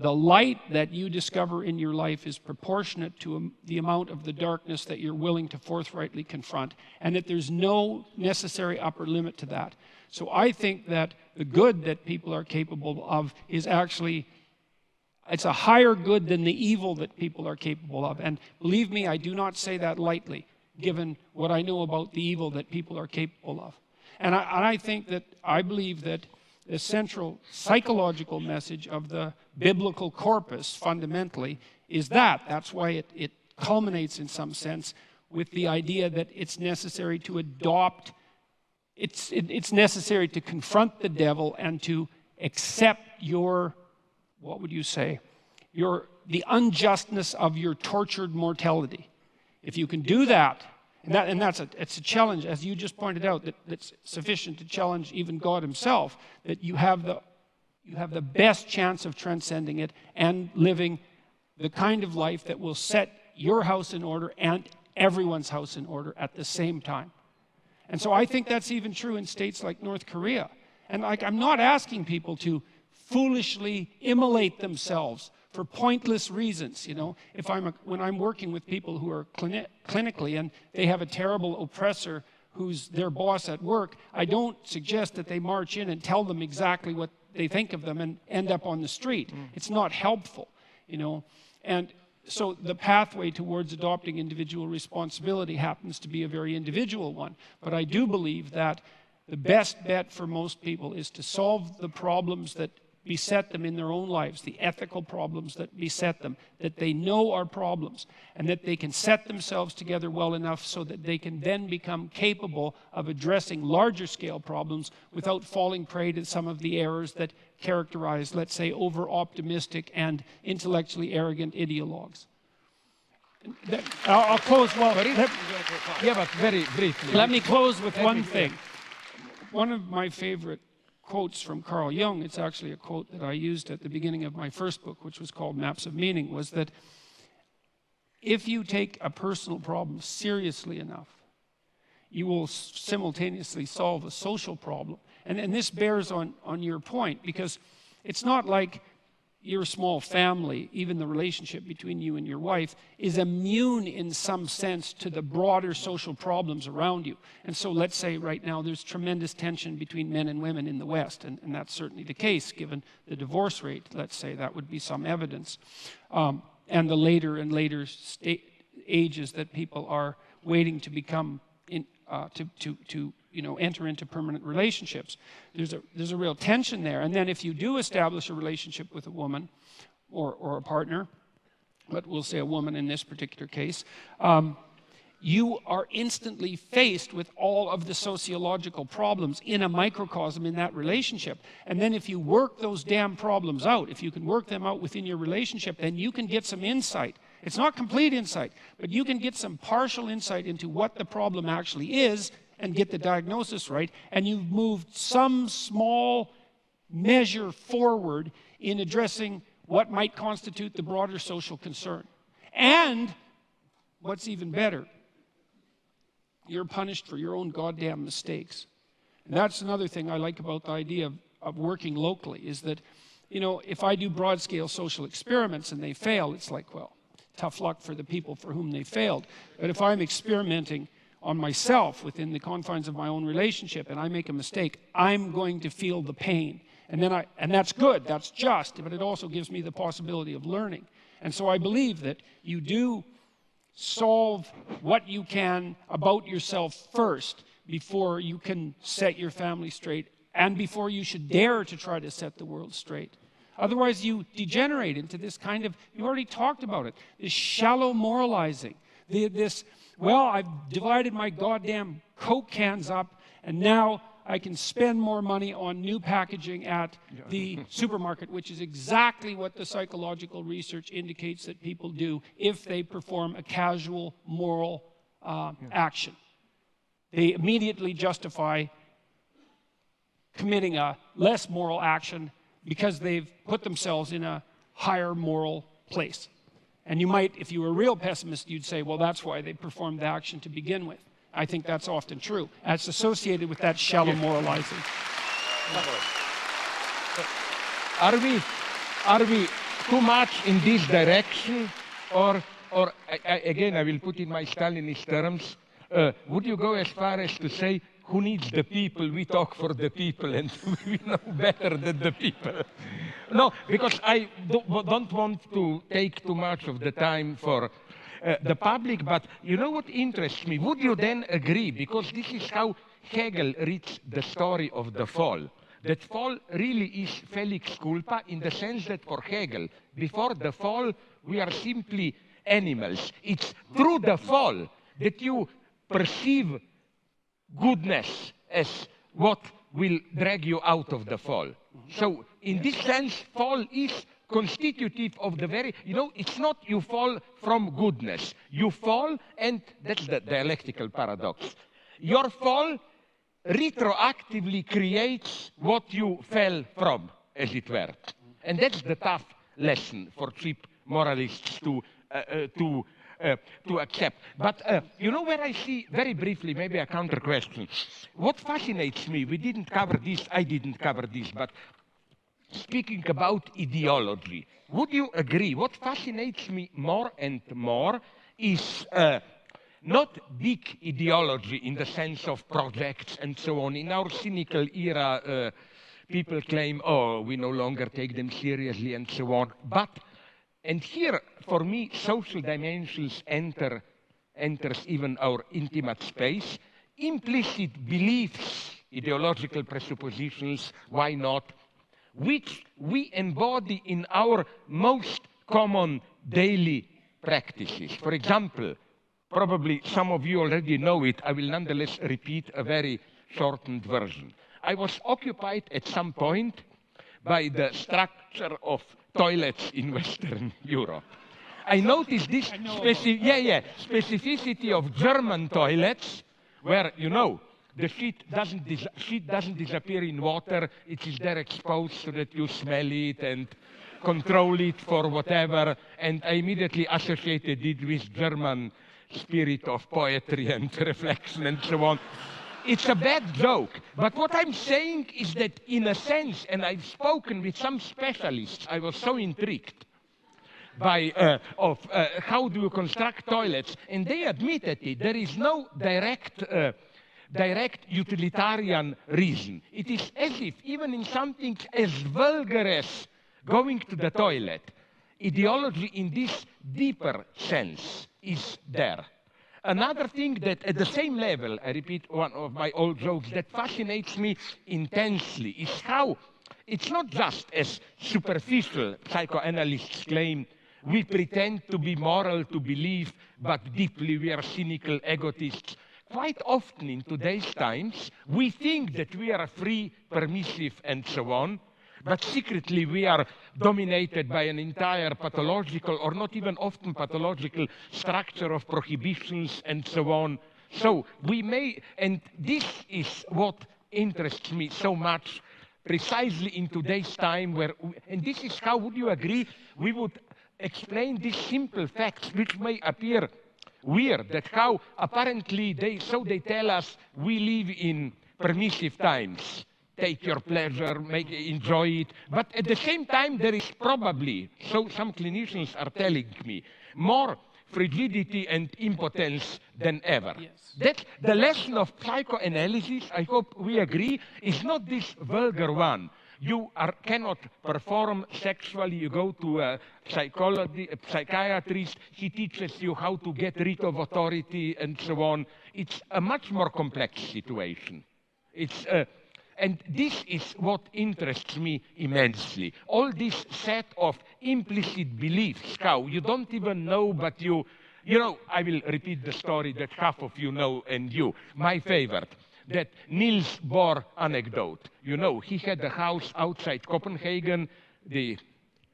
light that you discover in your life is proportionate to the amount of the darkness that you're willing to forthrightly confront, and that there's no necessary upper limit to that. So I think that the good that people are capable of is actually, it's a higher good than the evil that people are capable of. And believe me, I do not say that lightly, given what I know about the evil that people are capable of. And I believe that the central psychological message of the biblical corpus, fundamentally, is that. That's why it culminates, in some sense, with the idea that it's necessary to adopt, it's necessary to confront the devil and to accept your, what would you say, the unjustness of your tortured mortality. If you can do that, it's a challenge, as you just pointed out, that's sufficient to challenge even God himself, that you have the best chance of transcending it and living the kind of life that will set your house in order and everyone's house in order at the same time. And so I think that's even true in states like North Korea. And I'm not asking people to foolishly immolate themselves for pointless reasons, when I'm working with people who are clinically and they have a terrible oppressor who's their boss at work, I don't suggest that they march in and tell them exactly what they think of them and end up on the street. It's not helpful, And so the pathway towards adopting individual responsibility happens to be a very individual one. But I do believe that the best bet for most people is to solve the problems that beset them in their own lives, the ethical problems that beset them, that they know are problems, and that they can set themselves together well enough so that they can then become capable of addressing larger scale problems without falling prey to some of the errors that characterize, let's say, over-optimistic and intellectually arrogant ideologues. I'll close, well, yeah, but very briefly. Let me close with one thing. One of my favorite quotes from Carl Jung, it's actually a quote that I used at the beginning of my first book, which was called Maps of Meaning, was that if you take a personal problem seriously enough, you will simultaneously solve a social problem. And this bears on your point, because it's not like your small family, even the relationship between you and your wife, is immune in some sense to the broader social problems around you. And so let's say right now there's tremendous tension between men and women in the West, and that's certainly the case given the divorce rate. Let's say that would be some evidence. And the later and later ages that people are waiting to become, enter into permanent relationships. There's a real tension there. And then if you do establish a relationship with a woman or a partner, but we'll say a woman in this particular case, you are instantly faced with all of the sociological problems in a microcosm in that relationship. And then if you work those damn problems out, if you can work them out within your relationship, then you can get some insight. It's not complete insight, but you can get some partial insight into what the problem actually is and get the diagnosis right, and you've moved some small measure forward in addressing what might constitute the broader social concern. And what's even better, you're punished for your own goddamn mistakes. And that's another thing I like about the idea of working locally, is that, if I do broad-scale social experiments and they fail, it's like, well, tough luck for the people for whom they failed. But if I'm experimenting on myself within the confines of my own relationship and I make a mistake, I'm going to feel the pain. And that's good, that's just, but it also gives me the possibility of learning. And so I believe that you do solve what you can about yourself first before you can set your family straight and before you should dare to try to set the world straight. Otherwise you degenerate into this kind of, you already talked about it, this shallow moralizing, well, I've divided my goddamn Coke cans up, and now I can spend more money on new packaging at the supermarket, which is exactly what the psychological research indicates that people do if they perform a casual moral action. They immediately justify committing a less moral action because they've put themselves in a higher moral place. And you might, if you were a real pessimist, you'd say, well, that's why they performed the action to begin with. I think that's often true. That's associated with that shallow moralizing. Are we too much in this direction? Or again, I will put in my Stalinist terms, would you go as far as to say, who needs the people? We talk for the people and we know better than the people. No, because I don't want to take too much of the time for the public, but you know what interests me? Would you then agree, because this is how Hegel reads the story of the fall, that fall really is felix culpa in the sense that for Hegel, before the fall, we are simply animals. It's through the fall that you perceive goodness as what will drag you out of the fall. So in this sense, fall is constitutive of the very, it's not you fall from goodness. You fall, and that's the dialectical paradox. Your fall retroactively creates what you fell from, as it were. And that's the tough lesson for cheap moralists to accept. But where I see, very briefly, maybe a counter question. What fascinates me, we didn't cover this, I didn't cover this, but speaking about ideology, would you agree? What fascinates me more and more is not big ideology in the sense of projects and so on. In our cynical era, people claim, oh, we no longer take them seriously and so on. But And here, for me, social dimensions enters even our intimate space. Implicit beliefs, ideological presuppositions, why not, which we embody in our most common daily practices. For example, probably some of you already know it, I will nonetheless repeat a very shortened version. I was occupied at some point by the structure of toilets in Western Europe. I noticed this specificity of German toilets, where, you know, the sheet doesn't disappear in water, it is there exposed so that you smell it and control it for whatever, and I immediately associated it with German spirit of poetry and reflection and so on. It's a bad joke, but what I'm saying is that in a sense, and I've spoken with some specialists, I was so intrigued by how do you construct toilets, and they admitted it. There is no direct utilitarian reason. It is as if even in something as vulgar as going to the toilet, ideology in this deeper sense is there. Another thing that at the same level, I repeat one of my old jokes, that fascinates me intensely is how it's not just as superficial psychoanalysts claim, we pretend to be moral to believe, but deeply we are cynical egotists. Quite often in today's times, we think that we are free, permissive, and so on, but secretly we are dominated by an entire pathological, or not even often pathological, structure of prohibitions and so on. So we may, and this is what interests me so much, precisely in today's time where, and this is how, would you agree, we would explain these simple facts which may appear weird, that how apparently they tell us we live in permissive times. Take your pleasure, enjoy it. But at the same time, there is probably, so some clinicians are telling me, more frigidity and impotence than ever. Yes. That the lesson of psychoanalysis, I hope we agree, is not this vulgar one. You cannot perform sexually, you go to a psychiatrist, he teaches you how to get rid of authority and so on. It's a much more complex situation. It's and this is what interests me immensely. All this set of implicit beliefs, how you don't even know, but you know, I will repeat the story that half of you know and you. My favorite, that Niels Bohr anecdote. You know, he had a house outside Copenhagen, the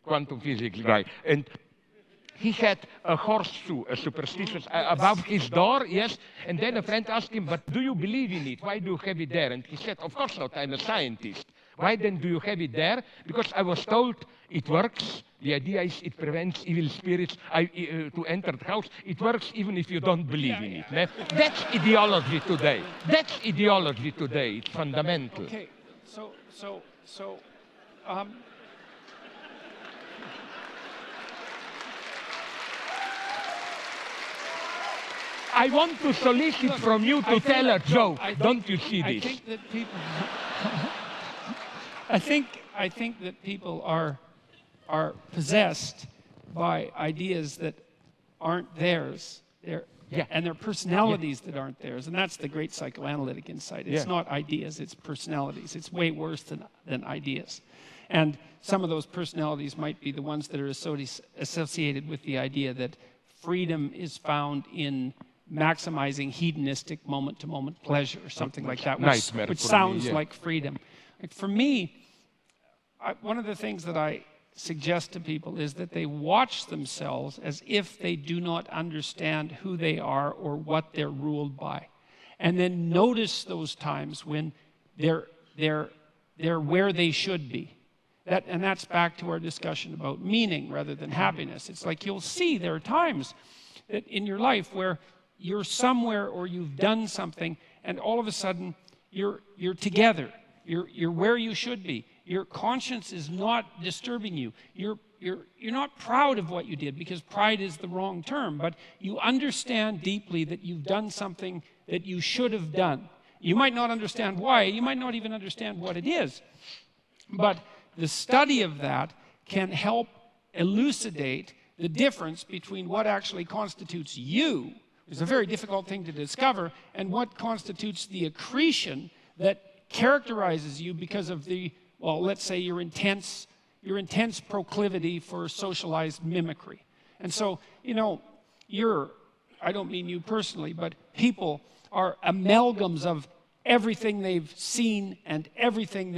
quantum physics guy, and he had a horseshoe, a superstitious, above his door, yes, and then a friend asked him, but do you believe in it? Why do you have it there? And he said, of course not, I'm a scientist. Why then do you have it there? Because I was told it works. The idea is it prevents evil spirits to enter the house. It works even if you don't believe in it. Yeah. That's ideology today. That's ideology today. It's fundamental. Okay, I want to solicit from you to tell a joke. Don't you see this? I think that people. I think that people are possessed by ideas that aren't theirs. And their personalities that aren't theirs. And that's the great psychoanalytic insight. It's not ideas, it's personalities. It's way worse than ideas. And some of those personalities might be the ones that are associated with the idea that freedom is found in maximizing hedonistic moment-to-moment pleasure or something like that, which sounds like freedom. Like for me, one of the things that I suggest to people is that they watch themselves as if they do not understand who they are or what they're ruled by. And then notice those times when they're where they should be. And that's back to our discussion about meaning rather than happiness. It's like you'll see there are times that in your life where you're somewhere or you've done something and all of a sudden you're together. You're where you should be. Your conscience is not disturbing you. You're not proud of what you did, because pride is the wrong term, but you understand deeply that you've done something that you should have done. You might not understand why. You might not even understand what it is. But the study of that can help elucidate the difference between what actually constitutes you, which is a very difficult thing to discover, and what constitutes the accretion that characterizes you because of the, well, let's say your intense proclivity for socialized mimicry. And so, you know, I don't mean you personally, but people are amalgams of everything they've seen and everything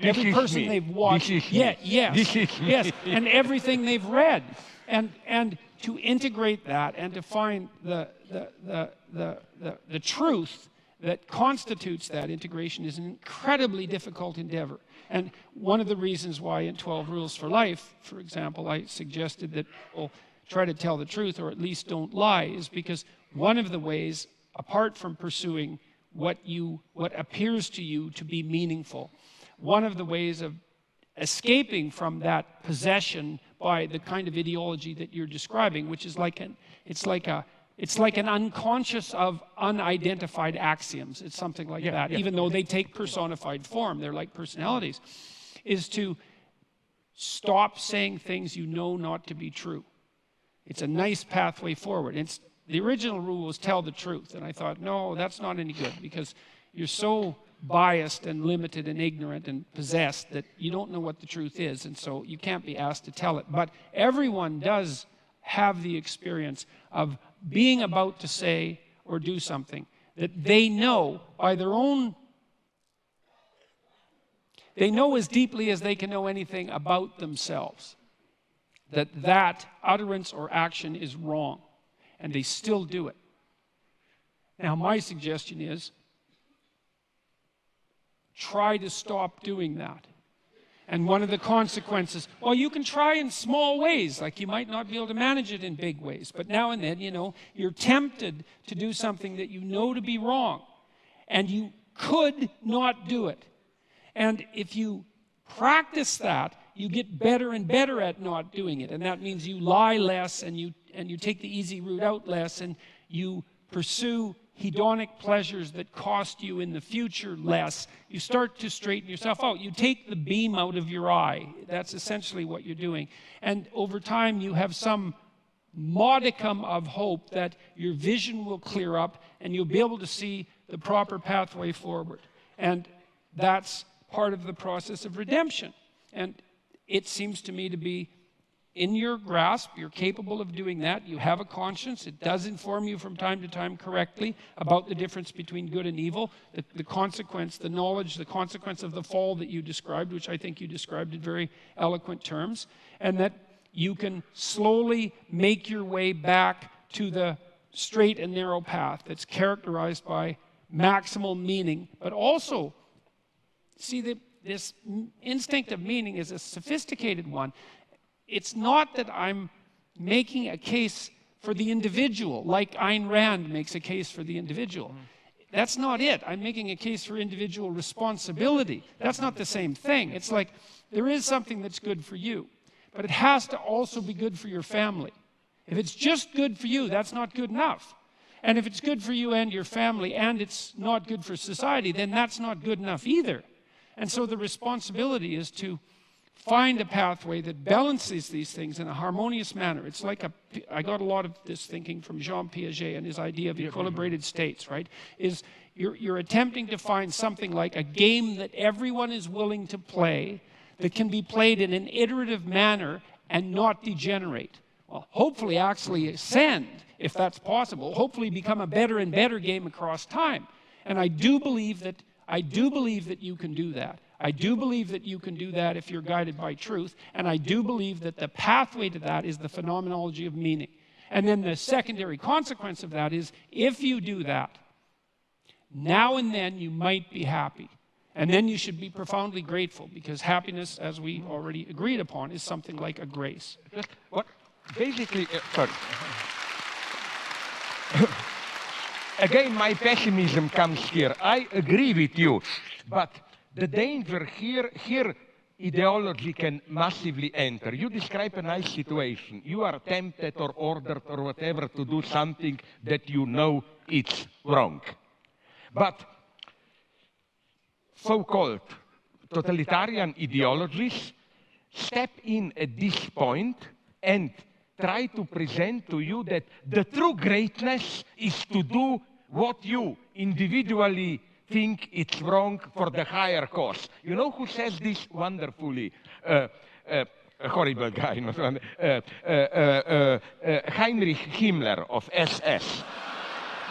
every person they've watched. Yes, and everything they've read. And to integrate that and to find the truth that constitutes that integration is an incredibly difficult endeavor. And one of the reasons why in 12 Rules for Life, for example, I suggested that people try to tell the truth or at least don't lie is because one of the ways, apart from pursuing what appears to you to be meaningful, one of the ways of escaping from that possession by the kind of ideology that you're describing, which is it's like an unconscious of unidentified axioms. It's something like that, even though they take personified form. They're like personalities, is to stop saying things you know not to be true. It's a nice pathway forward. The original rule was tell the truth, and I thought, no, that's not any good because you're so biased and limited and ignorant and possessed that you don't know what the truth is, and so you can't be asked to tell it. But everyone does have the experience of being about to say or do something that they know by their own, they know as deeply as they can know anything about themselves, that utterance or action is wrong, and they still do it. Now, my suggestion is, try to stop doing that. And one of the consequences, well, you can try in small ways, like you might not be able to manage it in big ways, but now and then, you know, you're tempted to do something that you know to be wrong, and you could not do it. And if you practice that, you get better and better at not doing it, and that means you lie less, and you take the easy route out less, and you pursue hedonic pleasures that cost you in the future less. You start to straighten yourself out. You take the beam out of your eye. That's essentially what you're doing. And over time, you have some modicum of hope that your vision will clear up and you'll be able to see the proper pathway forward. And that's part of the process of redemption. And it seems to me to be in your grasp. You're capable of doing that. You have a conscience. It does inform you from time to time correctly about the difference between good and evil, the consequence, the knowledge, the consequence of the fall that you described, which I think you described in very eloquent terms, and that you can slowly make your way back to the straight and narrow path that's characterized by maximal meaning, but also, see, this instinct of meaning is a sophisticated one. It's not that I'm making a case for the individual, like Ayn Rand makes a case for the individual. That's not it. I'm making a case for individual responsibility. That's not the same thing. It's like there is something that's good for you, but it has to also be good for your family. If it's just good for you, that's not good enough. And if it's good for you and your family and it's not good for society, then that's not good enough either. And so the responsibility is to find a pathway that balances these things in a harmonious manner. It's like I got a lot of this thinking from Jean Piaget and his idea of equilibrated states, right? Is you're attempting to find something like a game that everyone is willing to play that can be played in an iterative manner and not degenerate. Well, hopefully actually ascend, if that's possible, hopefully become a better and better game across time. And I do believe that you can do that. I do believe that you can do that if you're guided by truth, and I do believe that the pathway to that is the phenomenology of meaning. And then the secondary consequence of that is, if you do that, now and then you might be happy. And then you should be profoundly grateful, because happiness, as we already agreed upon, is something like a grace. What? Basically, sorry. Again, my pessimism comes here. I agree with you, but the danger here ideology can massively enter. You describe a nice situation. You are tempted or ordered or whatever to do something that you know it's wrong. But so-called totalitarian ideologies step in at this point and try to present to you that the true greatness is to do what you individually think it's wrong for the higher cause. You know who says this wonderfully? A horrible guy, Heinrich Himmler of SS.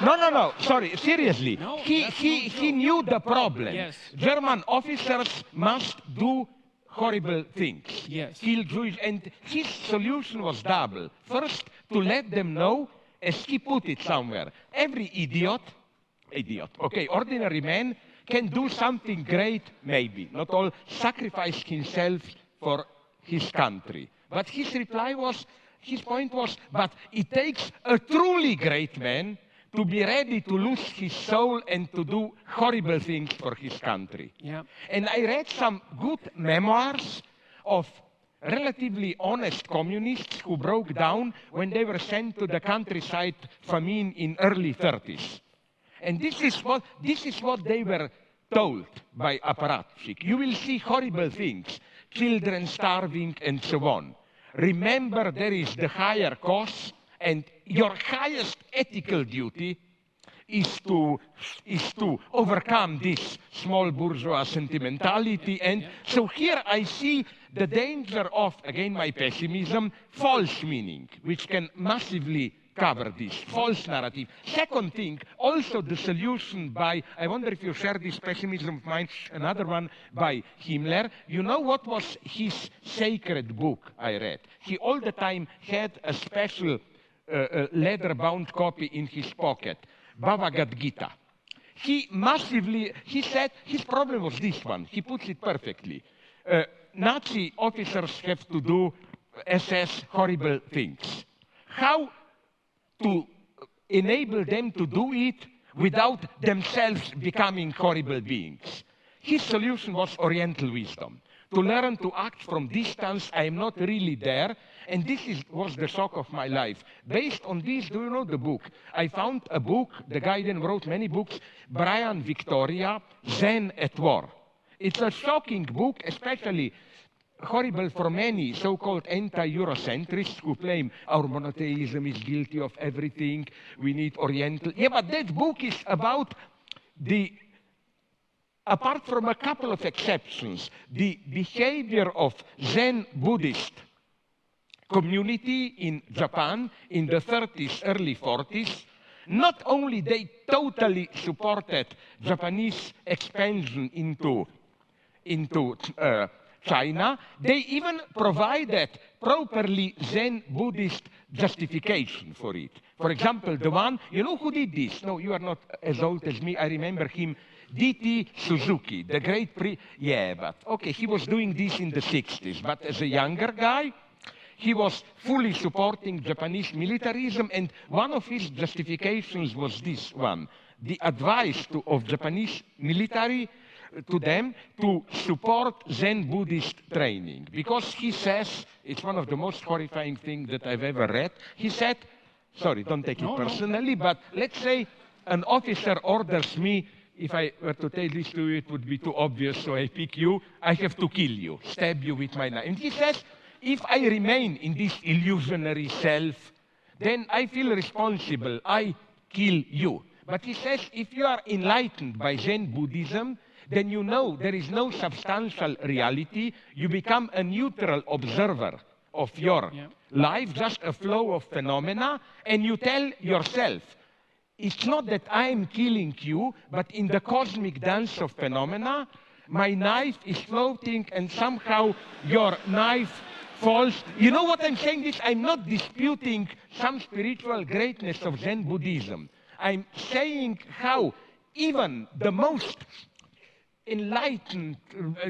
No, sorry, seriously. No, he knew the problem. Yes. German officers must do horrible things. Yes. Kill Jewish, and his solution was double. First, to let them know, as he put it somewhere, every idiot, okay, ordinary man can do something great, maybe, not all, sacrifice himself for his country. But his reply was, his point was, but it takes a truly great man to be ready to lose his soul and to do horrible things for his country. Yeah. And I read some good memoirs of relatively honest communists who broke down when they were sent to the countryside famine in early 30s. And this is what they were told by apparatchik. You will see horrible things, children starving and so on. Remember, there is the higher cause, and your highest ethical duty is to overcome this small bourgeois sentimentality. And so here I see the danger of, again my pessimism, false meaning, which can massively cover this false narrative. Second thing, also the solution by, I wonder if you share this pessimism of mine, another one by Himmler. You know what was his sacred book I read? He all the time had a special leather-bound copy in his pocket, Bhagavad Gita. He said, his problem was this one. He puts it perfectly. Nazi officers have to do SS horrible things. How to enable them to do it without themselves becoming horrible beings? His solution was Oriental wisdom. To learn to act from distance, I am not really there, and this was the shock of my life. Based on this, do you know the book? I found a book, the guy then wrote many books, Brian Victoria, Zen at War. It's a shocking book, especially horrible for many so-called anti-Eurocentrists who claim our monotheism is guilty of everything, we need Oriental. Yeah, but that book is about apart from a couple of exceptions, the behavior of Zen Buddhist community in Japan in the 30s, early 40s. Not only they totally supported Japanese expansion into China, they even provided properly Zen Buddhist justification for it. For example, the one, you know who did this? No, you are not as old as me, I remember him, D.T. Suzuki, the great yeah, but okay, he was doing this in the 60s, but as a younger guy, he was fully supporting Japanese militarism, and one of his justifications was this one, the advice of Japanese military to them to support Zen Buddhist training. Because he says, it's one of the most horrifying things that I've ever read, he said, sorry, don't take it personally, but let's say an officer orders me, if I were to tell this to you, it would be too obvious, so I pick you, I have to kill you, stab you with my knife. And he says, if I remain in this illusionary self, then I feel responsible, I kill you. But he says, if you are enlightened by Zen Buddhism, then you know there is no substantial reality, you become a neutral observer of your life, just a flow of phenomena, and you tell yourself, it's not that I am killing you, but in the cosmic dance of phenomena, my knife is floating and somehow your knife false. You know what I'm saying? This, I'm not disputing some spiritual greatness of Zen Buddhism. I'm saying how even the most enlightened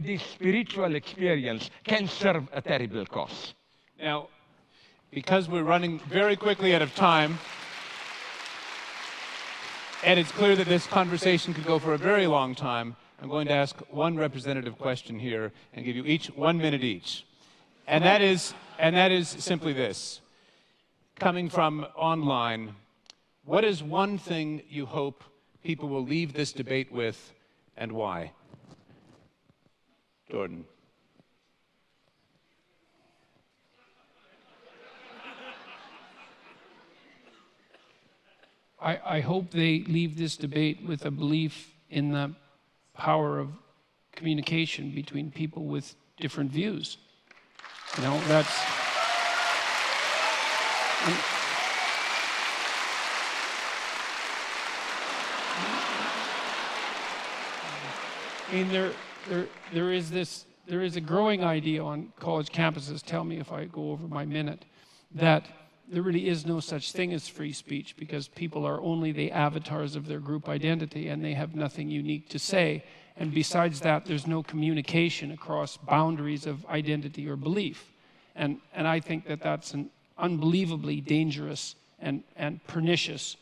this spiritual experience can serve a terrible cause. Now, because we're running very quickly out of time, and it's clear that this conversation could go for a very long time, I'm going to ask one representative question here and give you each 1 minute each. And that is simply this. Coming from online, what is one thing you hope people will leave this debate with, and why? Jordan. I hope they leave this debate with a belief in the power of communication between people with different views. You know, that's... I mean, there is a growing idea on college campuses, tell me if I go over my minute, that there really is no such thing as free speech because people are only the avatars of their group identity and they have nothing unique to say. And besides that, there's no communication across boundaries of identity or belief. And I think that that's an unbelievably dangerous and pernicious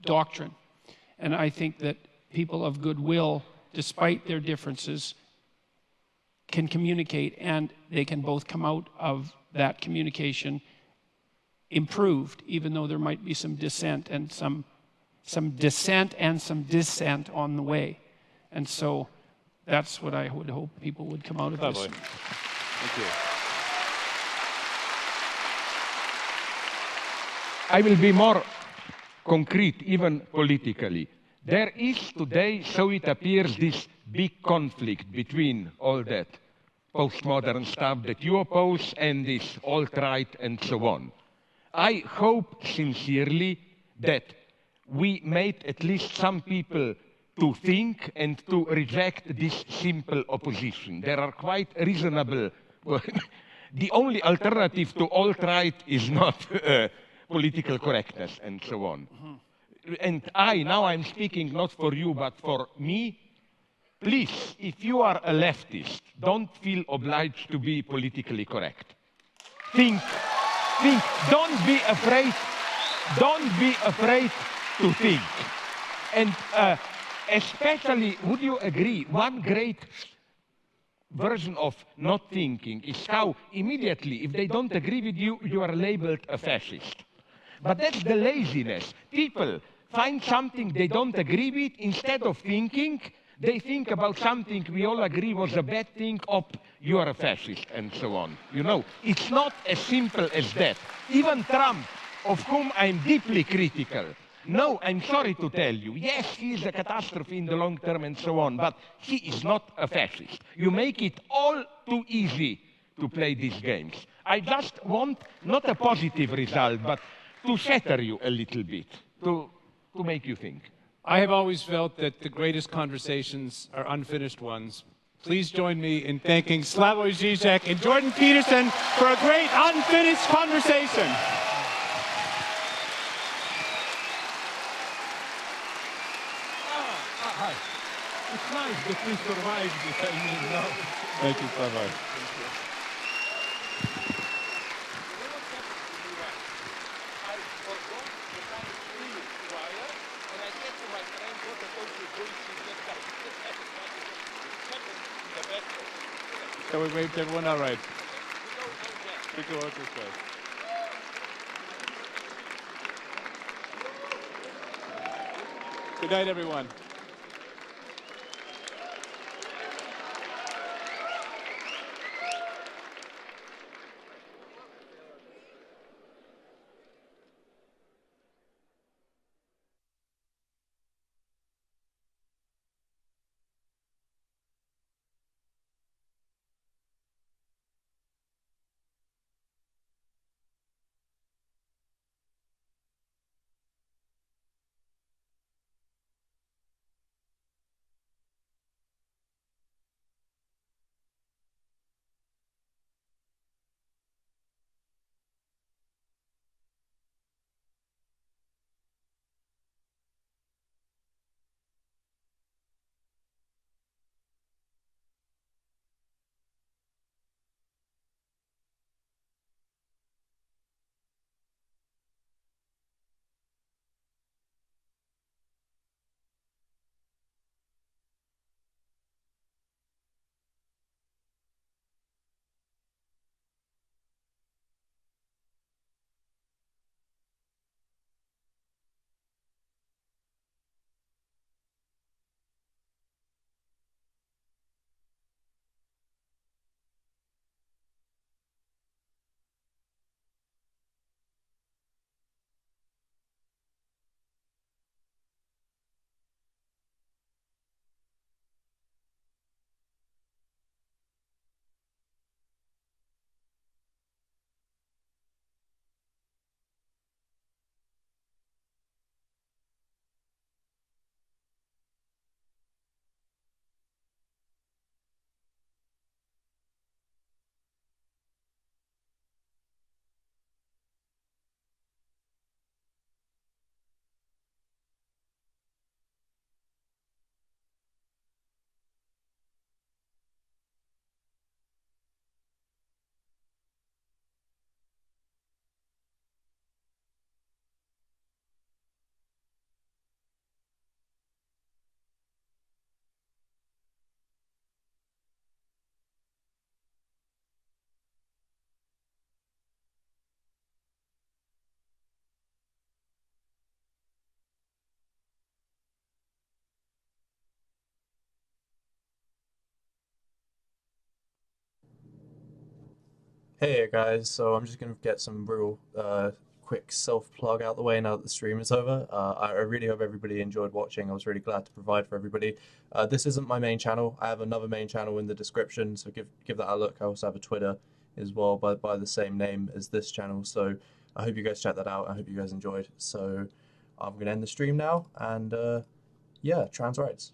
doctrine. And I think that people of goodwill, despite their differences, can communicate, and they can both come out of that communication improved, even though there might be some dissent and some dissent and some dissent on the way. And so that's what I would hope people would come out of this. Thank you. I will be more concrete, even politically. There is today, so it appears, this big conflict between all that postmodern stuff that you oppose and this alt-right and so on. I hope sincerely that we made at least some people to think and to reject this simple opposition. There are quite reasonable... The only alternative to alt-right is not political correctness and so on. And now I'm speaking not for you, but for me. Please, if you are a leftist, don't feel obliged to be politically correct. Think, don't be afraid to think. And especially, would you agree, one great version of not thinking is how immediately, if they don't agree with you, you are labeled a fascist. But that's the laziness. People find something they don't agree with, instead of thinking, they think about something we all agree was a bad thing, you are a fascist, and so on. You know, it's not as simple as that. Even Trump, of whom I'm deeply critical, no, I'm sorry to tell you, yes, he is a catastrophe in the long term and so on, but he is not a fascist. You make it all too easy to play these games. I just want not a positive result, but to shatter you a little bit, to make you think. I have always felt that the greatest conversations are unfinished ones. Please join me in thanking Slavoj Zizěk and Jordan Peterson for a great unfinished conversation. Hi. It's nice that we survived this, I mean, no. Thank you, Slavoj. Can we wave to everyone? All right. We go out this way. Good night, everyone. Hey guys, so I'm just gonna get some real quick self-plug out the way now that the stream is over. I really hope everybody enjoyed watching. I was really glad to provide for everybody. This isn't my main channel. I have another main channel in the description, so give that a look. I also have a Twitter as well by the same name as this channel. So I hope you guys check that out. I hope you guys enjoyed. So I'm gonna end the stream now, and yeah, trans rights.